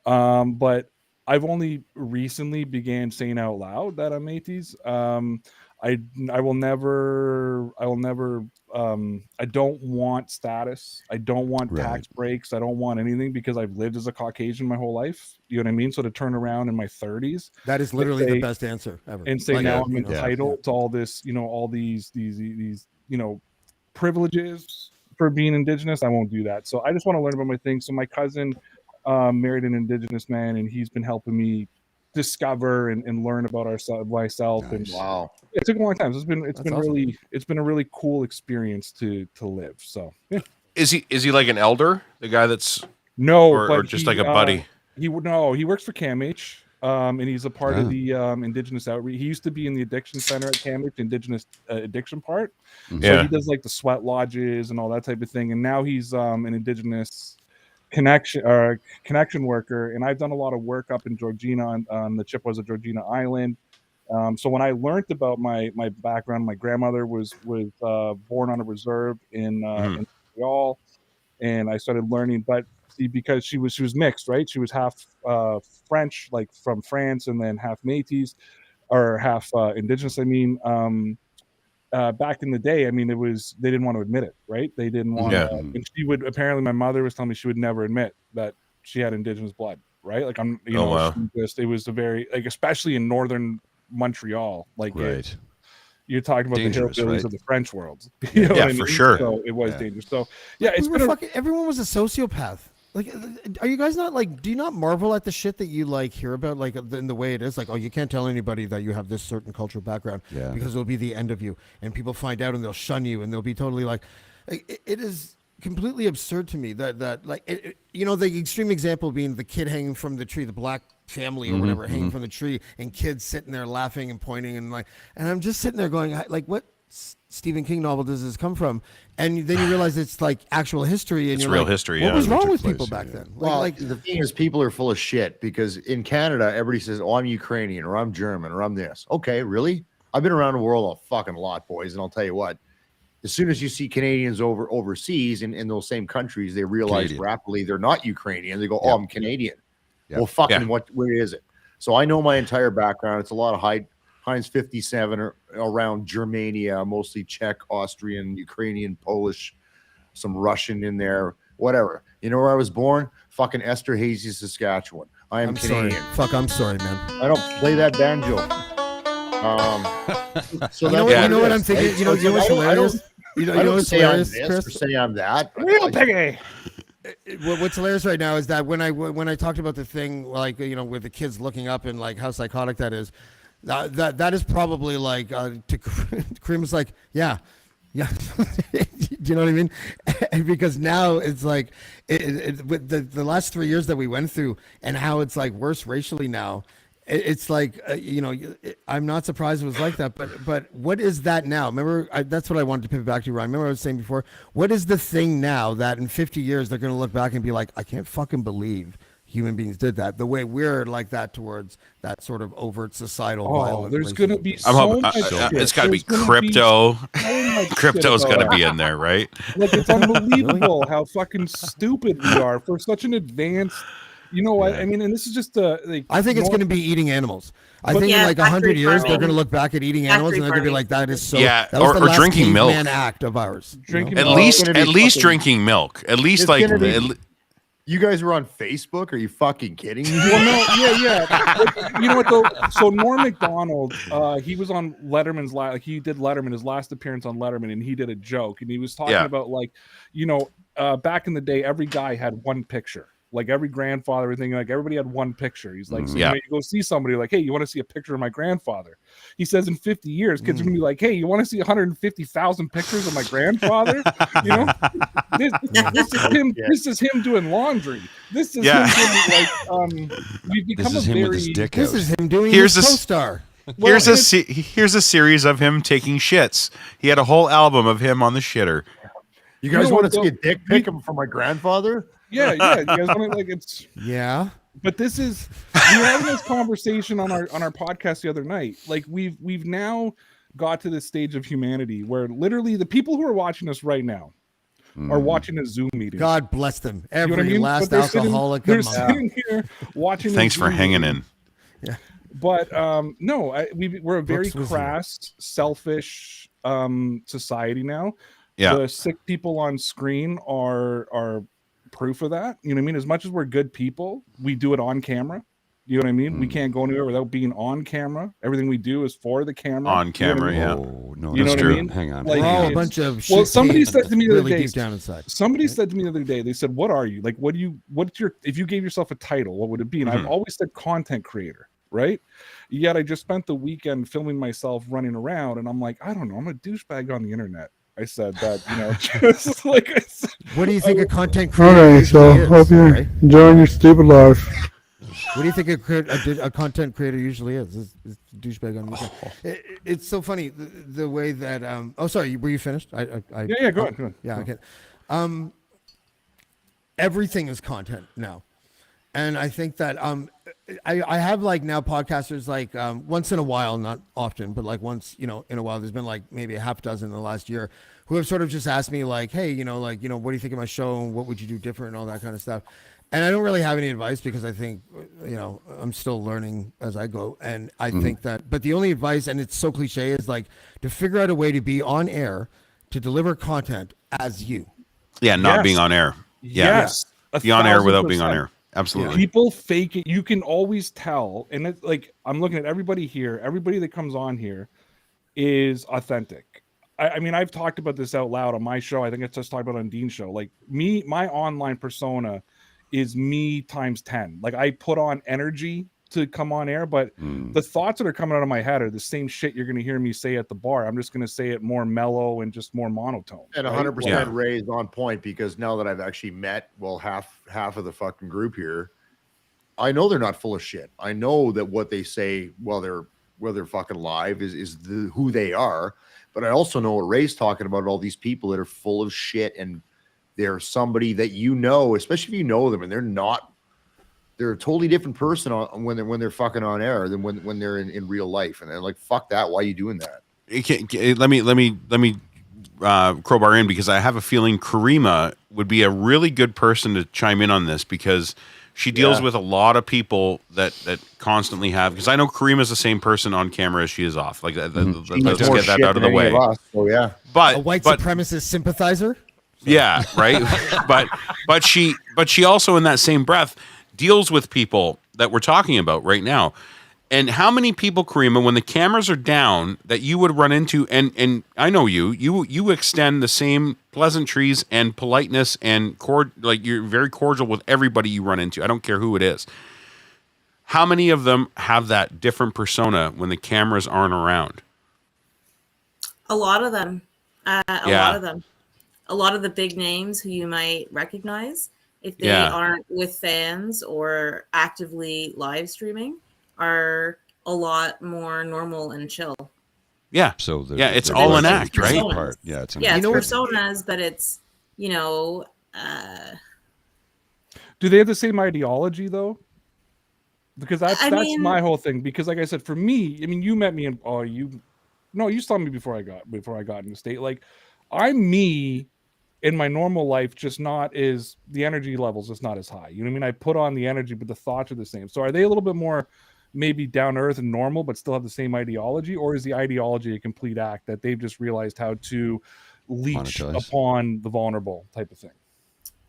but I've only recently began saying out loud that I'm Métis. I will never. I don't want status. I don't want tax breaks. I don't want anything because I've lived as a Caucasian my whole life. You know what I mean? So to turn around in my 30s,
That is literally the best answer ever.
and say
Like,
now
yeah,
I'm
you know,
entitled to all this, you know, all these you know, privileges for being indigenous. I won't do that. So I just want to learn about my things. So my cousin married an indigenous man, and he's been helping me discover and learn about myself. And
Wow.
it took a long time. So it's been
awesome.
it's been a really cool experience to live. So yeah.
Is he like an elder? The guy that's
No,
or
but
just
he,
like a buddy?
He works for CAMH, and he's a part of the Indigenous outreach. He used to be in the addiction center at CAMH, Indigenous addiction part. So
Yeah.
he does like the sweat lodges and all that type of thing. And now he's an Indigenous connection worker. And I've done a lot of work up in Georgina on the Chippewas of Georgina Island. So when I learned about my background, my grandmother was born on a reserve in Montreal, and I started learning. But see, because she was mixed, right? She was half French, like from France, and then half Métis, or half Indigenous. I mean, back in the day, I mean, they didn't want to admit it, right? They didn't want to. And she would apparently, my mother was telling me she would never admit that she had Indigenous blood, right? Like it was a very like, especially in northern Montreal, like you're talking about
Dangerous,
the hillbillies
right?
of the French world. You know
Yeah,
what I
for
mean?
sure.
So it was dangerous. So yeah, it's
We
been
were everyone was a sociopath. Like, are you guys not like? Do you not marvel at the shit that you like hear about, like in the way it is? Like, oh, you can't tell anybody that you have this certain cultural background because it'll be the end of you, and people find out and they'll shun you, and they'll be totally like, it is completely absurd to me that like you know, the extreme example being the kid hanging from the tree, the black family or whatever hanging from the tree, and kids sitting there laughing and pointing and like, and I'm just sitting there going like, what Stephen King novel does this come from? And then you realize it's like actual history, and
It's
you're
real
like,
history,
What
yeah.
was wrong
Took
with
place,
people back then?
Well,
Like
the thing is, people are full of shit because in Canada, everybody says, "Oh, I'm Ukrainian," or "I'm German," or "I'm this." Okay, really? I've been around the world a fucking lot, boys, and I'll tell you what. As soon as you see Canadians overseas in those same countries, they realize
Canadian.
rapidly they're not Ukrainian. They go, "Oh, I'm Canadian." Well,
Yeah.
fucking where is it? So I know my entire background. It's a lot of Heinz 57 or around Germania, mostly Czech, Austrian, Ukrainian, Polish, some Russian in there, whatever. You know where I was born? Fucking Esterhazy, Saskatchewan. I am
I'm
Canadian.
sorry. Fuck, I'm sorry, man.
I don't play that banjo. So
You know what I'm thinking? You know what's hilarious? You
I
know
don't
what's
say I'm
hilarious,
this or
Chris?
say I'm that.
real piggy.
What's hilarious right now is that when I talked about the thing, like, you know, with the kids looking up and like how psychotic that is, that is probably like to Kareem's like, yeah. Do Do you know what I mean? Because now it's like with the last 3 years that we went through, and how it's like worse racially now. It's like I'm not surprised it was like that, but what is that now? Remember, that's what I wanted to pivot back to, Ryan. Remember I was saying before, what is the thing now that in 50 years they're going to look back and be like, I can't fucking believe human beings did that, the way we're like that towards that sort of overt societal violence.
There's going to be so much shit.
It's got to be crypto. Crypto's got to be in there, right?
Like, it's unbelievable how fucking stupid we are for such an advanced. You know what I mean? And this is just like.
I think it's going to be eating animals. I think in like 100 years they're going to look back at eating animals and they're going to be like, "That is so."
Yeah,
that was the
or
last
drinking milk.
Act of ours.
At least drinking milk. At least like.
You guys were on Facebook? Are you fucking kidding me?
Well, no, yeah. You know what though? So Norm Macdonald, he was on Letterman's he did Letterman, his last appearance on Letterman, and he did a joke, and he was talking about like, back in the day, every guy had one picture. Like every grandfather, everything, like everybody had one picture. He's like, so you go see somebody, like, hey, you want to see a picture of my grandfather? He says in 50 years, kids are gonna be like, hey, you want to see 150,000 pictures of my grandfather? This is him. Yeah. This is him doing laundry. This is him doing we've become
this is him with his dick
This
out.
is him doing his co-star.
Here's a series of him taking shits. He had a whole album of him on the shitter.
You guys want to see a dick pic from my grandfather?
Yeah. You guys want to like it's But this is we were having this conversation on our podcast the other night. Like we've now got to this stage of humanity where literally the people who are watching us right now are watching a Zoom meeting.
God bless them. Every last alcoholic.
They're sitting here watching.
Thanks for hanging in.
Yeah.
But we're a very crass, selfish society now.
Yeah.
The sick people on screen are proof of that. You know what I mean? As much as we're good people, we do it on camera. You know what I mean? We can't go anywhere without being on camera. Everything we do is for the camera.
On camera,
you know
what I
mean?
mean?
Oh, no,
you know
that's
what
true.
I mean?
Hang on.
Like,
hang on.
a bunch of
well, somebody said to me the other
really
day.
Deep down inside.
Somebody said to me the other day. They said, "What are you like? What's your? If you gave yourself a title, what would it be?" And I've always said content creator, right? Yet I just spent the weekend filming myself running around, and I'm like, I don't know. I'm a douchebag on the internet. I said that, just like I said.
What do you think a content creator
Okay, so
usually is?
hope you're enjoying your stupid life.
What do you think a content creator usually is? Is douchebag on YouTube. It's so funny the way that. Oh, sorry. Were you finished?
Yeah. Go ahead.
Yeah. Okay. Everything is content now, and I think that I have like now podcasters like once in a while, not often, but like once in a while. There's been like maybe a half dozen in the last year who have sort of just asked me like, hey, what do you think of my show and what would you do different and all that kind of stuff. And I don't really have any advice because I think, I'm still learning as I go. And I think that, but the only advice, and it's so cliche, is like to figure out a way to be on air, to deliver content as you.
Yeah, not being on air. Yeah.
Yes.
Be on air without being on air. Absolutely.
People fake it. You can always tell. And it's like, I'm looking at everybody here. Everybody that comes on here is authentic. I mean, I've talked about this out loud on my show. I think it's just talked about on Dean's show. Like my online persona is me times 10. Like I put on energy to come on air, but the thoughts that are coming out of my head are the same shit you're going to hear me say at the bar. I'm just going to say it more mellow and just more monotone.
And 100% Ray's on point, because now that I've actually met, half of the fucking group here, I know they're not full of shit. I know that what they say while they're fucking live is who they are. But I also know what Ray's talking about, all these people that are full of shit, and they're somebody that especially if you know them, and they're a totally different person when they're fucking on air than when they're in real life. And they're like, fuck that. Why are you doing that?
Let me crowbar in, because I have a feeling Karima would be a really good person to chime in on this, because she deals with a lot of people that constantly have, because I know Karima's the same person on camera as she is off. Like let's get that out of the way.
Yeah.
But
a white supremacist sympathizer.
Yeah, right. but she also in that same breath deals with people that we're talking about right now. And how many people, Karima, when the cameras are down, that you would run into, and I know you extend the same pleasantries and politeness and like you're very cordial with everybody you run into. I don't care who it is. How many of them have that different persona when the cameras aren't around?
A lot of them. A lot of them. a lot of the big names who you might recognize, if they aren't with fans or actively live streaming, are a lot more normal and chill.
Yeah.
So
it's all an act, right?
Part. Yeah, it's
personas, but it's, you know.
Do they have the same ideology though? Because that's my whole thing. Because like I said, for me, I mean, you met me in you saw me before I got in the state. Like, I'm me in my normal life, just not is the energy levels just not as high. You know what I mean? I put on the energy, but the thoughts are the same. So are they a little bit more maybe down to earth and normal, but still have the same ideology, or is the ideology a complete act that they've just realized how to leech upon the vulnerable type of thing?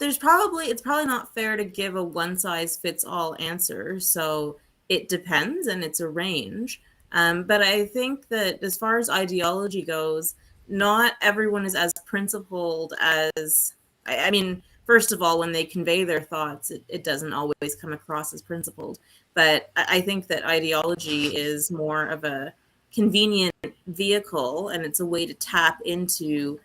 It's probably not fair to give a one size fits all answer. So it depends, and it's a range. But I think that as far as ideology goes, not everyone is as principled as, I mean, first of all, when they convey their thoughts, it doesn't always come across as principled. But I think that ideology is more of a convenient vehicle, and it's a way to tap into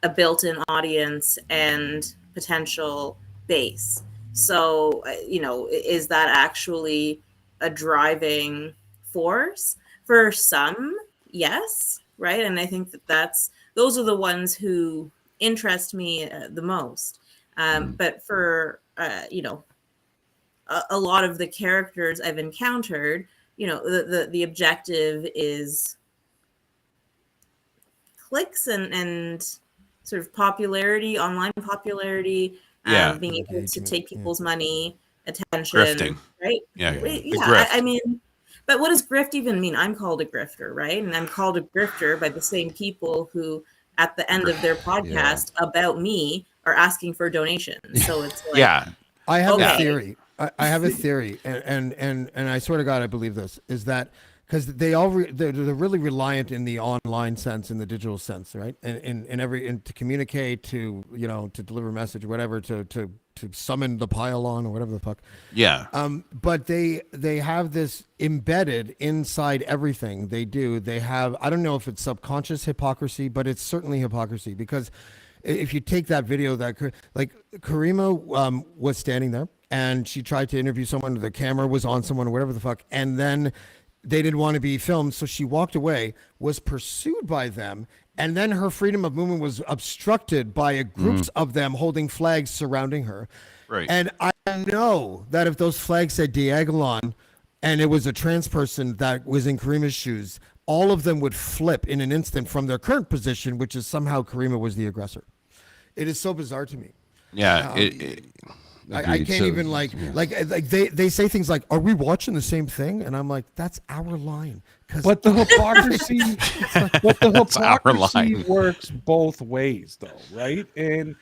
a built-in audience and potential base. So, is that actually a driving force? For some, yes, right? And I think those are the ones who interest me the most. But for, a lot of the characters I've encountered, the objective is clicks and sort of popularity, online popularity, being able to take people's money, attention,
grifting,
right? I mean, but what does grift even mean? I'm called a grifter, right? And I'm called a grifter by the same people who, at the end of their podcast about me, are asking for donations. So it's like,
I have a theory. I have a theory, and I swear to God, I believe this is that. Because they're really reliant in the online sense, in the digital sense, right? And to communicate, to deliver a message, whatever, to summon the pylon or whatever the fuck.
Yeah.
But they have this embedded inside everything they do. They have, I don't know if it's subconscious hypocrisy, but it's certainly hypocrisy, because if you take that video that Karima was standing there and she tried to interview someone, the camera was on someone or whatever the fuck, and then they didn't want to be filmed, so she walked away, was pursued by them, and then her freedom of movement was obstructed by groups of them holding flags surrounding her.
Right.
And I know that if those flags said Diagolon and it was a trans person that was in Karima's shoes, all of them would flip in an instant from their current position, which is somehow Karima was the aggressor. It is so bizarre to me.
Yeah.
I can't even they say things like, "Are we watching the same thing?" And I'm like, "That's our line."
But the hypocrisy, works both ways, though, right? And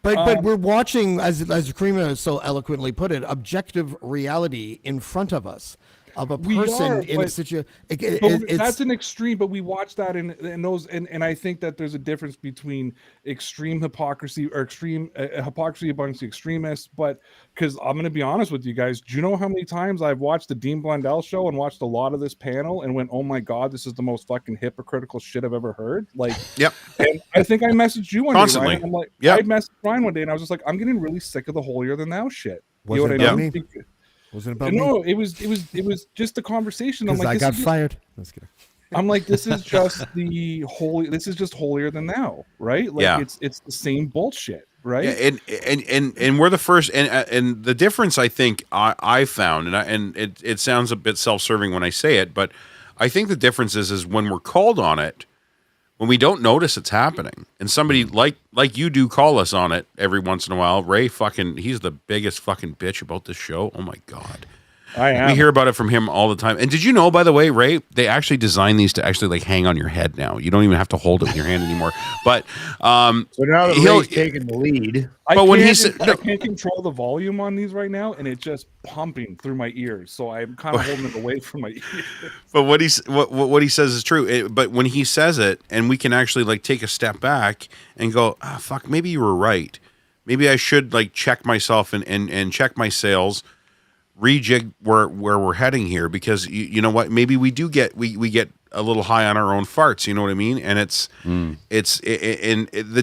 but we're watching, as Karima so eloquently put it, objective reality in front of us of a person in a situation.
That's an extreme, but we watch that in those, and I think that there's a difference between extreme hypocrisy or extreme hypocrisy amongst the extremists. But because I'm going to be honest with you guys, do you know how many times I've watched the Dean Blundell show and watched a lot of this panel and went, "Oh my God, this is the most fucking hypocritical shit I've ever heard." Like,
yep.
And I think I messaged you one
Constantly.
day, Ryan. I'm like, I messaged Ryan one day, and I was just like, I'm getting really sick of the holier than thou shit.
Was it about me? Was it about me?
No, it was just a conversation. I'm like,
I got fired. Let's get it.
I'm like, this is just holier than thou, right? Like, it's the same bullshit, right?
Yeah, and we're the first, and the difference I think I found, and it sounds a bit self-serving when I say it, but I think the difference is when we're called on it, when we don't notice it's happening, and somebody like you do call us on it every once in a while. Ray he's the biggest fucking bitch about this show. Oh my God. We hear about it from him all the time. And did you know, by the way, Ray, they actually designed these to actually like hang on your head now. You don't even have to hold it with your hand anymore. But
so now that Ray's taking the lead.
I can't control the volume on these right now, and it's just pumping through my ears. So I'm kind of holding it away from my ears.
But what he says is true. But when he says it, and we can actually like take a step back and go, fuck, maybe you were right. Maybe I should like check myself and check my sails, rejig where we're heading here, because you know what? Maybe we do get we get a little high on our own farts. You know what I mean? And the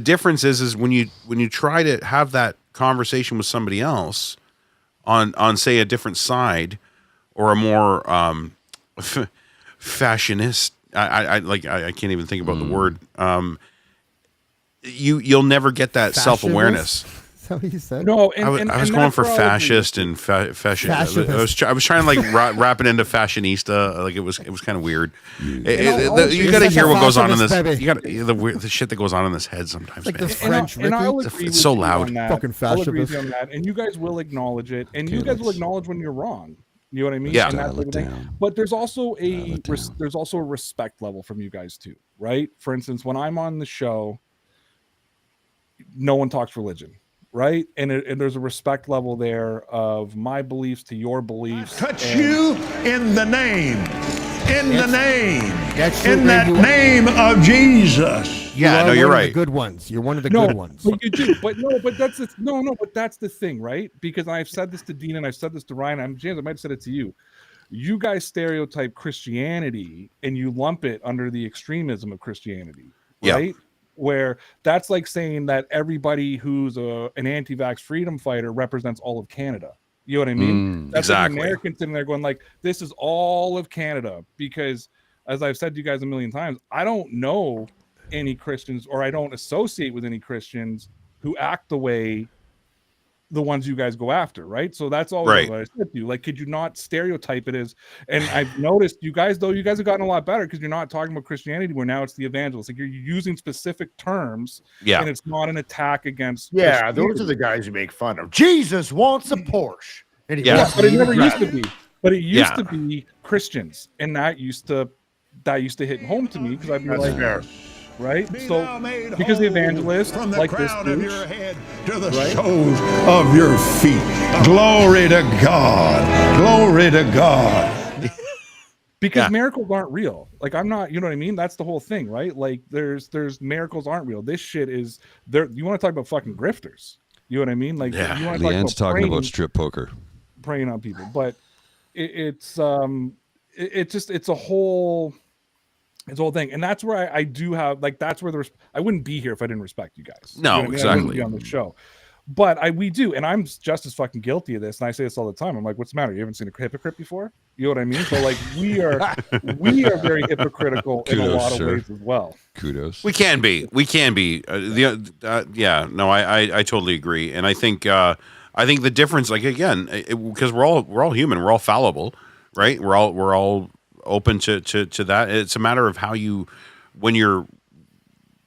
difference is when you try to have that conversation with somebody else on say a different side or a more fashionist. I can't even think about the word. You'll never get that self-awareness.
Is that what you said?
No,
I was going for fascist and fashion. I was trying to like wrap it into fashionista. Like it was kind of weird. You got to hear what goes on in this. You got the shit that goes on in this head sometimes.
Like
man.
the French,
It's so loud.
Fucking
I'll agree with
fascist.
you on that, and you guys will acknowledge it, and you guys will acknowledge when you're wrong. You know what I mean?
Yeah.
And that type of thing. But there's also a respect level from you guys too, right? For instance, when I'm on the show, no one talks religion. Right, and there's a respect level there of my beliefs to your beliefs.
Touch you in the name, in the name of Jesus.
Yeah, no, you're right.
The good ones. You're one of the good ones.
But you do. But that's but that's the thing, right? Because I've said this to Dean and I've said this to Ryan. James, I might have said it to you. You guys stereotype Christianity and you lump it under the extremism of Christianity, right? Yeah. Where that's like saying that everybody who's an anti-vax freedom fighter represents all of Canada. You know what I mean? That's
exactly.
Like Americans sitting there going like, this is all of Canada. Because as I've said to you guys a million times, I don't know any Christians or I don't associate with any Christians who act the way the ones you guys go after, right? So that's always what I said to you. Like, could you not stereotype it as? And I've noticed you guys have gotten a lot better because you're not talking about Christianity where now it's the evangelists. Like you're using specific terms, and it's not an attack against.
Yeah, those are the guys who make fun of. Jesus wants a Porsche. And he wants
but it never used to be. But it used to be Christians, and that used to hit home to me because I'd be like.
Fair.
Right, so because the evangelist
from the
like
crown
this
of your head to the
right?
soles of your feet. Glory to God. Glory to God.
Because miracles aren't real. Like I'm not, you know what I mean? That's the whole thing, right? Like there's miracles aren't real. This shit is there. You want to talk about fucking grifters? You know what I mean? Like you want to
Leanne's talking about strip poker,
preying on people, but it's a whole. It's the whole thing, and that's where I do have like that's where I wouldn't be here if I didn't respect you guys.
No,
you know
exactly.
I wouldn't be on the show, but we do, and I'm just as fucking guilty of this, and I say this all the time. I'm like, what's the matter? You haven't seen a hypocrite before? You know what I mean? So like we are very hypocritical in a lot of ways as well.
Kudos.
We can be. No, I totally agree, and I think the difference, like again, because we're all human, we're all fallible, right? We're all open to that. It's a matter of how you, when you're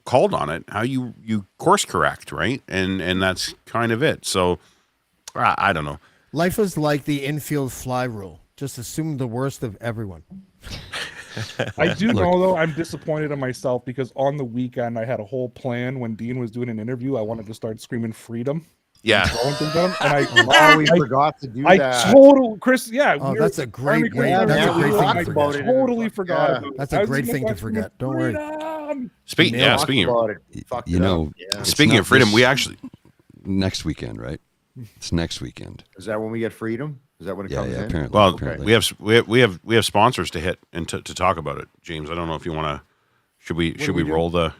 called on it, how you course correct, right? And that's kind of it. So I don't know.
Life is like the infield fly rule. Just assume the worst of everyone.
I do know though, I'm disappointed in myself because on the weekend I had a whole plan. When Dean was doing an interview, I wanted to start screaming freedom.
Yeah.
And I
forgot to do that.
Chris. Yeah.
Oh, that's a great way.
That's a great thing to forget.
Totally forgot.
Yeah.
About
That's a great thing to forget. Don't worry.
Speaking of freedom, we actually
next weekend, right? It's next weekend.
Is that when we get freedom? Is that when it comes in?
Apparently.
Well,
apparently.
we have sponsors to hit and to talk about it. James, I don't know if you want to. Should we roll the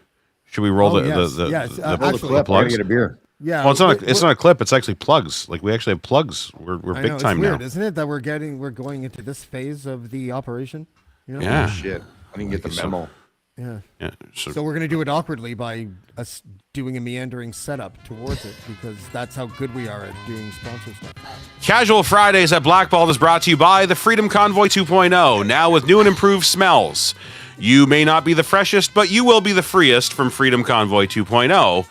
plugs? Get a beer.
Yeah.
Well, it's not a clip. It's actually plugs. Like we actually have plugs. We're big time
weird,
now,
isn't it? That we're going into this phase of the operation. You know?
Yeah.
Oh, shit. I didn't get the memo.
Yeah.
Yeah.
So we're gonna do it awkwardly by us doing a meandering setup towards it because that's how good we are at doing sponsor stuff.
Casual Fridays at Blackballed is brought to you by the Freedom Convoy 2.0, now with new and improved smells. You may not be the freshest, but you will be the freest from Freedom Convoy 2.0.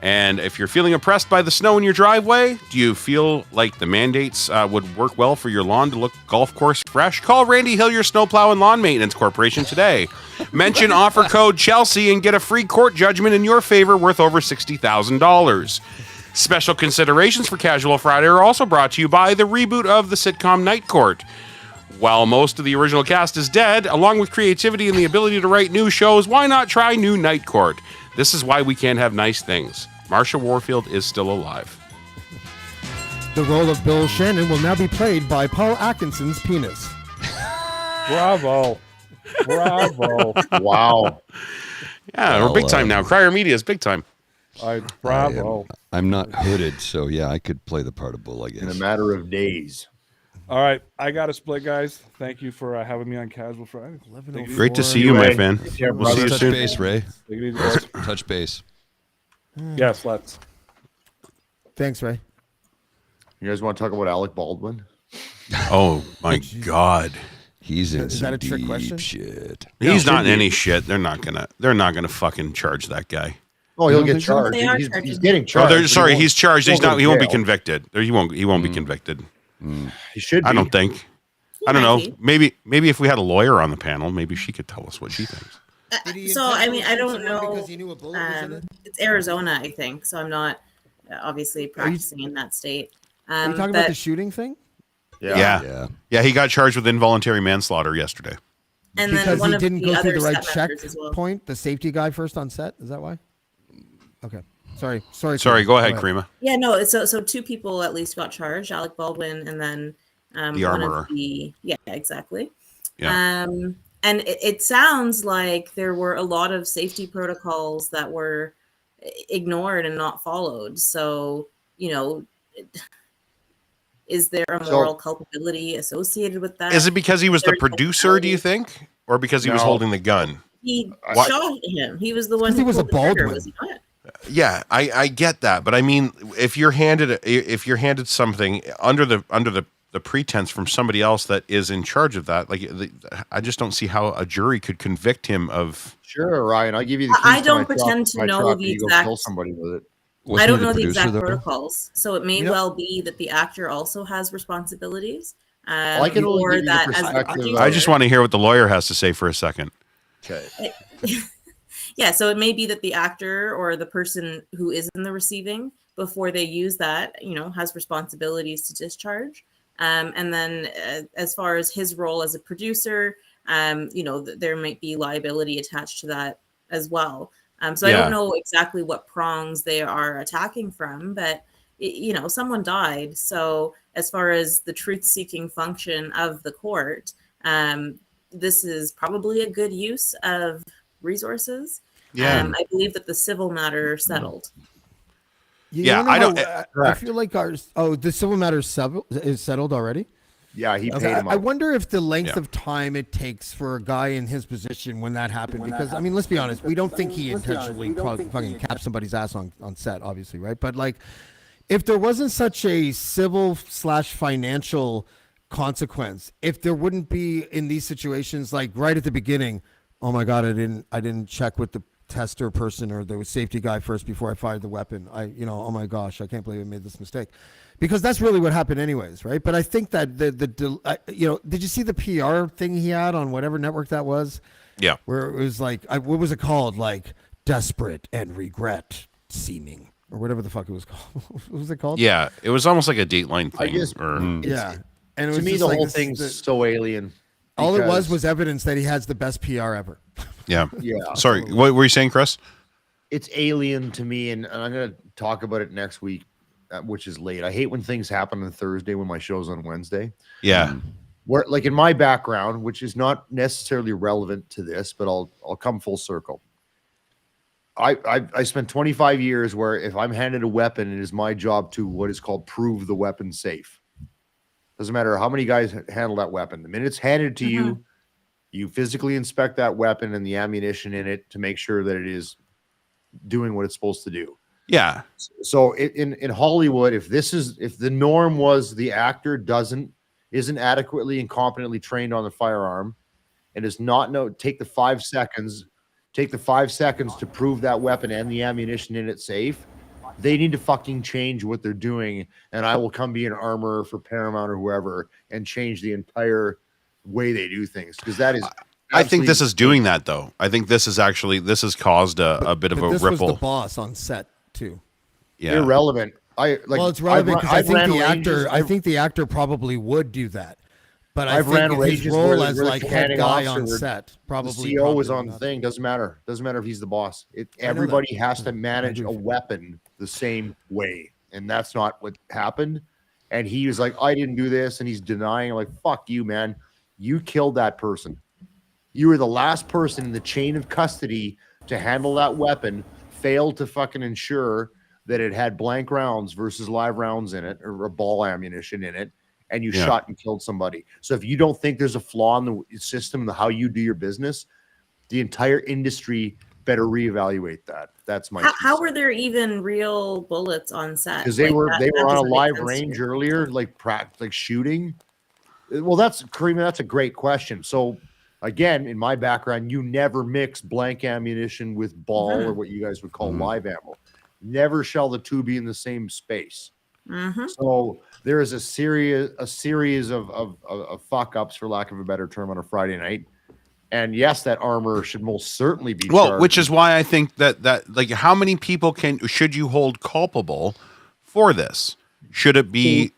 And if you're feeling oppressed by the snow in your driveway, do you feel like the mandates would work well for your lawn to look golf course fresh? Call Randy Hillier Snowplow and Lawn Maintenance Corporation today. Mention offer code Chelsea and get a free court judgment in your favor worth over $60,000. Special considerations for Casual Friday are also brought to you by the reboot of the sitcom Night Court. While most of the original cast is dead, along with creativity and the ability to write new shows, why not try new Night Court? This is why we can't have nice things. Marsha Warfield is still alive.
The role of Bill Shannon will now be played by Paul Atkinson's penis.
Bravo. Bravo.
Wow.
Yeah, we're big time now. Crier Media is big time.
Bravo.
I'm not hooded, so yeah, I could play the part of Bull, I guess.
In a matter of days.
All right, I got to split, guys. Thank you for having me on Casual Friday.
Great to see you, my fan.
We'll see you
soon.
Touch base, Ray.
Take it easy, boys.
Touch base.
Yes, let's.
Thanks, Ray.
You guys want to talk about Alec Baldwin?
Oh my God.
He's in
Is
some
that a trick
deep
question?
shit.
He's not in any shit. They're not gonna fucking charge that guy.
Oh, he'll get charged.
They are
He's
charging
getting
Oh,
charged.
sorry, he's charged. He's
go
not.
to
He won't be
jail.
convicted. Or he won't be convicted.
He should be.
I don't think. I don't know. Maybe if we had a lawyer on the panel, maybe she could tell us what she thinks.
So I mean, I don't know.
Because he knew a bullet was in it?
It's Arizona, I think. So I'm not obviously practicing in that state.
Are you talking about the shooting thing?
Yeah. He got charged with involuntary manslaughter yesterday.
And then
Because
one
he
of
didn't
the
go through
other
the right
set
check
members as well.
point. The safety guy first on set. Is that why? Okay. Sorry.
Go ahead, Karima.
Yeah, no. So two people at least got charged: Alec Baldwin, and then
The armorer.
Yeah, exactly.
Yeah.
And it sounds like there were a lot of safety protocols that were ignored and not followed. So, is there a moral culpability associated with that?
Is it because he was the producer, do you think? Or because he was holding the gun?
He shot him. He was the one who
was a
pulled the trigger,
Baldwin.
was he not?
Yeah, I get that, but I mean, if you're handed something under the pretense from somebody else that is in charge of that, I just don't see how a jury could convict him of.
Sure, Ryan. I'll give you the keys
I
to
don't
my
pretend
truck,
to
my
know
truck,
the
and you go
exact-
kill somebody with it.
I don't know the exact protocols, so it may well be that the actor also has responsibilities.
I can only
or
give you the
that as the
perspective
producer-
I just want to hear what the lawyer has to say for a second.
Okay.
Yeah, so it may be that the actor or the person who is in the receiving, before they use that, has responsibilities to discharge. And then as far as his role as a producer, there might be liability attached to that as well. So I don't know exactly what prongs they are attacking from, but someone died. So as far as the truth-seeking function of the court, this is probably a good use of resources.
Yeah.
I believe that the civil matter settled.
I feel like the civil matter is settled already.
Yeah, he paid him.
I wonder if the length of time it takes for a guy in his position when that happened, because I mean, let's be honest, we don't think he intentionally fucking capped somebody's ass on set, obviously, right? But like, if there wasn't such a civil/financial consequence, if there wouldn't be in these situations, like right at the beginning, oh my God, I didn't check with the tester person or the safety guy first before I fired the weapon. Oh my gosh, I can't believe I made this mistake. Because that's really what happened anyways, right? But I think that did you see the PR thing he had on whatever network that was?
Yeah.
Where it was like, what was it called? Like desperate and regret seeming or whatever the fuck it was called. What was it called?
Yeah, it was almost like a Dateline thing.
Yeah. And it
To
was
me,
just
the
like
whole
this-
thing's so alien.
all it
because-
was evidence that he has the best PR ever.
Yeah.
Yeah.
Sorry, what were you saying, Chris?
It's alien to me, and I'm going to talk about it next week, which is late. I hate when things happen on Thursday when my show's on Wednesday.
Yeah.
Where, like in my background, which is not necessarily relevant to this, but I'll come full circle. I spent 25 years where if I'm handed a weapon, it is my job to what is called prove the weapon safe. Doesn't matter how many guys handle that weapon. The minute it's handed to you, you physically inspect that weapon and the ammunition in it to make sure that it is doing what it's supposed to do.
Yeah.
So in Hollywood, if the norm was the actor isn't adequately and competently trained on the firearm and does not take the 5 seconds to prove that weapon and the ammunition in it safe, they need to fucking change what they're doing, and I will come be an armorer for Paramount or whoever and change the entire way they do things, because that is.
I think this is doing that though. I think this has caused a bit of a
this
ripple.
was the boss on set too.
Yeah.
Irrelevant.
It's relevant because I think the actor probably would do that. But I think his role as like head guy on set probably.
The CO was on the thing. Doesn't matter. Doesn't matter if he's the boss. Everybody has to manage a weapon the same way, and that's not what happened. And he was like, "I didn't do this," and he's denying. Like, "Fuck you, man! You killed that person. You were the last person in the chain of custody to handle that weapon, failed to fucking ensure that it had blank rounds versus live rounds in it, or ball ammunition in it, and you shot and killed somebody. So if you don't think there's a flaw in the system, the how you do your business, the entire industry better reevaluate that. That's my.
How were there even real bullets on set?
Because they were on a live range earlier, like shooting. Well, that's Kareem. That's a great question. So, again, in my background, you never mix blank ammunition with ball or what you guys would call live ammo. Never shall the two be in the same space. So there is a series of fuck ups, for lack of a better term, on a Friday night. And yes, that armor should most certainly be charged.
Which is why I think that like, how many people should you hold culpable for this? Should it be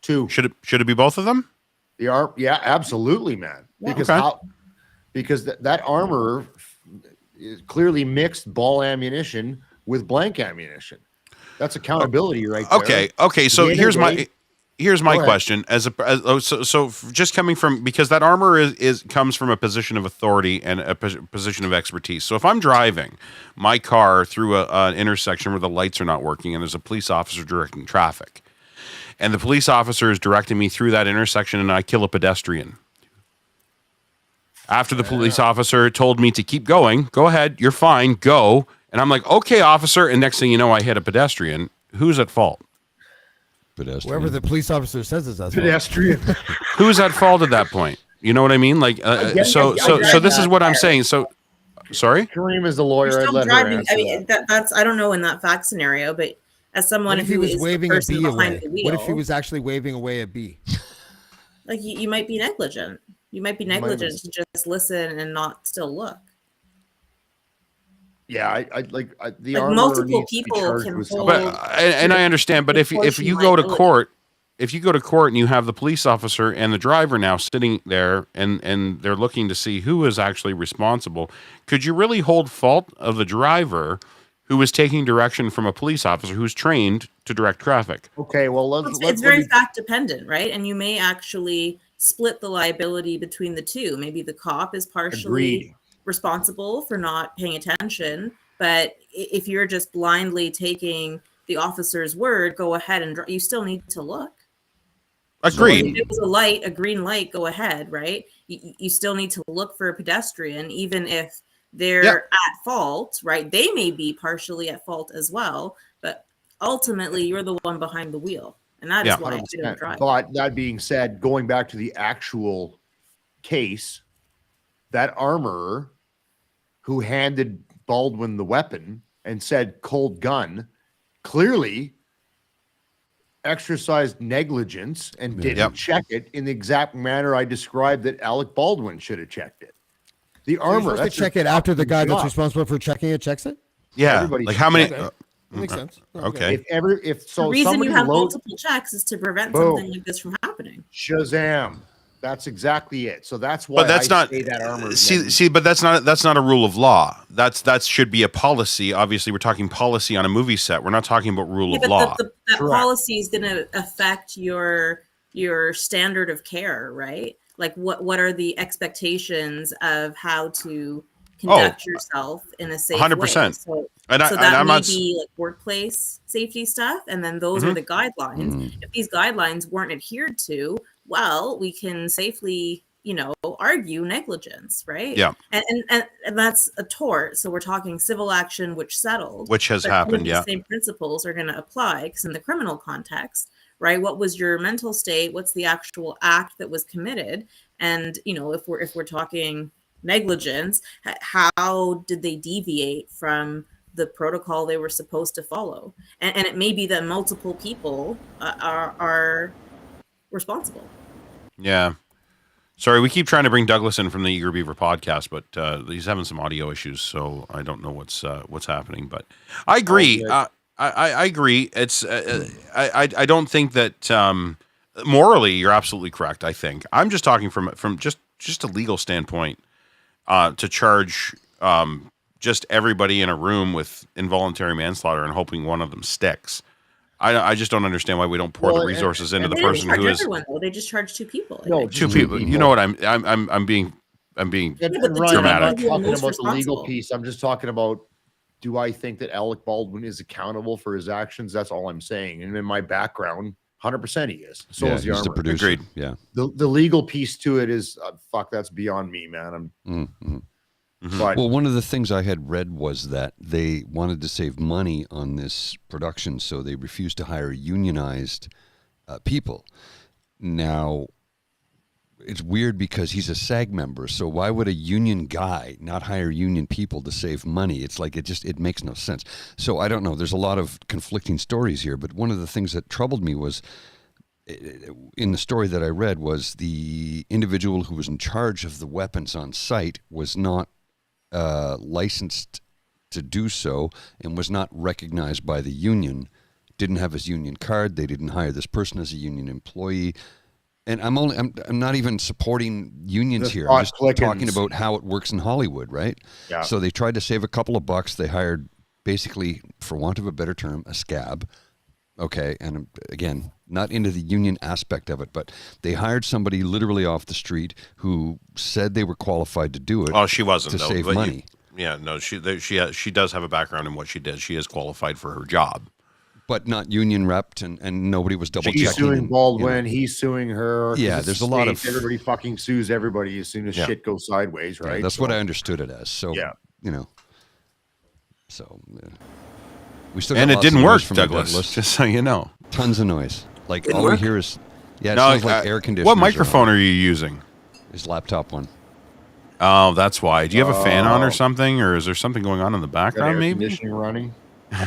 two?
Should it be both of them?
Yeah, absolutely, man. Because that armor clearly mixed ball ammunition with blank ammunition. That's accountability right there.
Okay. So here's my question. So just coming from, because that armor comes from a position of authority and a position of expertise. So if I'm driving my car through an intersection where the lights are not working and there's a police officer directing traffic, and the police officer is directing me through that intersection and I kill a pedestrian. After the police officer told me to keep going, go ahead, you're fine, go. And I'm like, okay, officer. And next thing you know, I hit a pedestrian. Who's at fault?
Pedestrian.
Whoever the police officer says is at
pedestrian.
Who's at fault at that point? You know what I mean? Like, so this is what I'm saying. So, sorry?
Kareem is the lawyer.
You're
I'd
still
let
driving.
her answer
I mean, that's I don't know in that fact scenario, but as someone
What if he
who
was
is
waving
the
a
person
bee
behind
away?
the wheel,
What if he was actually waving away a bee?
like you might be negligent. You might be negligent to just listen and not still look.
Yeah, the
Like
armor
multiple
needs to be
people
charged
can
with
hold-
something.
And I understand, but if you go to court, and you have the police officer and the driver now sitting there and they're looking to see who is actually responsible, could you really hold fault of the driver who was taking direction from a police officer who's trained to direct traffic?
Okay, well,
it's very fact dependent, right? And you may actually split the liability between the two. Maybe the cop is partially responsible for not paying attention, but if you're just blindly taking the officer's word, go ahead and you still need to look.
Agreed.
So if it was a green light, go ahead, right? You still need to look for a pedestrian, even if they're at fault, right? They may be partially at fault as well, but ultimately you're the one behind the wheel. And that is why I don't drive.
But that being said, going back to the actual case, that armorer who handed Baldwin the weapon and said cold gun clearly exercised negligence and didn't check it in the exact manner I described that Alec Baldwin should have checked it. The armor,
to check it after the guy that's responsible for checking it checks it.
Yeah,
everybody.
Like how many?
That makes sense.
Okay.
The reason you have multiple checks is to prevent something like this from happening.
Shazam. That's exactly it. So that's why I say that armor.
See, but that's not a rule of law. That should be a policy. Obviously, we're talking policy on a movie set. We're not talking about rule of law.
That policy is going to affect your standard of care, right? Like what are the expectations of how to conduct yourself in a safe
100%.
way?
So
that may be like workplace safety stuff, and then those are the guidelines.
Mm-hmm.
If these guidelines weren't adhered to, well, we can safely, argue negligence, right?
Yeah.
And that's a tort. So we're talking civil action, which settled.
Which has happened,
The same principles are going to apply because in the criminal context, right? What was your mental state? What's the actual act that was committed? And, if we're talking negligence, how did they deviate from the protocol they were supposed to follow? And it may be that multiple people are responsible.
Yeah. Sorry, we keep trying to bring Douglas in from the Eager Beaver podcast, but he's having some audio issues, so I don't know what's happening. But I agree. I agree. It's I don't think that morally you're absolutely correct. I think I'm just talking from just a legal standpoint to charge just everybody in a room with involuntary manslaughter and hoping one of them sticks. I just don't understand why we don't pour the resources into the person who is.
Everyone, though. They just charge two people.
No, two people. You know what I'm being being
And Ryan, I'm not talking about the legal piece. I'm just talking about, do I think that Alec Baldwin is accountable for his actions? That's all I'm saying. And in my background, 100% he is. So is the
he's
armor.
the producer.
Agreed.
Yeah.
The legal piece to it is, fuck, that's beyond me, man. But,
well, one of the things I had read was that they wanted to save money on this production, so they refused to hire unionized people. Now, it's weird because he's a SAG member, so why would a union guy not hire union people to save money? It's like it makes no sense. So I don't know. There's a lot of conflicting stories here, but one of the things that troubled me was, in the story that I read, was the individual who was in charge of the weapons on site was not licensed to do so and was not recognized by the union, didn't have his union card. They didn't hire this person as a union employee. And I'm not even supporting unions here. I'm just talking about how it works in Hollywood, right?
Yeah.
So they tried to save a couple of bucks. They hired, basically, for want of a better term, a scab. Okay, and again, not into the union aspect of it, but they hired somebody literally off the street who said they were qualified to do it.
Oh, she wasn't,
to
though,
save
but
money.
She does have a background in what she did. She is qualified for her job,
but not union repped, and nobody was double checking.
She's suing Baldwin. He's suing her.
Yeah, there's a lot of
everybody fucking sues everybody as soon as shit goes sideways, right?
Yeah, that's what I understood it as. So we still got
and it
lots of
didn't
noise
work,
from
Douglas. Just so you know,
tons of noise. Like
Didn't
all
work?
we hear is it sounds like air conditioners.
What microphone are you using?
His laptop one.
Oh, that's why. Do you have a fan on or something, or is there something going on in the background? Maybe
conditioning running.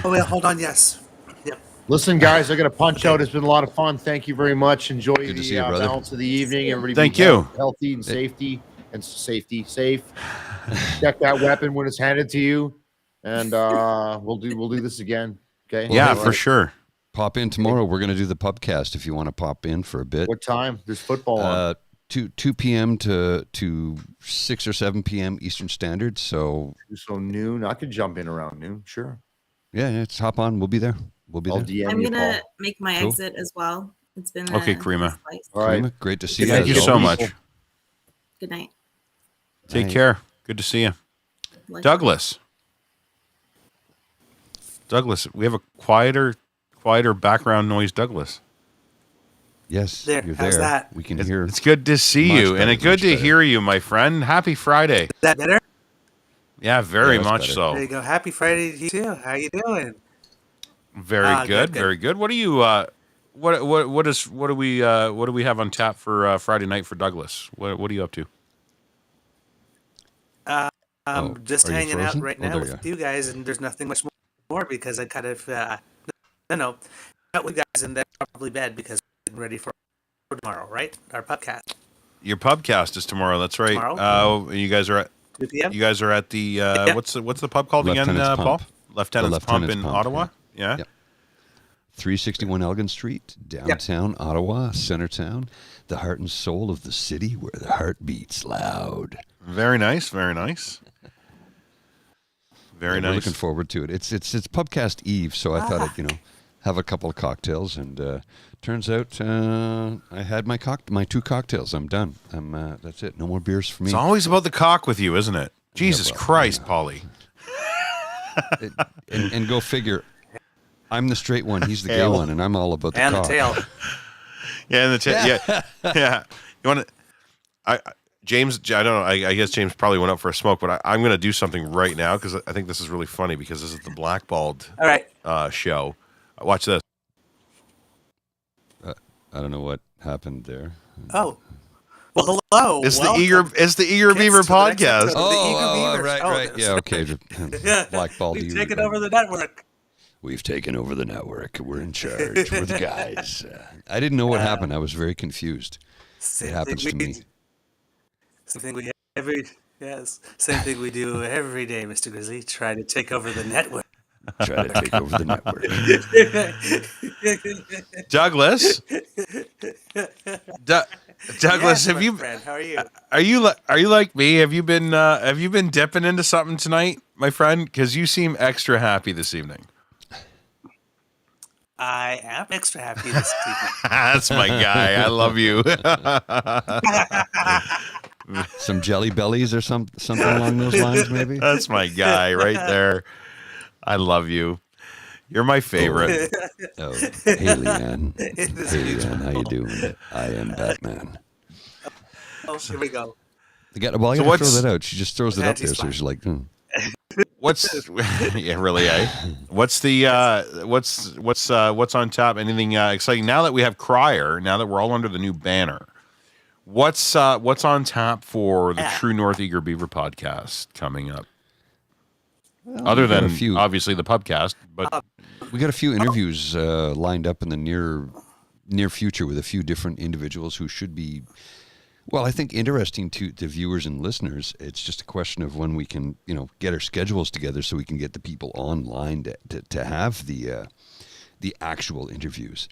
Oh wait, hold on. Yes. Yep.
Listen, guys, I got to punch out. It's been a lot of fun. Thank you very much. Enjoy
Good to see you, brother.
balance of the evening. Everybody,
Thank
be
you.
Healthy and safe. Check that weapon when it's handed to you, and we'll do this again. Okay.
Yeah, for sure.
Pop in tomorrow. We're going to do the pubcast if you want to pop in for a bit.
What time? There's football on.
2 p.m. to 6 or 7 p.m. Eastern Standard. So
noon. I could jump in around noon. Sure.
Yeah, just hop on. We'll be there. We'll be there.
DM
I'm
you,
gonna
Paul.
make my exit as well. It's been
Okay, Karima.
All right.
Karima, great to see you.
Thank you so much.
Good night.
Take care. Good to see you, Douglas. Douglas, we have a quieter background noise, Douglas.
Yes,
There.
you're
How's
there.
that?
We can hear.
It's good to see
Much
you,
better,
and it's good
much
to
better.
hear you, my friend. Happy Friday.
Is that better?
Yeah, very
Yeah, that's
much
better.
so.
There you go. Happy Friday to you too. How you doing?
Very good, very good. What do you what do we have on tap for Friday night for Douglas? What are you up to?
Just
are you
hanging out
frozen?
right
Oh,
now
there you
with you guys, and there's nothing much more because I kind of out with you guys, and they're probably bed because we're getting ready for tomorrow, right? Our podcast.
Your pubcast is tomorrow. That's right.
Tomorrow?
You guys are at
2 p.m.
You guys are at the what's the pub called again,
Lieutenant's
Paul?
Pump.
Lieutenant's
The
Pump
Lieutenant's
in
Pump,
Ottawa. Yeah.
361 Elgin Street, downtown Ottawa, Centertown, the heart and soul of the city where the heart beats loud.
Very nice. Very nice. Very
We're
nice.
looking forward to it. It's Pubcast Eve, so I thought I'd have a couple of cocktails, and turns out I had my 2 cocktails. I'm done. That's it. No more beers for me.
It's always about the cock with you, isn't it? Jesus
well,
Christ, Paulie.
and go figure. I'm the straight one. He's the gay one, and I'm all about the cock.
And the tail.
Yeah, and the tail. Yeah. You want to? James, I don't know. I guess James probably went out for a smoke, but I'm going to do something right now because I think this is really funny because this is the Blackballed
All right.
Show. Watch this.
I don't know what happened there.
Oh. Well, hello.
It's the Eager Beaver podcast.
Right. Yeah, okay. Blackballed.
We've taken over the network.
We've taken over the network. We're in charge. We're the guys. I didn't know what happened. I was very confused. It happens to me.
Same thing we same thing we do every day, Mr. Grizzly. Try to take over the network.
Try to take over the network.
Douglas. Douglas,
yes,
have you?
Friend, how are you?
Are you like me? Have you been dipping into something tonight, my friend? Because you seem extra happy this evening.
I am extra happy this evening.
That's my guy. I love you.
Some Jelly Bellies or something along those lines, maybe.
That's my guy right there. I love you. You're my favorite.
Oh, hey, Leanne. Hey, Leanne, how you doing? I am Batman.
Oh, here we go.
I gotta throw that out. She just throws it up there, so she's like,
What's yeah, really? What's the what's on tap? Anything exciting now that we have Crier? Now that we're all under the new banner, what's on tap for the True North Eager Beaver podcast coming up?
Well,
other than obviously the pubcast, but
we got a few interviews lined up in the near future with a few different individuals who should be. Well, I think interesting to viewers and listeners. It's just a question of when we can, get our schedules together so we can get the people online to have the actual interviews.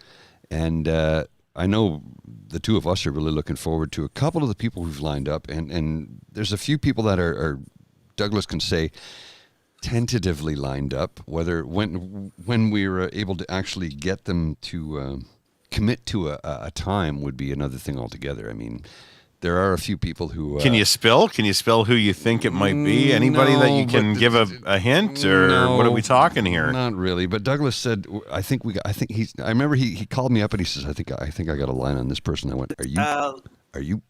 And I know the two of us are really looking forward to a couple of the people who've lined up, and there's a few people that are Douglas can say tentatively lined up. Whether when we were able to actually get them to commit to a time would be another thing altogether. I mean. There are a few people who...
Can you spill who you think it might be? Anybody that you can give a hint, or what are we talking here?
Not really. But Douglas said, I remember he called me up and he says, I think I got a line on this person. I went, are you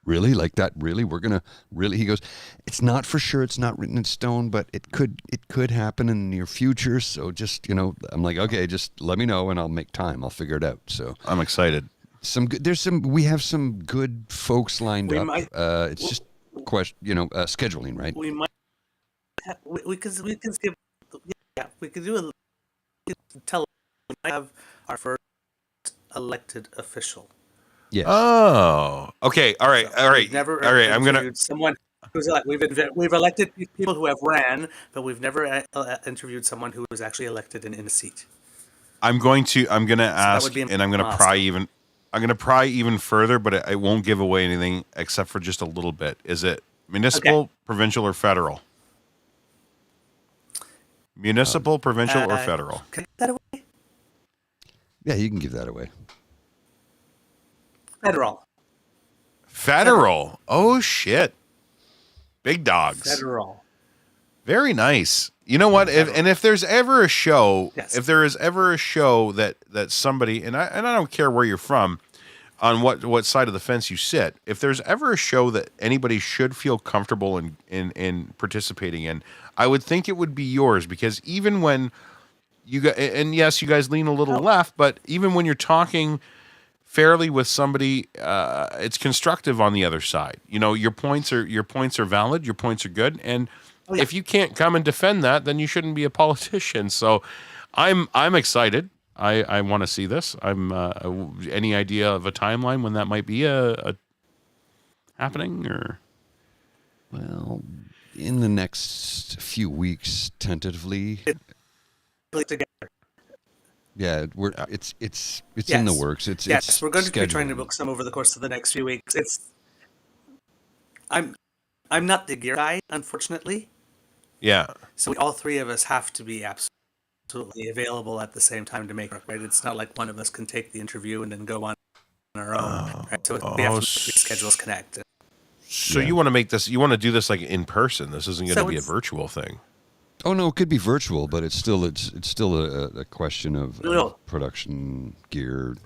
really like that? Really? We're going to really? He goes, it's not for sure. It's not written in stone, but it could happen in the near future. So just, I'm like, okay, just let me know and I'll make time. I'll figure it out. So
I'm excited.
We have some good folks lined up. It's just scheduling, right?
We might we can skip. Yeah, we could do we might have our first elected official.
Yes.
Oh. Okay. All right.
So
all right.
Never.
All right. I'm gonna.
Someone who's like we've elected people who have ran, but we've never interviewed someone who was actually elected in a seat.
I'm gonna ask, and I'm gonna pry even. I'm going to pry even further, but I won't give away anything except for just a little bit. Is it municipal, provincial, or federal? Municipal, provincial, or federal?
Can I give that away?
Yeah, you can give that away.
Federal.
Federal. Oh, shit. Big dogs.
Federal.
Very nice. You know what? If there's ever a show, if there is ever a show that somebody, and I don't care where you're from, on what side of the fence you sit, if there's ever a show that anybody should feel comfortable in participating in, I would think it would be yours, because even when you guys, and yes, you guys lean a little left, but even when you're talking fairly with somebody, it's constructive on the other side. Your points are valid, your points are good, and if you can't come and defend that, then you shouldn't be a politician. So I'm excited. I want to see this. Any idea of a timeline when that might be a happening, or?
Well, in the next few weeks, tentatively. Yeah, it's in the works. It's
we're going to be trying to book some over the course of the next few weeks. I'm not the gear guy, unfortunately.
Yeah.
So all three of us have to be absolutely available at the same time to make it, right? It's not like one of us can take the interview and then go on our own. Right? So we have to schedules connect.
So you want to make this? You want to do this like in person? This isn't going to be a virtual thing.
Oh no, it could be virtual, but it's still a question of production gear.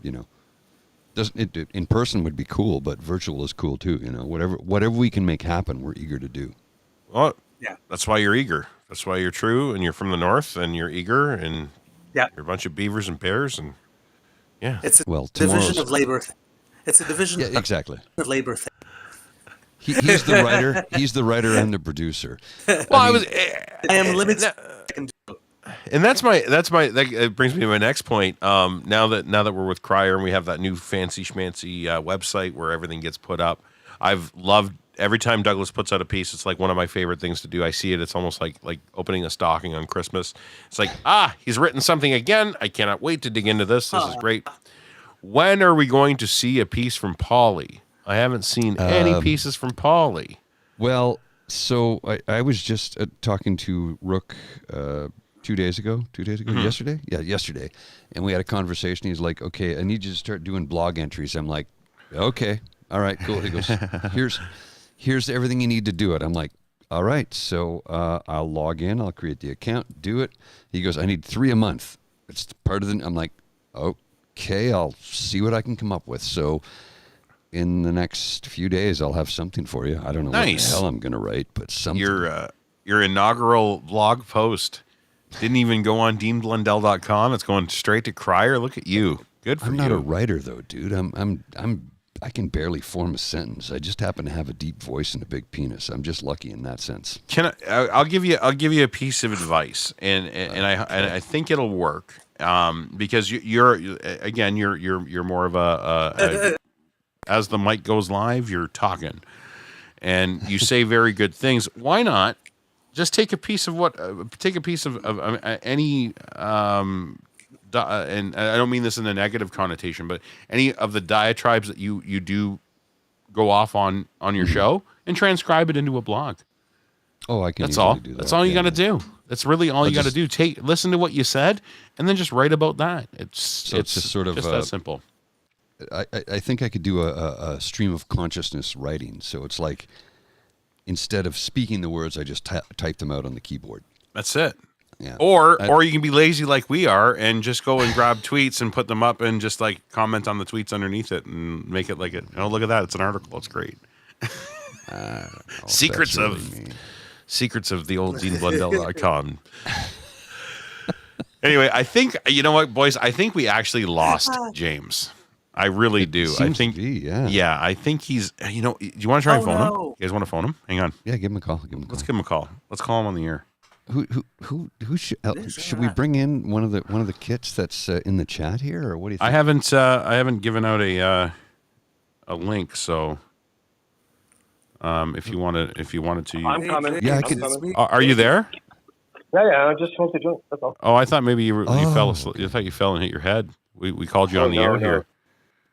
In person would be cool, but virtual is cool too. Whatever we can make happen, we're eager to do.
Well, yeah, that's why you're eager. That's why you're true, and you're from the north, and you're eager, and you're a bunch of beavers and bears, and
it's a division of labor. It's a division
exactly
of labor thing.
He's the writer. He's the writer and the producer.
Well,
I am limited.
And that brings me to my next point. Now that we're with Crier and we have that new fancy schmancy website where everything gets put up, I've loved every time Douglas puts out a piece. It's like one of my favorite things to do. I see it. It's almost like opening a stocking on Christmas. It's like, he's written something again. I cannot wait to dig into this. This is great. When are we going to see a piece from Pauly? I haven't seen any pieces from Pauly.
Well, so I was just talking to Rook 2 days ago, yesterday? Yeah, yesterday. And we had a conversation. He's like, okay, I need you to start doing blog entries. I'm like, okay, All right, cool. He goes, here's everything you need to do it. I'm like, all right, so I'll log in, I'll create the account, do it. He goes, I need 3 a month. It's part of the. I'm like, okay, I'll see what I can come up with. So in the next few days, I'll have something for you. I don't know what the hell I'm going to write, but something.
Your inaugural blog post didn't even go on deanblundell.com. It's going straight to Crier. Look at you. Good for you.
I'm not a writer though, dude. I can barely form a sentence. I just happen to have a deep voice and a big penis. I'm just lucky in that sense.
I'll give you a piece of advice, and I think it'll work. Because you're more of a as the mic goes live, you're talking, and you say very good things. Why not just take a piece of any and I don't mean this in a negative connotation, but any of the diatribes that you do go off on your show and transcribe it into a blog.
Oh, I can.
That's all.
Do that.
That's all you got to do. That's really all you got to do. Listen to what you said, and then just write about that. It's
just sort of
that simple.
I think I could do a stream of consciousness writing. So it's like instead of speaking the words, I just type them out on the keyboard.
That's it.
Yeah.
Or you can be lazy like we are and just go and grab tweets and put them up and just like comment on the tweets underneath it and make it like it. Oh, look at that! It's an article. It's great. Secrets of the old DeanBlundell.com. Anyway, I think, you know what, boys? I think we actually lost James. I really do. I think, yeah, I think he's, do you want to try and phone him? You guys want to phone him? Hang on.
Yeah, give him a call.
Let's give him a call. Let's call him on the air.
Who should we bring in one of the kits that's in the chat here, or what do you think?
I haven't given out a link, so if you wanted to,
I'm coming.
Yeah,
I'm coming.
Are you there?
Yeah, I just want to join. That's all.
Oh, I thought maybe you fell asleep. I thought you fell and hit your head. We called you on the air here.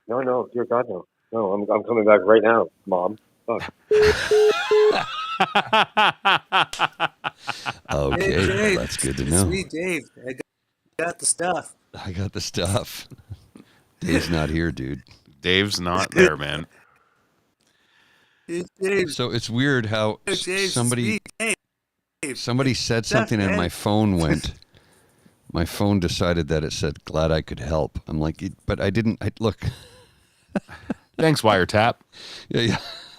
No, dear God, no. No, I'm coming back right now, Mom. Fuck.
Okay,
Dave,
that's good to know.
Sweet Dave, I got the stuff.
Dave's not here, dude.
Dave's not there, man.
So it's weird how somebody said something and my phone went. My phone decided that it said, "Glad I could help." I'm like, but I didn't. Look.
Thanks, Wiretap.
Yeah.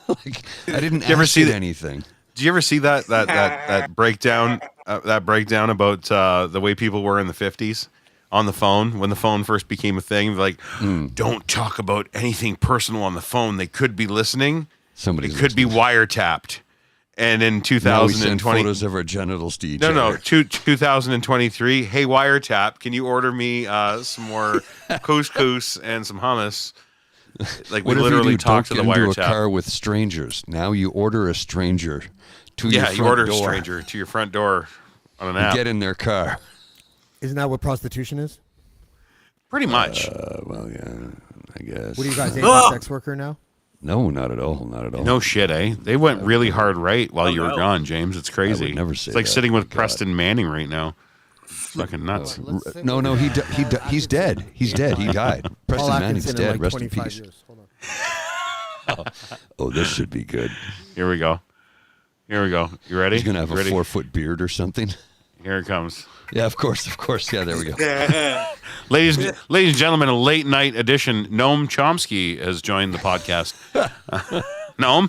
Like, I didn't ask anything.
Did you ever see that breakdown? That breakdown about the way people were in the 50s on the phone when the phone first became a thing. Like, don't talk about anything personal on the phone. They could be listening.
Somebody
could be wiretapped. And in 2020,
photos of our genitals to each other.
No, 2023. Hey, Wiretap, can you order me some more couscous and some hummus? Like, we literally talk to the Wiretap.
Don't get into a car with strangers. Now you order a stranger to your front door.
Yeah, you order a stranger to your front door on an app.
Get in their car.
Isn't that what prostitution is?
Pretty much.
Well, yeah, I guess.
What are you guys, sex worker now?
No, not at all. Not at all.
No shit, eh? They went really hard right while you were gone, James. It's crazy.
I would never say
it's like
that.
sitting with Preston Manning right now. It's fucking nuts.
No, he's dead. He's dead. He died. Preston Manning's dead.
Like
Rest in peace.
Years. Hold on.
Oh, this should be good.
Here we go. You ready?
He's gonna have a 4-foot beard or something.
Here it comes.
Yeah, of course. Yeah, there we go.
Ladies and gentlemen, a late night edition. Noam Chomsky has joined the podcast. Noam?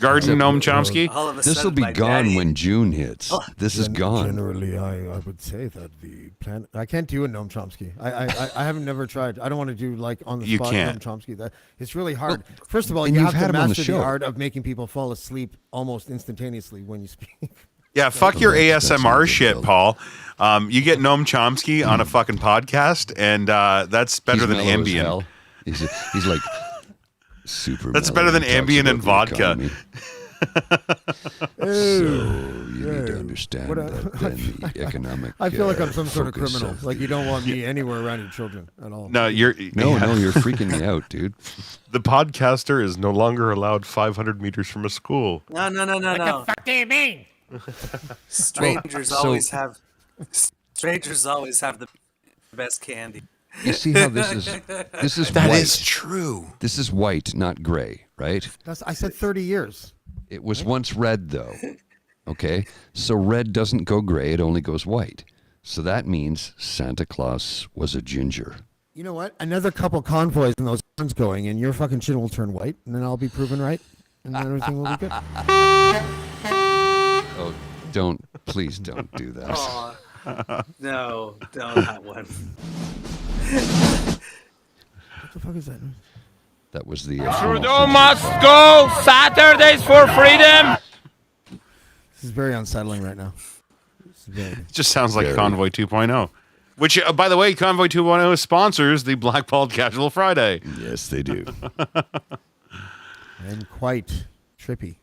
Garden Noam Chomsky?
This will be gone when June hits. This is gone.
Generally, I would say that the planet. I can't do a Noam Chomsky. I haven't never tried. I don't want to do like on the spot Noam Chomsky. It's really hard. Well, first of all, you have to master the art of making people fall asleep almost instantaneously when you speak.
Yeah, fuck your ASMR shit, Paul. You get Noam Chomsky on a fucking podcast, and that's better than Ambien.
He's like super.
That's better than Ambien and vodka.
So you need to understand that the economic.
I feel like I'm some sort of criminal. Like you don't want me anywhere around your children at all.
No, you're
freaking me out, dude.
The podcaster is no longer allowed 500 meters from a school.
No.
What the fuck do you mean?
Strangers always have the best candy.
You see how this is
That
white.
is true.
This is white, not gray, right?
I said 30 years.
It was once red, though. Okay? So red doesn't go gray, it only goes white. So that means Santa Claus was a ginger.
You know what? Another couple convoys and those guns going, and your fucking shit will turn white, and then I'll be proven right, and then everything will be good.
Oh, please don't do that.
Aw. No, don't that one.
What the fuck is that?
That was the.
Trudeau must go. Saturdays for freedom.
This is very unsettling right now.
It just sounds like Convoy 2.0. Which, by the way, Convoy 2.0 sponsors the Blackballed Casual Friday.
Yes, they do.
I'm quite trippy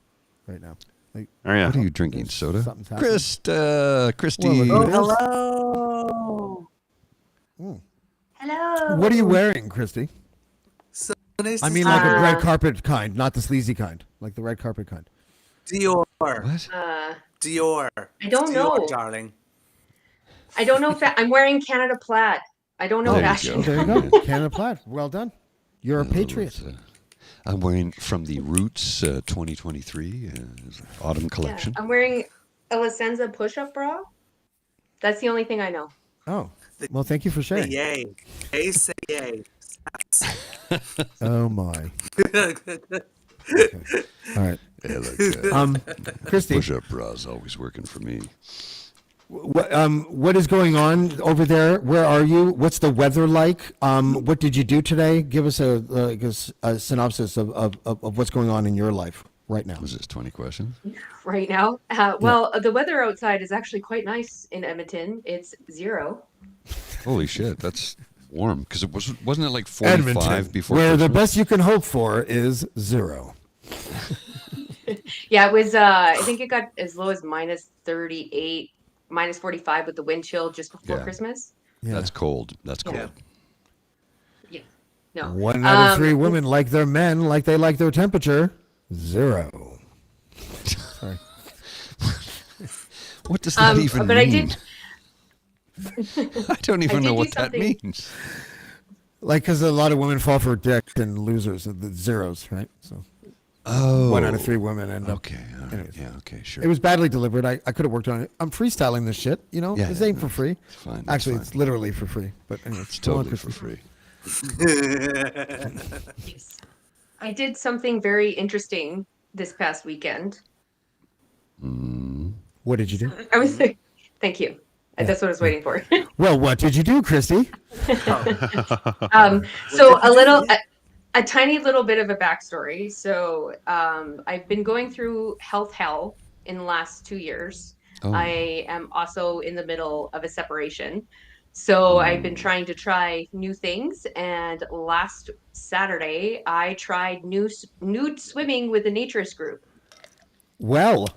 right now. Like,
oh, yeah.
What are you drinking? Soda? Christy.
Hello. Hello.
What are you wearing, Christy?
So nice
I mean, like a red carpet kind, not the sleazy kind, like the red carpet kind.
Dior.
What?
Dior.
I don't
Dior,
know.
darling.
I don't know if I'm wearing Canada Plaid. I don't know
There you
fashion.
go.
There you go. Canada Plaid. Well done. You're a patriot.
I'm wearing from the Roots 2023 autumn collection.
I'm wearing a Licenza push-up bra. That's the only thing I know.
Oh, well, thank you for sharing.
Yay. Hey, say yay.
Oh my. Okay. All right.
Yeah, like,
Christy.
Push-up bras always working for me.
What is going on over there? Where are you? What's the weather like? What did you do today? Give us a synopsis of what's going on in your life right now.
Was this 20 questions?
Right now, well, the weather outside is actually quite nice in Edmonton. It's 0.
Holy shit, that's warm. Because wasn't it like 45
Edmonton,
before
where
Christmas?
the best you can hope for is 0.
Yeah, it was. I think it got as low as -38, -45 with the wind chill just before Christmas.
Yeah.
That's cold. That's cold.
Yeah. No.
1 out of 3 women like their men like they like their temperature. 0. Sorry.
What does that even
but
mean?
I
I don't even
did
know
do
what that
something-
means.
Like, because a lot of women fall for dicks and losers, the zeros, right? So,
Oh.
1 out of 3 women end up.
Okay. All right.
Anyways.
Yeah. Okay. Sure.
It was badly delivered. I could have worked on it. I'm freestyling this shit. You know,
Yeah,
this
yeah,
ain't for free.
It's fine.
Actually,
fine.
it's literally for free. But anyway,
It's totally for free.
Yes. I did something very interesting this past weekend.
What did you do?
I was. Thank you. That's what I was waiting for.
Well, what did you do, Christy?
So a tiny little bit of a backstory. So I've been going through health hell in the last 2 years.
Oh.
I am also in the middle of a separation. So I've been trying to try new things. And last Saturday, I tried nude swimming with a naturist group.
Well,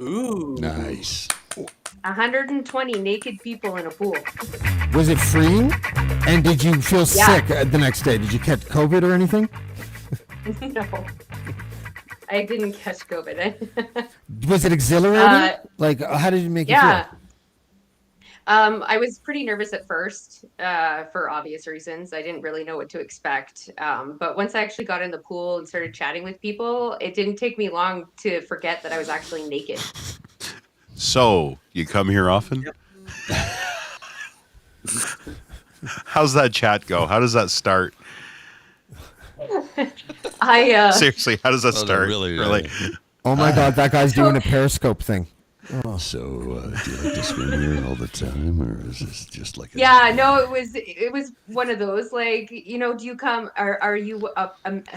Ooh.
Nice.
120 naked people in a pool.
was it freeing? And did you feel
Yeah.
sick the next day? Did you catch COVID or anything?
No, I didn't catch COVID.
Was it exhilarating? Like, how did it make you
Yeah.
feel?
I was pretty nervous at first for obvious reasons. I didn't really know what to expect. But once I actually got in the pool and started chatting with people, it didn't take me long to forget that I was actually naked.
So, you come here often? How's that chat go? How does that start? Seriously, how does that start?
Really?
Oh my God, that guy's doing a Periscope thing. Oh.
So, do you like to swim here all the time, or is this just like?
Yeah, no, it was one of those, like, you know, do you come? Are you have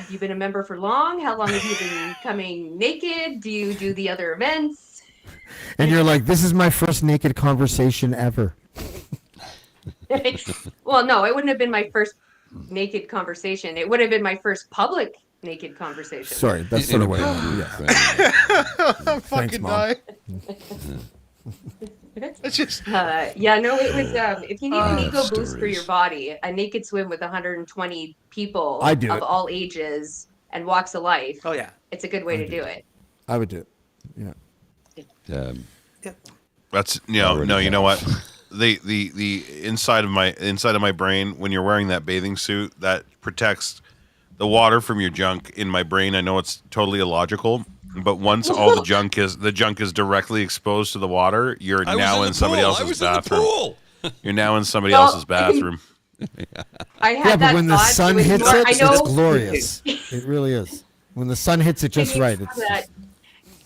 you been a member for long? How long have you been coming naked? Do you do the other events?
And you're like, this is my first naked conversation ever.
Well, no, it wouldn't have been my first naked conversation. It would have been my first public naked conversation.
Sorry, that's sort of what I meant. Yeah.
Fucking
Mom.
die. It's just
yeah, no, it was if you need an ego boost for
stories.
your body, a naked swim with 120 people
I do
of
it.
all ages and walks of life.
Oh yeah.
It's a good way to do it.
I would do it. Yeah.
That's no. You know what? the inside of my brain when you're wearing that bathing suit that protects the water from your junk in my brain. I know it's totally illogical, but once all the junk is directly exposed to the water, you're now in somebody else's bathroom. You're now in somebody else's bathroom.
I had
but when the
thought,
sun
was
hits
more-
it,
I know-
it's glorious. It really is. When the sun hits it just right,
It's
it's
that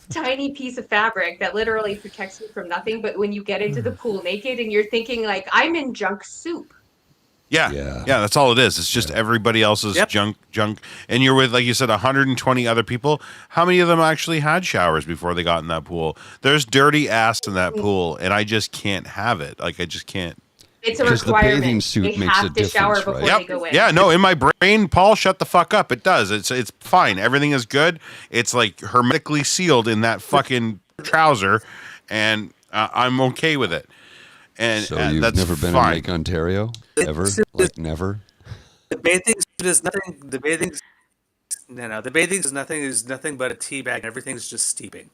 tiny piece of fabric that literally protects you from nothing. But when you get into the pool naked and you're thinking like, I'm in junk soup.
Yeah, that's all it is. It's just everybody else's junk, and you're with, like you said, 120 other people. How many of them actually had showers before they got in that pool? There's dirty ass in that pool, and I just can't have it. Like, I just can't.
It's a
Because the
requirement.
bathing suit
they
makes
have
a
to shower
difference,
before
right?
they go in.
Yeah, no, in my brain, Paul, shut the fuck up. It does. It's fine. Everything is good. It's like hermetically sealed in that fucking trouser, and I'm okay with it. And
So you've
that's
never been
fine.
in Lake Ontario ever? Like never?
The bathing suit is nothing. The bathing is nothing but a tea bag. Everything's just steeping.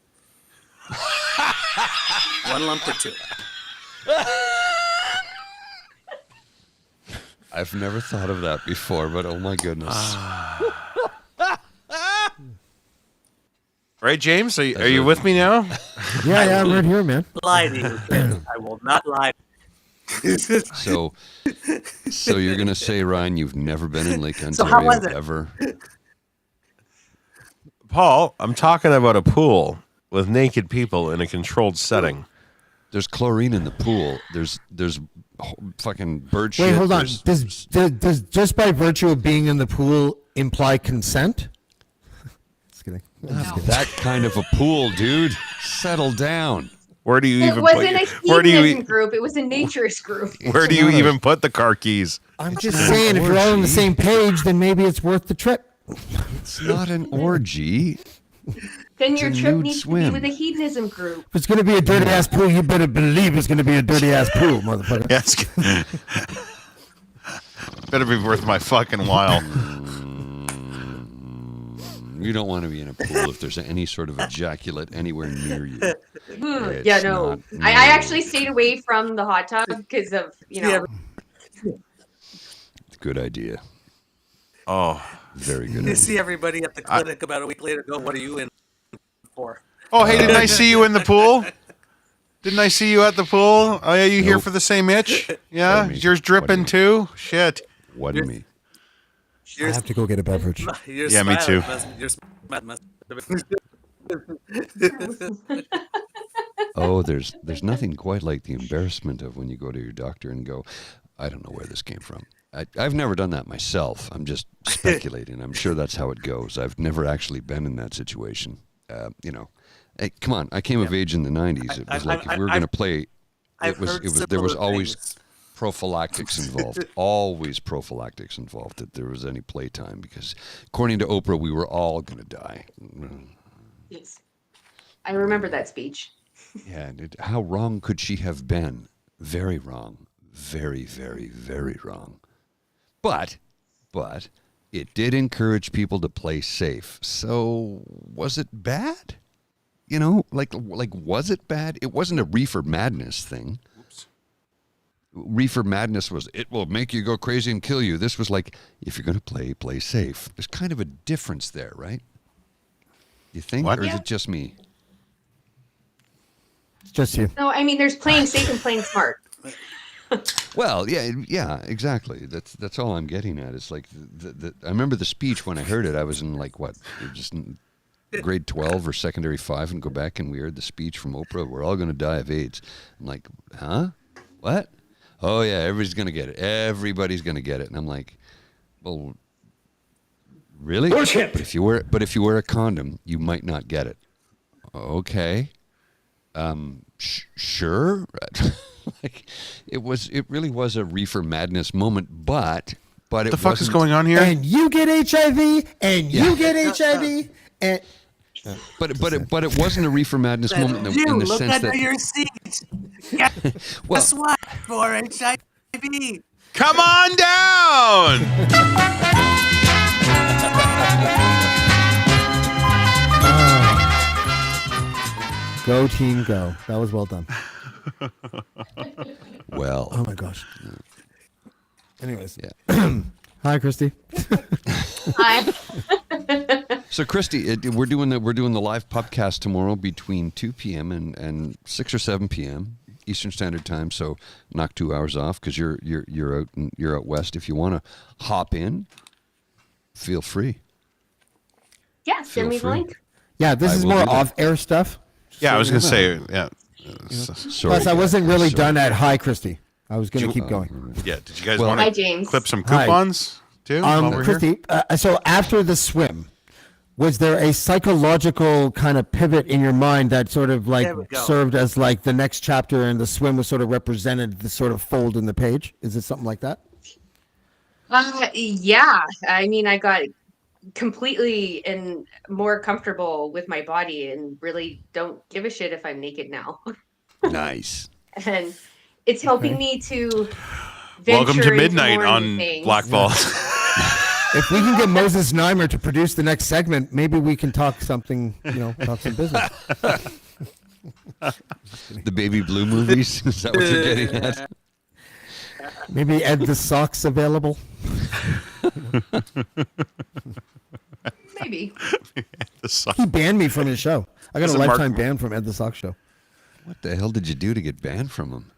One lump or two.
I've never thought of that before, but oh my goodness.
Right, James? Are you with me now?
yeah, I'm right here, man.
Lie to you. I will not lie.
So you're gonna say, Ryan, you've never been in Lake
So how was
Ontario
it?
ever?
Paul, I'm talking about a pool with naked people in a controlled setting.
There's chlorine in the pool. There's fucking bird shit.
Wait, hold on.
There's-
Does just by virtue of being in the pool imply consent? Just kidding.
Not that kind of a pool, dude. Settle down.
Where do you
It
even
wasn't a
where do
hedonism
you
group. It was a naturist group.
where do you even put the car keys?
I'm just saying, if you're all on the same page, then maybe it's worth the trip.
It's not an orgy.
Then
It's
your
a
trip
nude
needs
swim.
to be with a hedonism group.
If it's going to be a dirty ass pool, you better believe it's going to be a dirty ass pool, motherfucker.
Yes. Better be worth my fucking while.
You don't want to be in a pool if there's any sort of ejaculate anywhere near you. It's
Yeah, no.
not-
I actually stayed away from the hot tub because of,
Good idea.
Oh,
very good
You
idea.
see everybody at the clinic about a week later go, what are you in for?
Oh, hey, didn't I see you in the pool? Didn't I see you at the pool? Oh, yeah, you here for the same itch? Yeah?
Wasn't me.
Is yours dripping too? Shit.
Wasn't me.
I have to go get a beverage.
Yeah, me too.
Oh, there's nothing quite like the embarrassment of when you go to your doctor and go, I don't know where this came from. I've never done that myself. I'm just speculating. I'm sure that's how it goes. I've never actually been in that situation. Hey, come on. I came of age in the 90s. It was like if we were going to play, there was always prophylactics involved. Always prophylactics involved that there was any playtime because according to Oprah, we were all going to die.
Yes. I remember that speech.
Yeah, how wrong could she have been? Very wrong. Very, very, very wrong. But it did encourage people to play safe. So was it bad? Like was it bad? It wasn't a reefer madness thing. Oops. Reefer madness was, it will make you go crazy and kill you. This was like, if you're going to play safe. There's kind of a difference there, right? You think?
What?
Or is it just me?
It's just you.
No, I mean, there's playing safe and playing smart.
Well, yeah, exactly. That's all I'm getting at. It's like I remember the speech when I heard it. I was in like just in grade 12 or secondary 5, and go back and we heard the speech from Oprah. We're all going to die of AIDS. I'm like, huh? What? Oh yeah, everybody's going to get it. Everybody's going to get it. And I'm like, well, really?
Bullshit.
But if you wear a condom, you might not get it. Okay. Sure. Like it really was a reefer madness moment, but
What
it
the fuck is
wasn't-
going on here?
And you get HIV, and you get HIV, and
But it wasn't a reefer madness moment in the
look
sense
under
that
your seat. Guess what? For HIV.
Come on down.
Go team, go. That was well done.
Well.
Oh my gosh. Anyways, yeah. Hi, Christy.
Hi.
So, Christy, we're doing the live pubcast tomorrow between 2 p.m. and 6 or 7 p.m. Eastern Standard Time. So, knock 2 hours off because you're out west. If you want to hop in, feel free.
Yeah, send me the link.
Yeah, this is more off-air stuff.
Yeah, I was gonna say, yeah.
Sorry,
Plus, I wasn't really done at Hi, Christy. I was going to keep going.
Yeah, did you guys
Hi,
want to
James.
clip some coupons too? while we're here?
Christy, so after the swim, was there a psychological kind of pivot in your mind that sort of like served as like the next chapter, and the swim was sort of represented the sort of fold in the page? Is it something like that?
Yeah. I mean, I got completely and more comfortable with my body and really don't give a shit if I'm naked now.
Nice.
And it's helping me to
Welcome
venture
to midnight
into more
on
things.
Blackballed.
If we can get Moses Neimer to produce the next segment, maybe we can talk something, talk some business.
The Baby Blue movies? Is that what you're getting at?
Maybe Ed the Sock's available.
Maybe.
He banned me from his show. I got
Is
a
it Mark-
lifetime ban from Ed the Sock show.
What the hell did you do to get banned from him?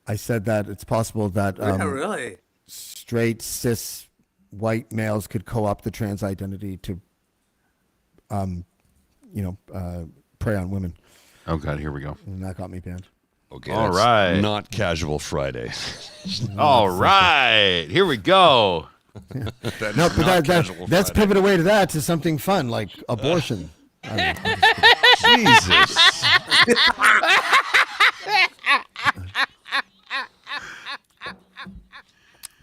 I said that it's possible that
Yeah, really?
straight cis white males could co-opt the trans identity to, prey on women.
Oh God, here we go.
And that got me banned.
Okay,
All
that's
right.
Not Casual Friday.
All right, here we go.
That
No,
is
but
not
that,
Casual
let's
Friday.
pivot away to that, to something fun like abortion. I don't know, I'm just kidding.
Jesus.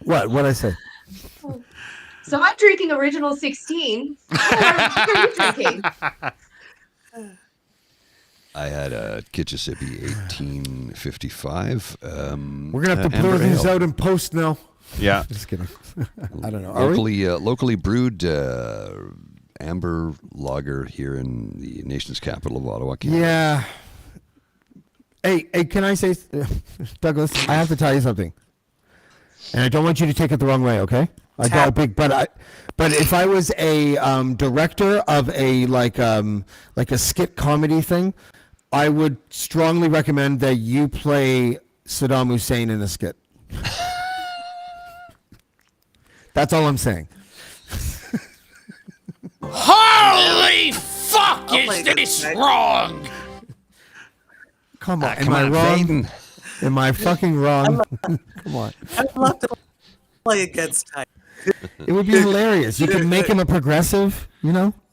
What'd I say?
So I'm drinking Original 16. What are you drinking?
I had a Kitchissippi 1855.
We're gonna have to
Amber
blur these
Ale.
out in post now.
Yeah.
Just kidding. I don't know. Are we?
Locally brewed amber lager here in the nation's capital of Ottawa, Canada.
Yeah. Hey, can I say, Douglas? I have to tell you something, and I don't want you to take it the wrong way. Okay? I got a big, but if I was a director of a like a skit comedy thing, I would strongly recommend that you play Saddam Hussein in a skit. That's all I'm saying.
Holy fuck, is this wrong?
Come on, am
come
I
on,
wrong?
Faden.
Am I fucking wrong? Come on.
I'd love to play against Ty.
It would be hilarious. You could make him a progressive,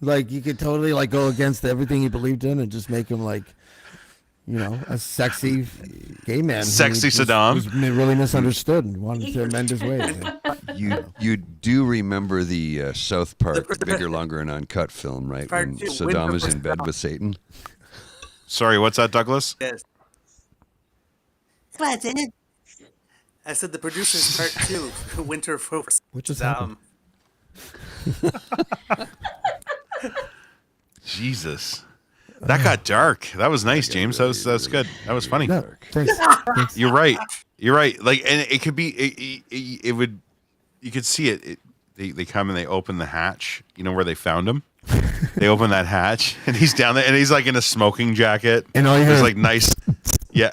like you could totally like go against everything he believed in and just make him like, a sexy gay man.
Sexy Saddam.
Who's really misunderstood and wanted to amend his ways.
You do remember the South Park Bigger, Longer, and Uncut film, right?
Part
When
two,
Saddam
Winter
is in bed with Satan.
Sorry, what's that, Douglas?
Yes.
Come on, Satan.
I said the producer's part 2, Winter for
What just happened?
Jesus. That got dark. That was nice, James. That was good. That was funny.
No, thanks.
You're right. Like, and it could be. It would. You could see it. They come and they open the hatch. You know where they found him. They open that hatch, and he's down there, and he's like in a smoking jacket.
And all you
there's
hear-
like nice. Yeah.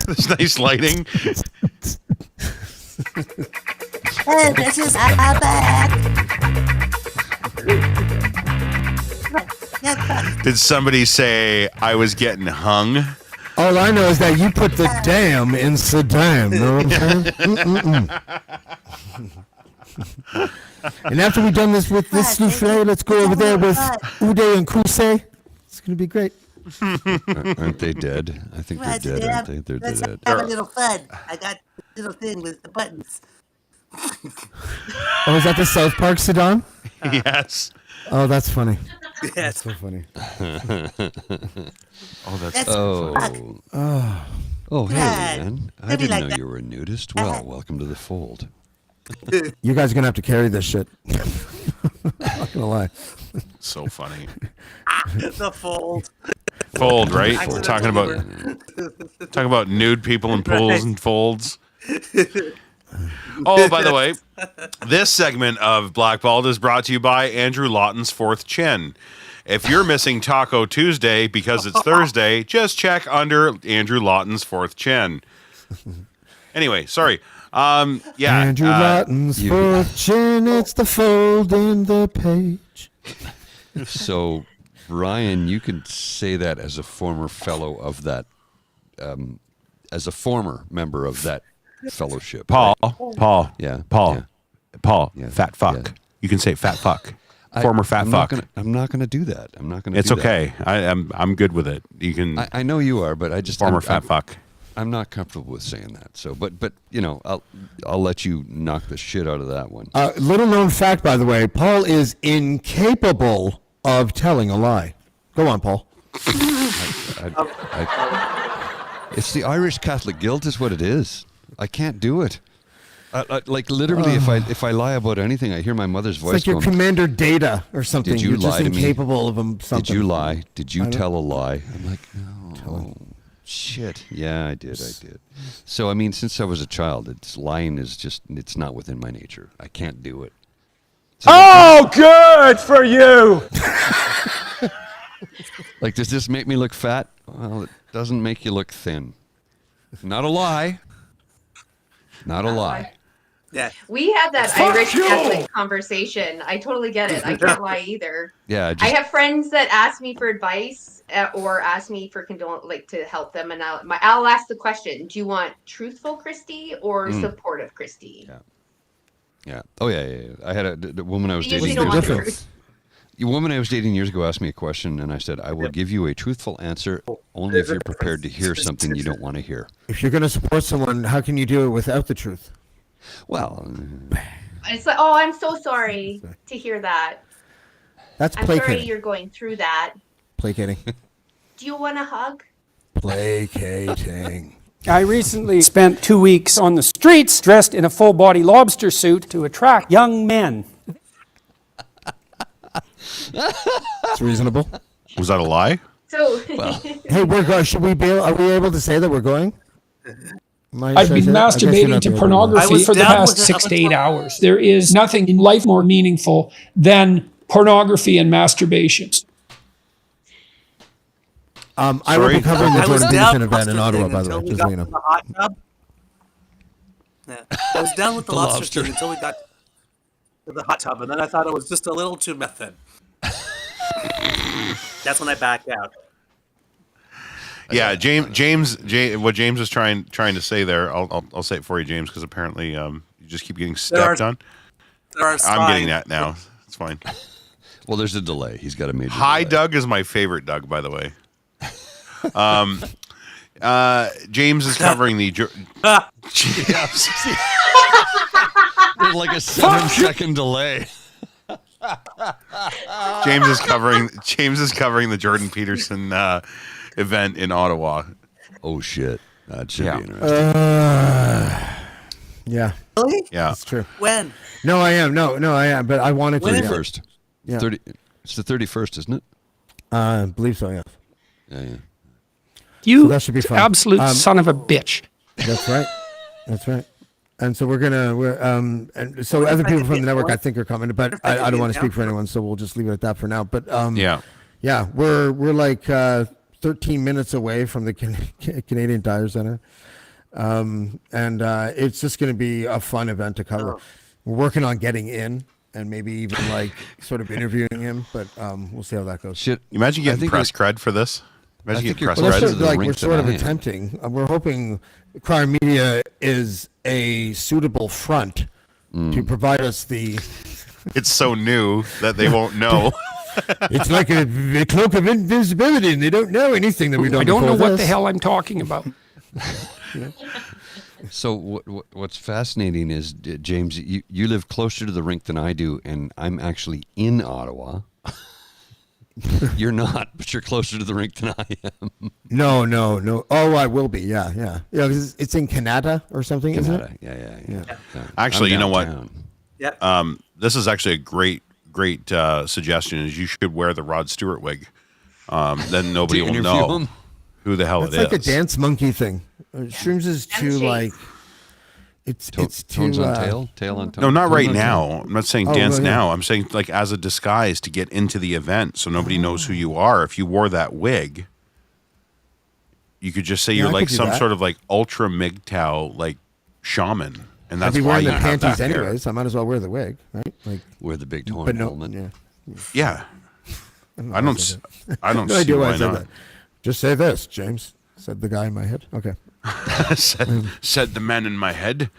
There's nice lighting.
Hey, bitches, I'm back.
Did somebody say I was getting hung?
All I know is that you put the damn in Saddam. You know what I'm saying? And after we've done this with this souffle, let's go over there with Uday and Kusei. It's going to be great.
Aren't they dead? I think they're dead, aren't they? They're
Let's
dead.
have a little fun. I got a little thing with the buttons.
Oh, is that the South Park Saddam?
Yes.
Oh, that's funny.
Yes.
That's so funny.
Oh,
That's
Oh, hey,
God.
man. I
Maybe
didn't
like
know
that.
you were a nudist. Well, welcome to the fold.
You guys are gonna have to carry this shit. Not gonna lie.
So funny.
The fold.
Fold, right? We're talking about nude people in pools and folds. Oh, by the way, this segment of Blackballed is brought to you by Andrew Lawton's Fourth Chin. If you're missing Taco Tuesday because it's Thursday, just check under Andrew Lawton's Fourth Chin. Anyway, sorry.
Andrew Lawton's Fourth Chin, it's the fold in the page.
So, Ryan, you can say that as a former fellow of that, as a former member of that fellowship.
Paul,
yeah,
fat fuck. You can say fat fuck. Former fat fuck.
I'm not gonna do that. I'm not gonna.
It's
do
okay.
That.
I'm good with it. You can.
I know you are, but I just
former fat fuck.
I'm not comfortable with saying that. So, but you know, I'll let you knock the shit out of that one.
Little known fact, by the way, Paul is incapable of telling a lie. Go on, Paul.
It's the Irish Catholic guilt, is what it is. I can't do it. Like literally, if I lie about anything, I hear my mother's voice.
It's like your Commander Data or something.
Did you
You're
lie
just
to me?
incapable of something.
Did you lie? Did you tell a lie? I'm like, no. Shit. Yeah, I did. So, I mean, since I was a child, lying is just, it's not within my nature. I can't do it.
So good for you.
Like, does this make me look fat? Well, it doesn't make you look thin. Not a lie. Not a lie.
Yeah.
We had that
Fuck
Irish
you!
Catholic conversation. I totally get it. I can't lie either.
Yeah.
I have friends that ask me for advice or ask me for to help them, and I'll ask the question: do you want truthful Christy or supportive Christy?
Yeah. Oh yeah. I had the woman I was
You usually
dating.
don't want the truth.
The woman I was dating years ago asked me a question, and I said, I will give you a truthful answer only if you're prepared to hear something you don't want to hear.
If you're going to support someone, how can you do it without the truth?
Well,
It's like, oh, I'm so sorry to hear that.
That's
I'm sorry
placating.
you're going through that.
Placating.
Do you want a hug?
Placating.
I recently spent 2 weeks on the streets dressed in a full-body lobster suit to attract young men.
It's reasonable.
Was that a lie?
So,
hey, we're going. Are we able to say that we're going?
I've been masturbating to pornography for the past 6 to 8 hours. There is nothing in life more meaningful than pornography and masturbation.
I will be covering the Jordan Peterson event in Ottawa, by the way. Just so you know.
I was down with the lobster skin until we got to the hot tub, and then I thought it was just a little too method. That's when I backed out.
Yeah, what James was trying to say there, I'll say it for you, James, because apparently you just keep getting stepped on. I'm getting that now. It's fine.
Well, there's a delay. He's got a major
Hi,
delay.
Doug is my favorite Doug, by the way. James is covering the.
There's like a 7-second delay.
James is covering the Jordan Peterson event in Ottawa.
Oh shit, that should be interesting.
Yeah.
Really?
Yeah,
that's true.
When?
No, I am. No, I am. But I wanted to.
31st.
Yeah.
30. It's the 31st, isn't it?
I believe so. Yeah.
Yeah.
You
So that should be fun.
absolute son of a bitch.
That's right. That's right. And so and so other people from the network I think are coming, but I don't want to speak for anyone, so we'll just leave it at that for now. But yeah, we're like 13 minutes away from the Canadian Tire Center, and it's just going to be a fun event to cover. We're working on getting in and maybe even like sort of interviewing him, but we'll see how that goes.
Shit,
imagine getting press cred for this. Imagine getting press
Well,
cred.
we're sort of attempting. We're hoping Crier Media is a suitable front to provide us the.
It's so new that they won't know.
It's like a cloak of invisibility, and they don't know anything that we don't.
I don't know what the
this.
hell I'm talking about.
So what's fascinating is, James, you live closer to the rink than I do, and I'm actually in Ottawa. You're not, but you're closer to the rink than I am.
No. Oh, I will be. Yeah. 'Cause it's in Canada or something, isn't it?
Yeah.
Actually, you know what?
Yeah.
This is actually a great suggestion. Is you should wear the Rod Stewart wig. Then nobody will know who the hell
That's
it is.
like a dance monkey thing. Shrooms is too like. It's
tones
too,
on tail on tones.
No, not
tones
right
on
now.
tail.
I'm not saying dance now. I'm saying like as a disguise to get into the event, so nobody knows who you are. If you wore that wig, you could just say you're like some sort of like ultra MGTOW like shaman, and that's
I'd be
why
wearing
you
the
have
panties
that hair.
anyways. I might as well wear the wig, right? Like
wear the big torn
but no,
helmet.
Yeah. I don't see
no idea why
why
I said
not.
that. Just say this, James, said the guy in my head. Okay.
said the man in my head.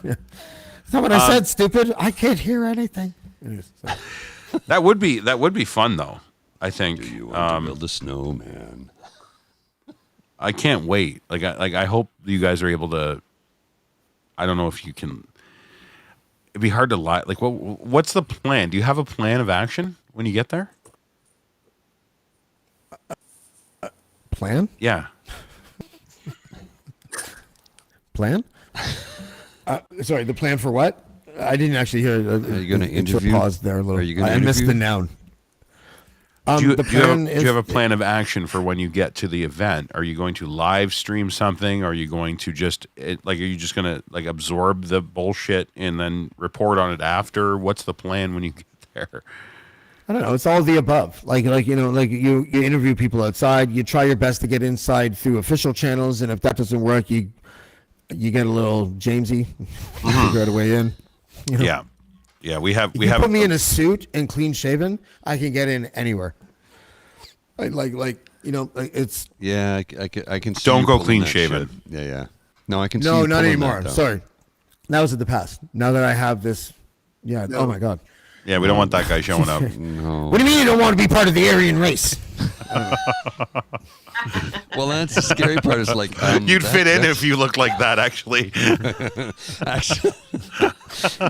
Yeah. That's not what I said, stupid. I can't hear anything. Anyways,
That would be fun though. I think.
Do you want to build a snowman?
I can't wait. I hope you guys are able to. I don't know if you can. It'd be hard to lie. Like, what's the plan? Do you have a plan of action when you get there?
Plan?
Yeah.
Plan? Sorry, the plan for what? I didn't actually hear.
Are you going to interview?
Pause there a little.
Are you going to
I missed the noun.
Do you,
the
do, you
plan
have, do you have a plan of action for when you get to the event? Are you going to live stream something? Are you going to just are you just going to like absorb the bullshit and then report on it after? What's the plan when you get there?
I don't know. It's all the above. Like you interview people outside. You try your best to get inside through official channels, and if that doesn't work, you get a little Jamesy. Figure out a way in. You know?
Yeah. We have.
Put me in a suit and clean shaven. I can get in anywhere. It's.
Yeah, I can. See
Don't
you
go
pulling
clean
that
shaven.
shit. Yeah. No, I can. See
No,
you
not
pulling
anymore.
that, though.
Sorry, that was in the past. Now that I have this, yeah. No. Oh my God.
Yeah, we don't want that guy showing up.
No.
What do you mean you don't want to be part of the Aryan race?
Well, that's the scary part. Is like
you'd fit in if you looked like that. Actually,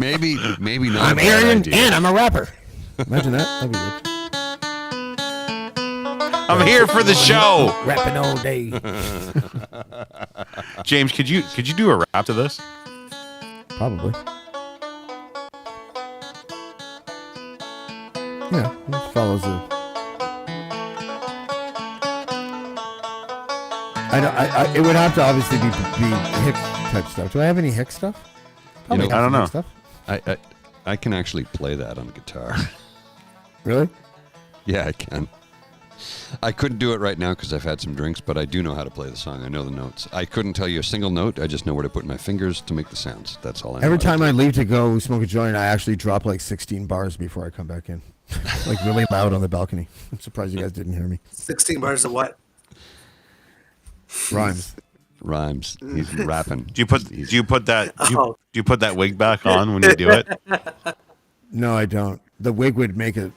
maybe not.
I'm Aryan and I'm a rapper. Imagine that. That'd be weird.
I'm here for the show.
Rapping all day.
James, could you do a rap to this?
Probably. Yeah, it follows the. It would have to obviously be hick type stuff. Do I have any hick stuff?
I don't know.
Stuff.
I can actually play that on guitar.
Really?
Yeah, I can. I couldn't do it right now because I've had some drinks, but I do know how to play the song. I know the notes. I couldn't tell you a single note. I just know where to put my fingers to make the sounds. That's all I know.
Every time I leave to go smoke a joint, I actually drop like 16 bars before I come back in. Like really loud on the balcony. I'm surprised you guys didn't hear me.
16 bars of what?
Rhymes.
He's rapping.
Do you put that wig back on when you do it?
No, I don't. The wig would make it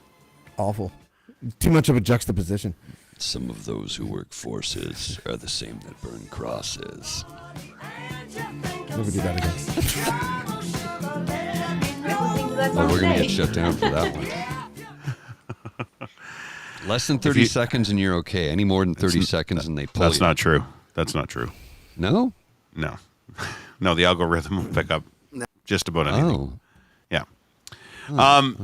awful. Too much of a juxtaposition.
Some of those who work forces are the same that burn crosses.
Never do that again.
Oh, we're gonna get shut down for that one. Less than 30 seconds and you're okay. Any more than 30 seconds and they pull
That's
you.
not true. That's not true.
No?
No. No, the algorithm will pick up just about anything.
Oh.
Yeah.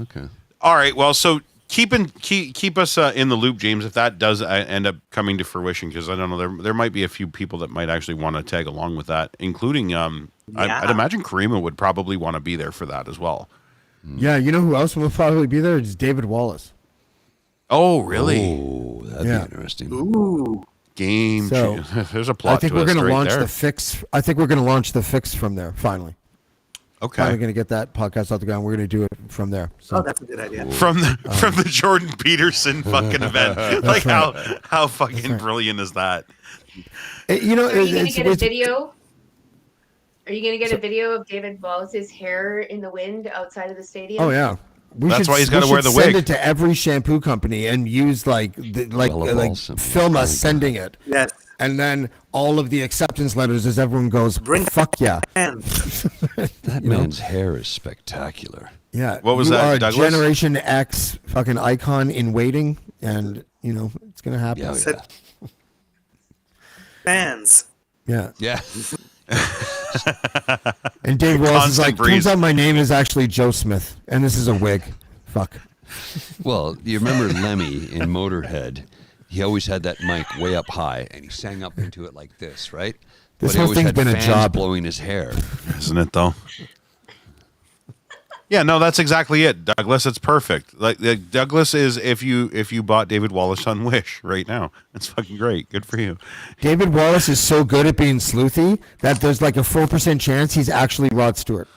Okay.
All right. Well, so keep us in the loop, James, if that does end up coming to fruition, because I don't know, there might be a few people that might actually want to tag along with that, including I'd imagine Karima would probably want to be there for that as well.
Yeah, you know who else will probably be there? It's David Wallace.
Oh, really?
Oh, that'd be interesting.
Ooh.
Game.
So,
there's a plot.
I think we're going to launch the fix. I think we're going to launch the fix from there. Finally.
Okay.
Finally going to get that podcast off the ground. We're going to do it from there. So.
Oh, that's a good idea.
From the Jordan Peterson fucking event. Like right. how fucking brilliant is that?
You know, are you going to get a video? Are you going to get a video of David Wallace's hair in the wind outside of the stadium?
Oh yeah.
That's why he's got to wear the wig.
Send it to every shampoo company and use film us sending it.
Yes.
And then all of the acceptance letters as everyone goes, fuck yeah.
That man's hair is spectacular.
Yeah.
What was
you
that,
are a
Douglas?
Generation X fucking icon in waiting, and it's gonna happen.
Yeah. Fans.
Yeah.
Yeah.
And Dave Wallace is like,
Constant
turns out my name is actually Joe Smith, and this is a wig. Fuck.
Well, you remember Lemmy in Motorhead? He always had that mic way up high, and he sang up into it like this, right?
This
but he
whole
always
thing's
had
been a
fans
job.
blowing his hair.
Isn't it though? Yeah, no, that's exactly it, Douglas. It's perfect. Like Douglas is if you bought David Wallace on Wish right now. It's fucking great. Good for you.
David Wallace is so good at being sleuthy that there's like a 4% chance he's actually Rod Stewart.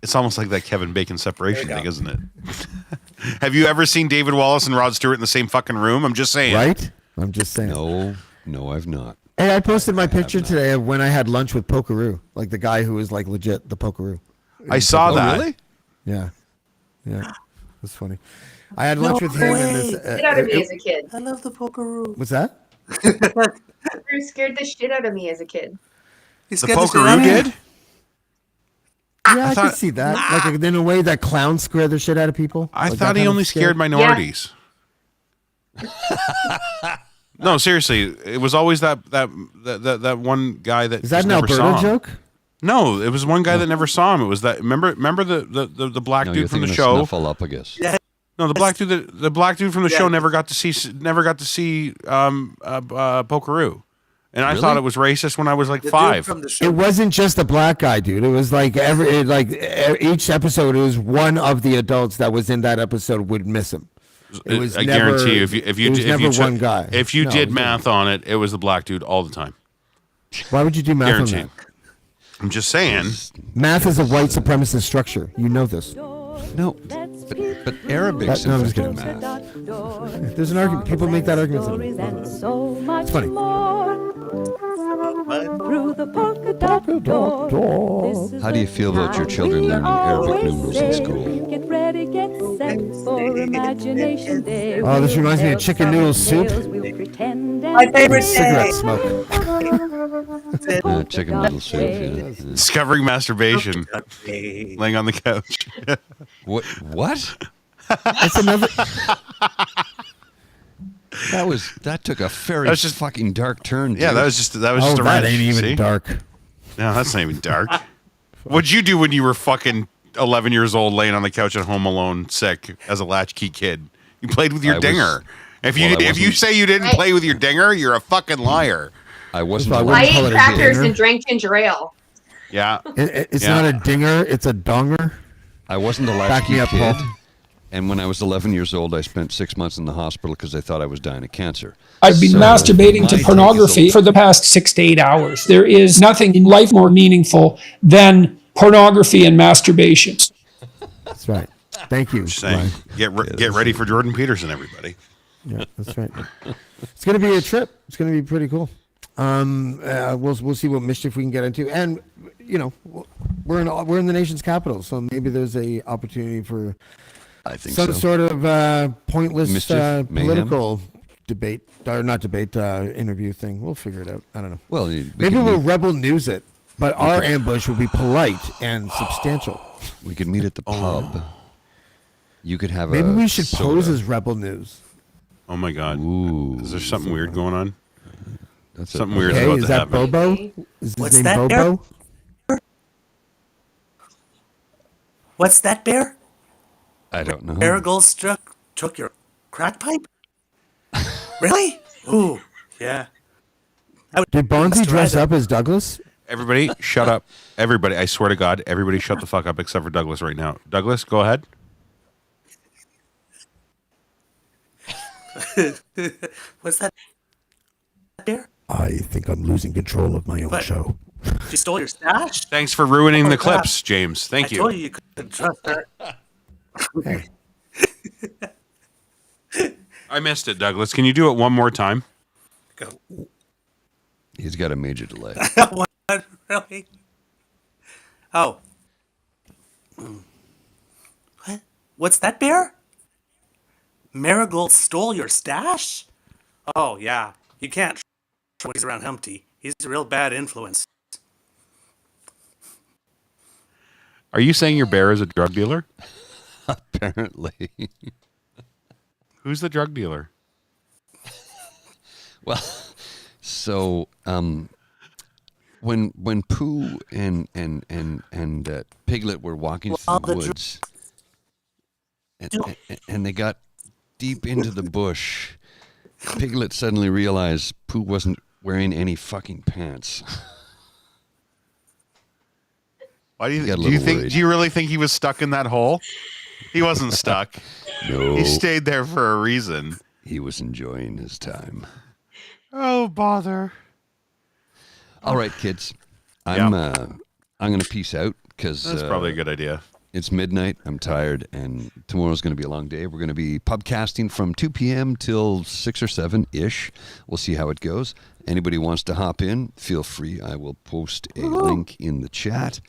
It's almost like that Kevin Bacon separation thing, isn't it? Have you ever seen David Wallace and Rod Stewart in the same fucking room? I'm just saying.
Right? I'm just saying.
No, I've not.
Hey, I posted my picture today of when I had lunch with Pokeroo, like the guy who was like legit the Pokeroo.
I saw that.
Really?
Yeah. That's funny. I had lunch with him. And this,
Shit out of me as a kid.
I love the Pokeroo.
What's that?
It scared the shit out of me as a kid.
The Pokeroo did?
Yeah, I could see that. Like in a way that clowns scare the shit out of people.
I
Like
thought
that
he
kind of
only
scare.
scared minorities. No, seriously, it was always that one guy that
Is that
just
an
never saw
Alberta
him.
joke?
No, it was one guy that never saw him. It was that remember the black
No, you're
dude from the
thinking
show.
of Snuffleupagus.
Yeah.
No, the black dude the black dude from the show never got to see Pokeroo. And I
Really?
thought it was racist when I was like 5.
It wasn't just a black guy, dude. It was like each episode, it was one of the adults that was in that episode would miss him. It was
I
never,
guarantee you,
one guy.
if you
No,
did
it was
math on it, it was the black dude all the time.
Why would you do math on
Guaranteed.
that?
I'm just saying.
Math is a white supremacist structure. You know this.
No, but Arabics
No, I'm
in
just kidding.
math.
There's an argument. People make that argument. It's funny.
Through the polka dot door.
How do you feel about your children learning Arabic numerals in school?
Get ready, get set for Imagination Day.
Oh, this reminds me of chicken noodle soup.
My favorite
Cigarette smoke.
Chicken noodle soup. Yeah.
Discovering masturbation. Laying on the couch.
What?
That's another.
That took a very
That's just
fucking dark turn.
Yeah,
dude.
that was just a
Oh, that
wrench.
ain't even
see?
dark.
No, that's not even dark. What'd you do when you were fucking 11 years old, laying on the couch at home alone, sick, as a latchkey kid? You played with your dinger. If you say you didn't play with your dinger, you're a fucking liar.
I wasn't.
I ate crackers and drank ginger ale.
Yeah.
It's not a dinger, it's a donger.
I wasn't a
Back
latchkey
me up,
kid.
Paul.
And when I was 11 years old, I spent 6 months in the hospital because they thought I was dying of cancer.
I've been masturbating to pornography for the past 6 to 8 hours. There is nothing in life more meaningful than pornography and masturbation.
That's right. Thank you.
Just saying. Get ready for Jordan Peterson, everybody.
Yeah, that's right. It's gonna be a trip. It's gonna be pretty cool. We'll see what mischief we can get into, and we're in the nation's capital, so maybe there's a opportunity for some sort of pointless political debate or not debate interview thing. We'll figure it out. I don't know.
Well,
maybe we'll rebel news it, but our ambush will be polite and substantial.
We could meet at the pub. You could have
Maybe
a
we should
soda.
pose as rebel news.
Oh my God.
Ooh.
Is there something weird going on?
That's
something weird
Okay,
about
is
to
that
happen.
Bobo? Is his
What's
name
that,
Bobo?
What's that, Bear?
I don't know.
Marigold took your crack pipe? Really? Ooh, yeah.
Did Bonzi dress up as Douglas?
Everybody, shut up. Everybody, I swear to God, everybody shut the fuck up except for Douglas right now. Douglas, go ahead.
What's that, Bear?
I think I'm losing control of my own
What?
show.
She stole your stash?
Thanks for ruining the
crap.
clips, James. Thank
I
you.
told you couldn't trust her.
Hey.
I missed it, Douglas. Can you do it one more time?
Go.
He's got a major delay.
What? Really? Oh. What? What's that, Bear? Marigold stole your stash? Oh, yeah. You can't when he's around Humpty. He's a real bad influence.
Are you saying your bear is a drug dealer?
Apparently.
Who's the drug dealer?
Well, so when Pooh and Piglet were walking through the woods, and they got deep into the bush, Piglet suddenly realized Pooh wasn't wearing any fucking pants.
Why do you really think he was stuck in that hole? He wasn't stuck.
No.
He stayed there for a reason.
He was enjoying his time.
Oh, bother.
All right, kids. I'm going to peace out because
that's probably a good idea.
It's midnight. I'm tired, and tomorrow's going to be a long day. We're going to be pubcasting from 2 p.m. till 6 or 7-ish. We'll see how it goes. Anybody wants to hop in, feel free. I will post a link in the chat.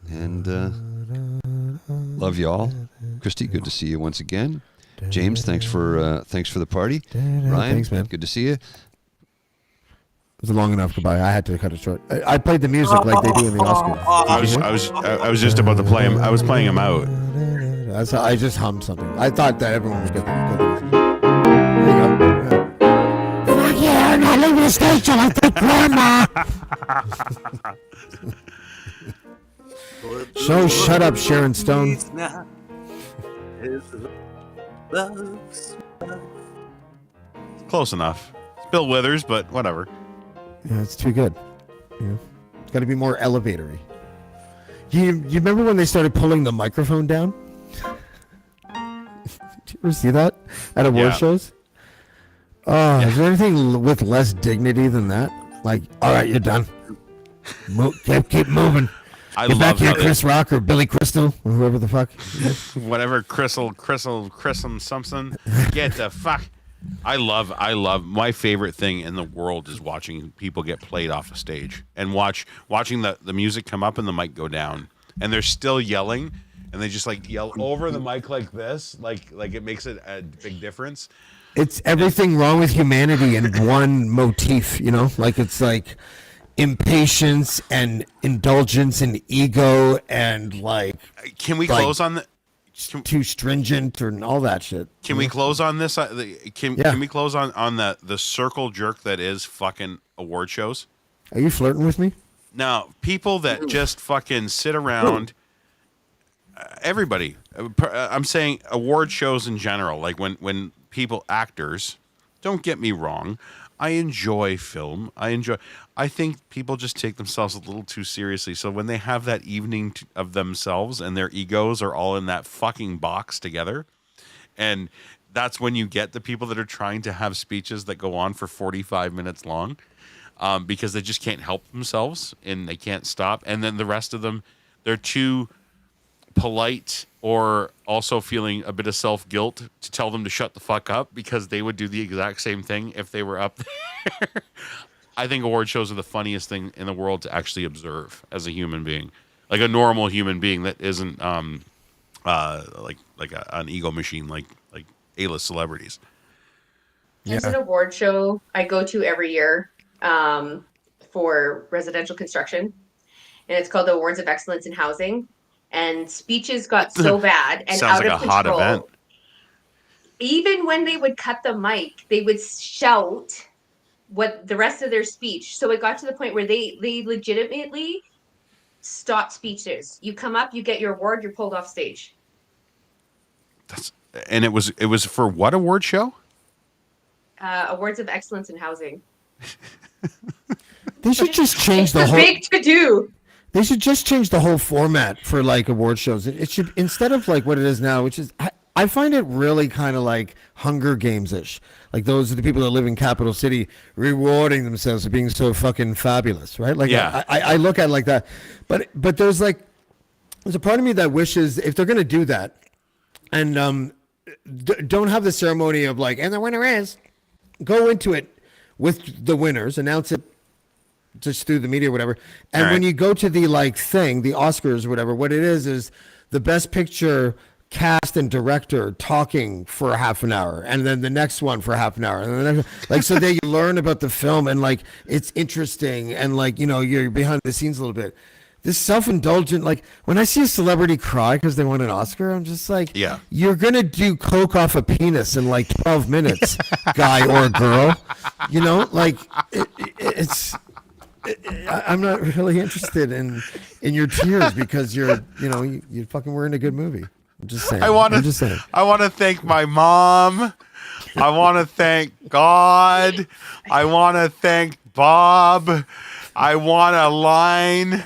And love you all. Christy, good to see you once again. James, thanks for the party. Ryan,
thanks, man.
Good to see you.
It was a long enough goodbye. I had to cut it short. I played the music like they do in the Oscars.
I was just about to play him. I was playing him out.
I just hummed something. I thought that everyone was good. There you go. Fuck you! I'm not leaving the stage till I take grandma. So shut up, Sharon Stone.
Close enough. It's Bill Withers, but whatever.
Yeah, it's too good. Yeah. It's got to be more elevatory. You remember when they started pulling the microphone down? Did you ever see that at award shows? Oh, is there anything with less dignity than that? Like, all right, you're done. Keep moving. Get back here, Chris Rock or Billy Crystal or whoever the fuck.
Whatever, Crystal, something. Get the fuck. I love my favorite thing in the world is watching people get played off a stage and watching the music come up and the mic go down and they're still yelling and they just like yell over the mic like this, like it makes it a big difference.
It's everything wrong with humanity in one motif, you know? Like it's like impatience and indulgence and ego and like.
Can we close on the?
Too stringent and all that shit.
Can we close on this? Can we close on the circle jerk that is fucking award shows?
Are you flirting with me?
No, people that just fucking sit around. Everybody, I'm saying award shows in general. Like when people, actors, don't get me wrong. I enjoy film. I think people just take themselves a little too seriously. So when they have that evening of themselves and their egos are all in that fucking box together, and that's when you get the people that are trying to have speeches that go on for 45 minutes long because they just can't help themselves and they can't stop. And then the rest of them, they're too polite or also feeling a bit of self-guilt to tell them to shut the fuck up because they would do the exact same thing if they were up there. I think award shows are the funniest thing in the world to actually observe as a human being, like a normal human being that isn't like an ego machine like A-list celebrities.
There's an award show I go to every year for residential construction, and it's called the Awards of Excellence in Housing. And speeches got so bad and
sounds
out
like
of
a hot
control.
event.
Even when they would cut the mic, they would shout what the rest of their speech. So it got to the point where they legitimately stopped speeches. You come up, you get your award, you're pulled off stage.
And it was for what award show?
Awards of Excellence in Housing.
They should just change the whole.
Big to do.
They should just change the whole format for like award shows. It should, instead of like what it is now, which is I find it really kind of like Hunger Games-ish. Like those are the people that live in Capital City rewarding themselves for being so fucking fabulous, right? Like I look at it like that. But there's a part of me that wishes if they're going to do that and don't have the ceremony of like, and the winner is, go into it with the winners, announce it just through the media or whatever. And when you go to the like thing, the Oscars or whatever, what it is the best picture cast and director talking for half an hour, and then the next one for half an hour, and then the next, like so that you learn about the film and like it's interesting and like, you know, you're behind the scenes a little bit. this self-indulgent, like when I see a celebrity cry because they won an Oscar, I'm just like,
yeah,
you're gonna do coke off a penis in like 12 minutes, guy or girl. You know, like I'm not really interested in your tears because you're fucking wearing a good movie. I'm just saying.
I want to thank my mom. I want to thank God. I want to thank Bob. I want a line.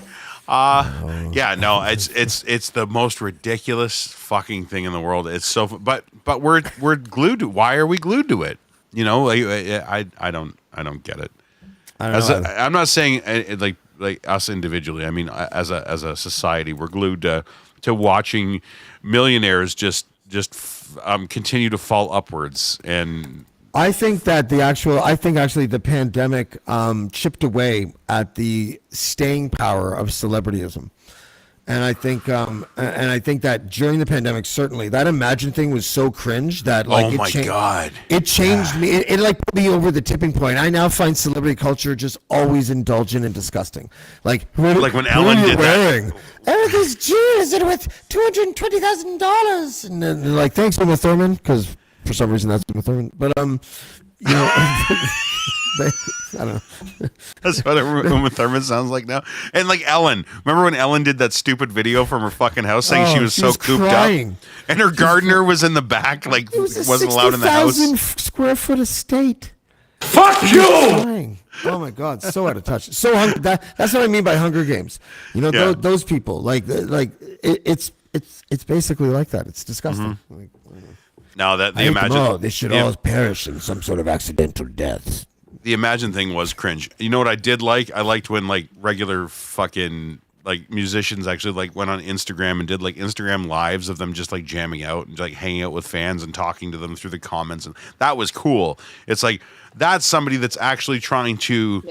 Yeah, no, it's the most ridiculous fucking thing in the world. It's so, but we're glued to. Why are we glued to it? You know, I don't get it. I'm not saying like us individually. I mean, as a society, we're glued to watching millionaires just continue to fall upwards. And
I think actually the pandemic chipped away at the staying power of celebrityism. And I think that during the pandemic, certainly that Imagine thing was so cringe that like
God,
it changed me. It like put me over the tipping point. I now find celebrity culture just always indulgent and disgusting. Like
when Ellen did
that. Erica's Jews and with $220,000, and then they're like, thanks, Uma Thurman, because for some reason that's Uma Thurman. But you know, I don't know.
That's what Uma Thurman sounds like now. And like Ellen, remember when Ellen did that stupid video from her fucking house saying she was so cooped
crying.
up, and her gardener was in the back, like wasn't allowed in the house.
60,000 square foot estate.
Fuck you!
Oh my God, so out of touch. So that's what I mean by Hunger Games. You know, those people it's basically like that. It's disgusting.
Mm-hmm. Now that the Imagine,
they should all perish in some sort of accidental death.
The Imagine thing was cringe. You know what I did like? I liked when like regular fucking like musicians actually like went on Instagram and did like Instagram lives of them just like jamming out and like hanging out with fans and talking to them through the comments, and that was cool. It's like that's somebody that's actually trying to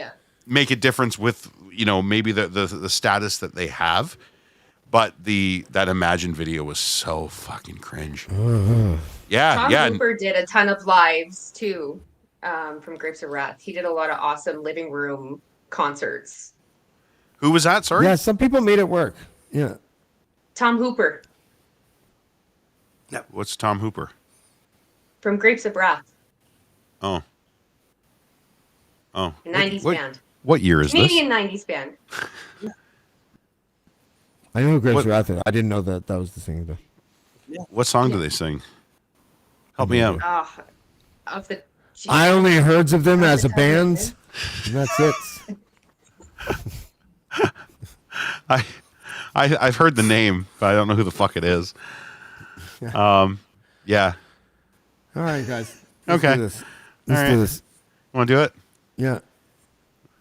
make a difference with, you know, maybe the status that they have. But that Imagine video was so fucking cringe. Yeah,
Tom Hooper did a ton of lives too, from Grapes of Wrath. He did a lot of awesome living room concerts.
Who was that? Sorry.
Yeah, some people made it work. Yeah.
Tom Hooper.
Yeah. What's Tom Hooper?
From Grapes of Wrath.
Oh.
A 90s band.
What year is
Canadian 90s band.
I know who Grapes of Wrath is. I didn't know that was the singer.
What song do they sing? Help me out.
I only heard of them as a band. And that's it.
I've heard the name, but I don't know who the fuck it is. Yeah.
All right, guys.
Let's do this. Want to do it?
Yeah.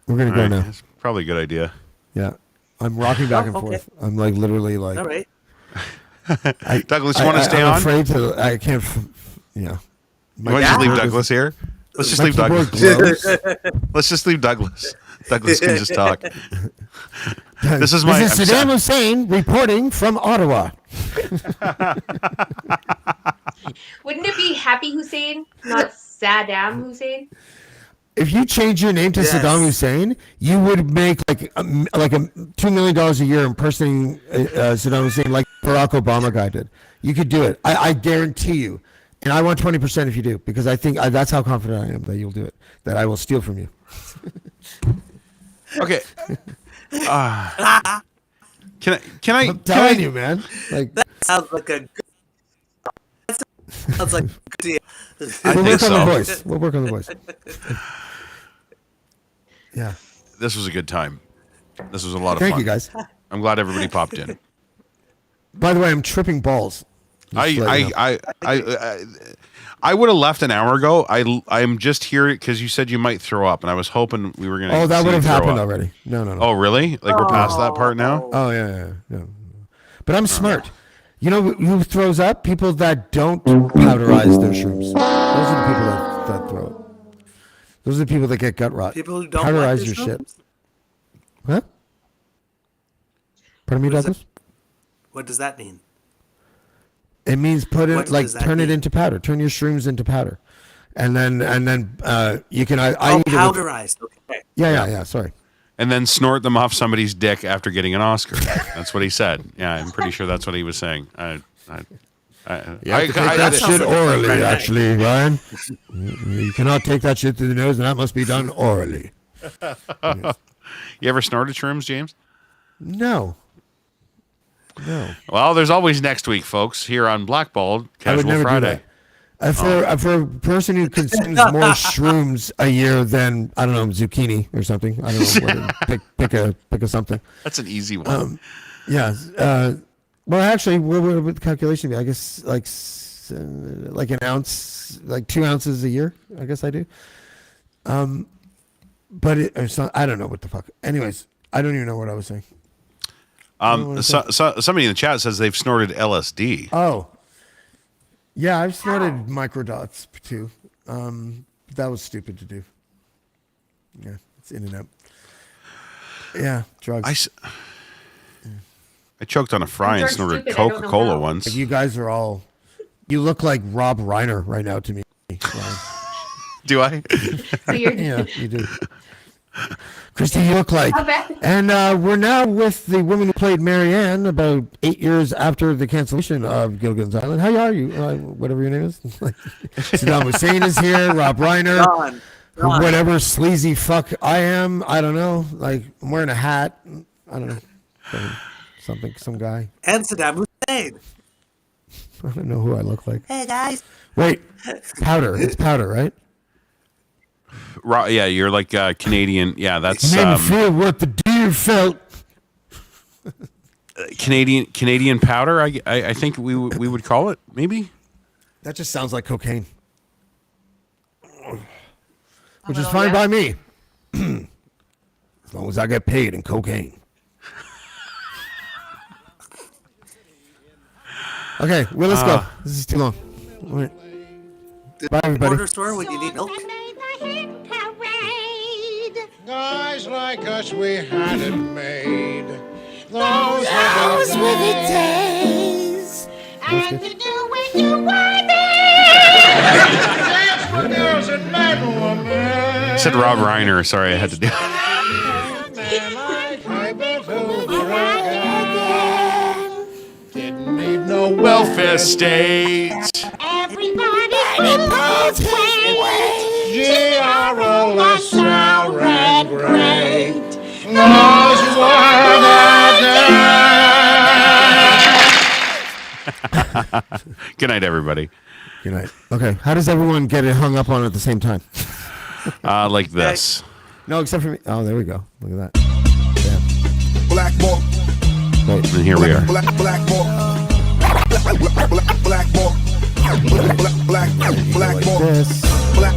We're gonna go now.
That's probably a good idea.
Yeah. I'm rocking back and forth. I'm like literally like.
All right.
Douglas, you want to stay on?
I'm afraid to. I can't. Yeah.
You want to leave Douglas here? Let's just leave Douglas. Let's just leave Douglas. Douglas can just talk. This is
Saddam Hussein reporting from Ottawa.
Wouldn't it be Happy Hussein, not Saddam Hussein?
If you change your name to Saddam Hussein, you would make like $2 million a year impersonating Saddam Hussein, like Barack Obama guy did. You could do it. I guarantee you. And I want 20% if you do, because I think that's how confident I am that you'll do it. That I will steal from you.
Okay. Can I?
I'm telling you, man. Like
that sounds like a good. Sounds like a good deal.
We'll work on the voice. We'll work on the voice. Yeah.
This was a good time. This was a lot of
fun.
fun.
Thank you, guys.
I'm glad everybody popped in.
By the way, I'm tripping balls.
I would have left an hour ago. I'm just here because you said you might throw up, and I was hoping we were going to.
Oh, that would have happened already. No.
Oh, really? Like we're past that part now?
Oh, yeah. But I'm smart. You know who throws up? People that don't powderize their shrooms. Those are the people that throw up. Those are the people that get gut rot.
People who don't
powderize your shit. Huh? Pardon me, Douglas?
What does that mean?
It means turn it into powder. Turn your shrooms into powder, and then you can.
Powderized. Okay.
Yeah. Sorry.
And then snort them off somebody's dick after getting an Oscar. That's what he said. Yeah, I'm pretty sure that's what he was saying.
You have to take that shit orally, actually, Ryan. You cannot take that shit through the nose, and that must be done orally.
You ever snorted shrooms, James?
No.
Well, there's always next week, folks, here on Blackballed, Casual Friday.
For a person who consumes more shrooms a year than, I don't know, zucchini or something. I don't know. Pick a something.
That's an easy one.
Yeah. Well, actually, what would the calculation be? I guess like an ounce, like 2 ounces a year. I guess I do. But it's not, I don't know what the fuck. Anyways, I don't even know what I was saying.
Somebody in the chat says they've snorted LSD.
Oh. Yeah, I've snorted microdots too. That was stupid to do. Yeah, it's in and out. Yeah, drugs.
I choked on a fry and snorted Coca-Cola once.
You guys are all. You look like Rob Reiner right now to me.
Do I?
Yeah, you do. Christy, you look like. And we're now with the woman who played Marianne about 8 years after the cancellation of Gilligan's Island. How are you? Whatever your name is. Saddam Hussein is here. Rob Reiner.
John.
Whatever sleazy fuck I am. I don't know. Like, I'm wearing a hat. I don't know. Some guy.
And Saddam Hussein.
I don't know who I look like.
Hey, guys.
Wait. Powder. It's Powder, right?
Yeah, you're like Canadian. Yeah, that's
made me feel what the deer felt.
Canadian powder. I think we would call it, maybe.
That just sounds like cocaine, which is fine by me, as long as I get paid in cocaine. Okay, well, let's go. This is too long. Right. Bye, everybody.
Corner store when you need milk.
Guys like us, we had it made.
Those were the days. And to do when you were there.
Dance for girls and men, women.
I said Rob Reiner. Sorry, I had to do it.
Didn't need no welfare state.
Everybody pulls weight.
G-R-O-S sour and great. Those were the days.
Good night, everybody.
Good night. Okay, how does everyone get it hung up on at the same time?
Like this.
No, except for me. Oh, there we go. Look at that.
Blackballed.
Wait.
And here we are.
Blackballed. Blackballed. Black.
Like this.
Black.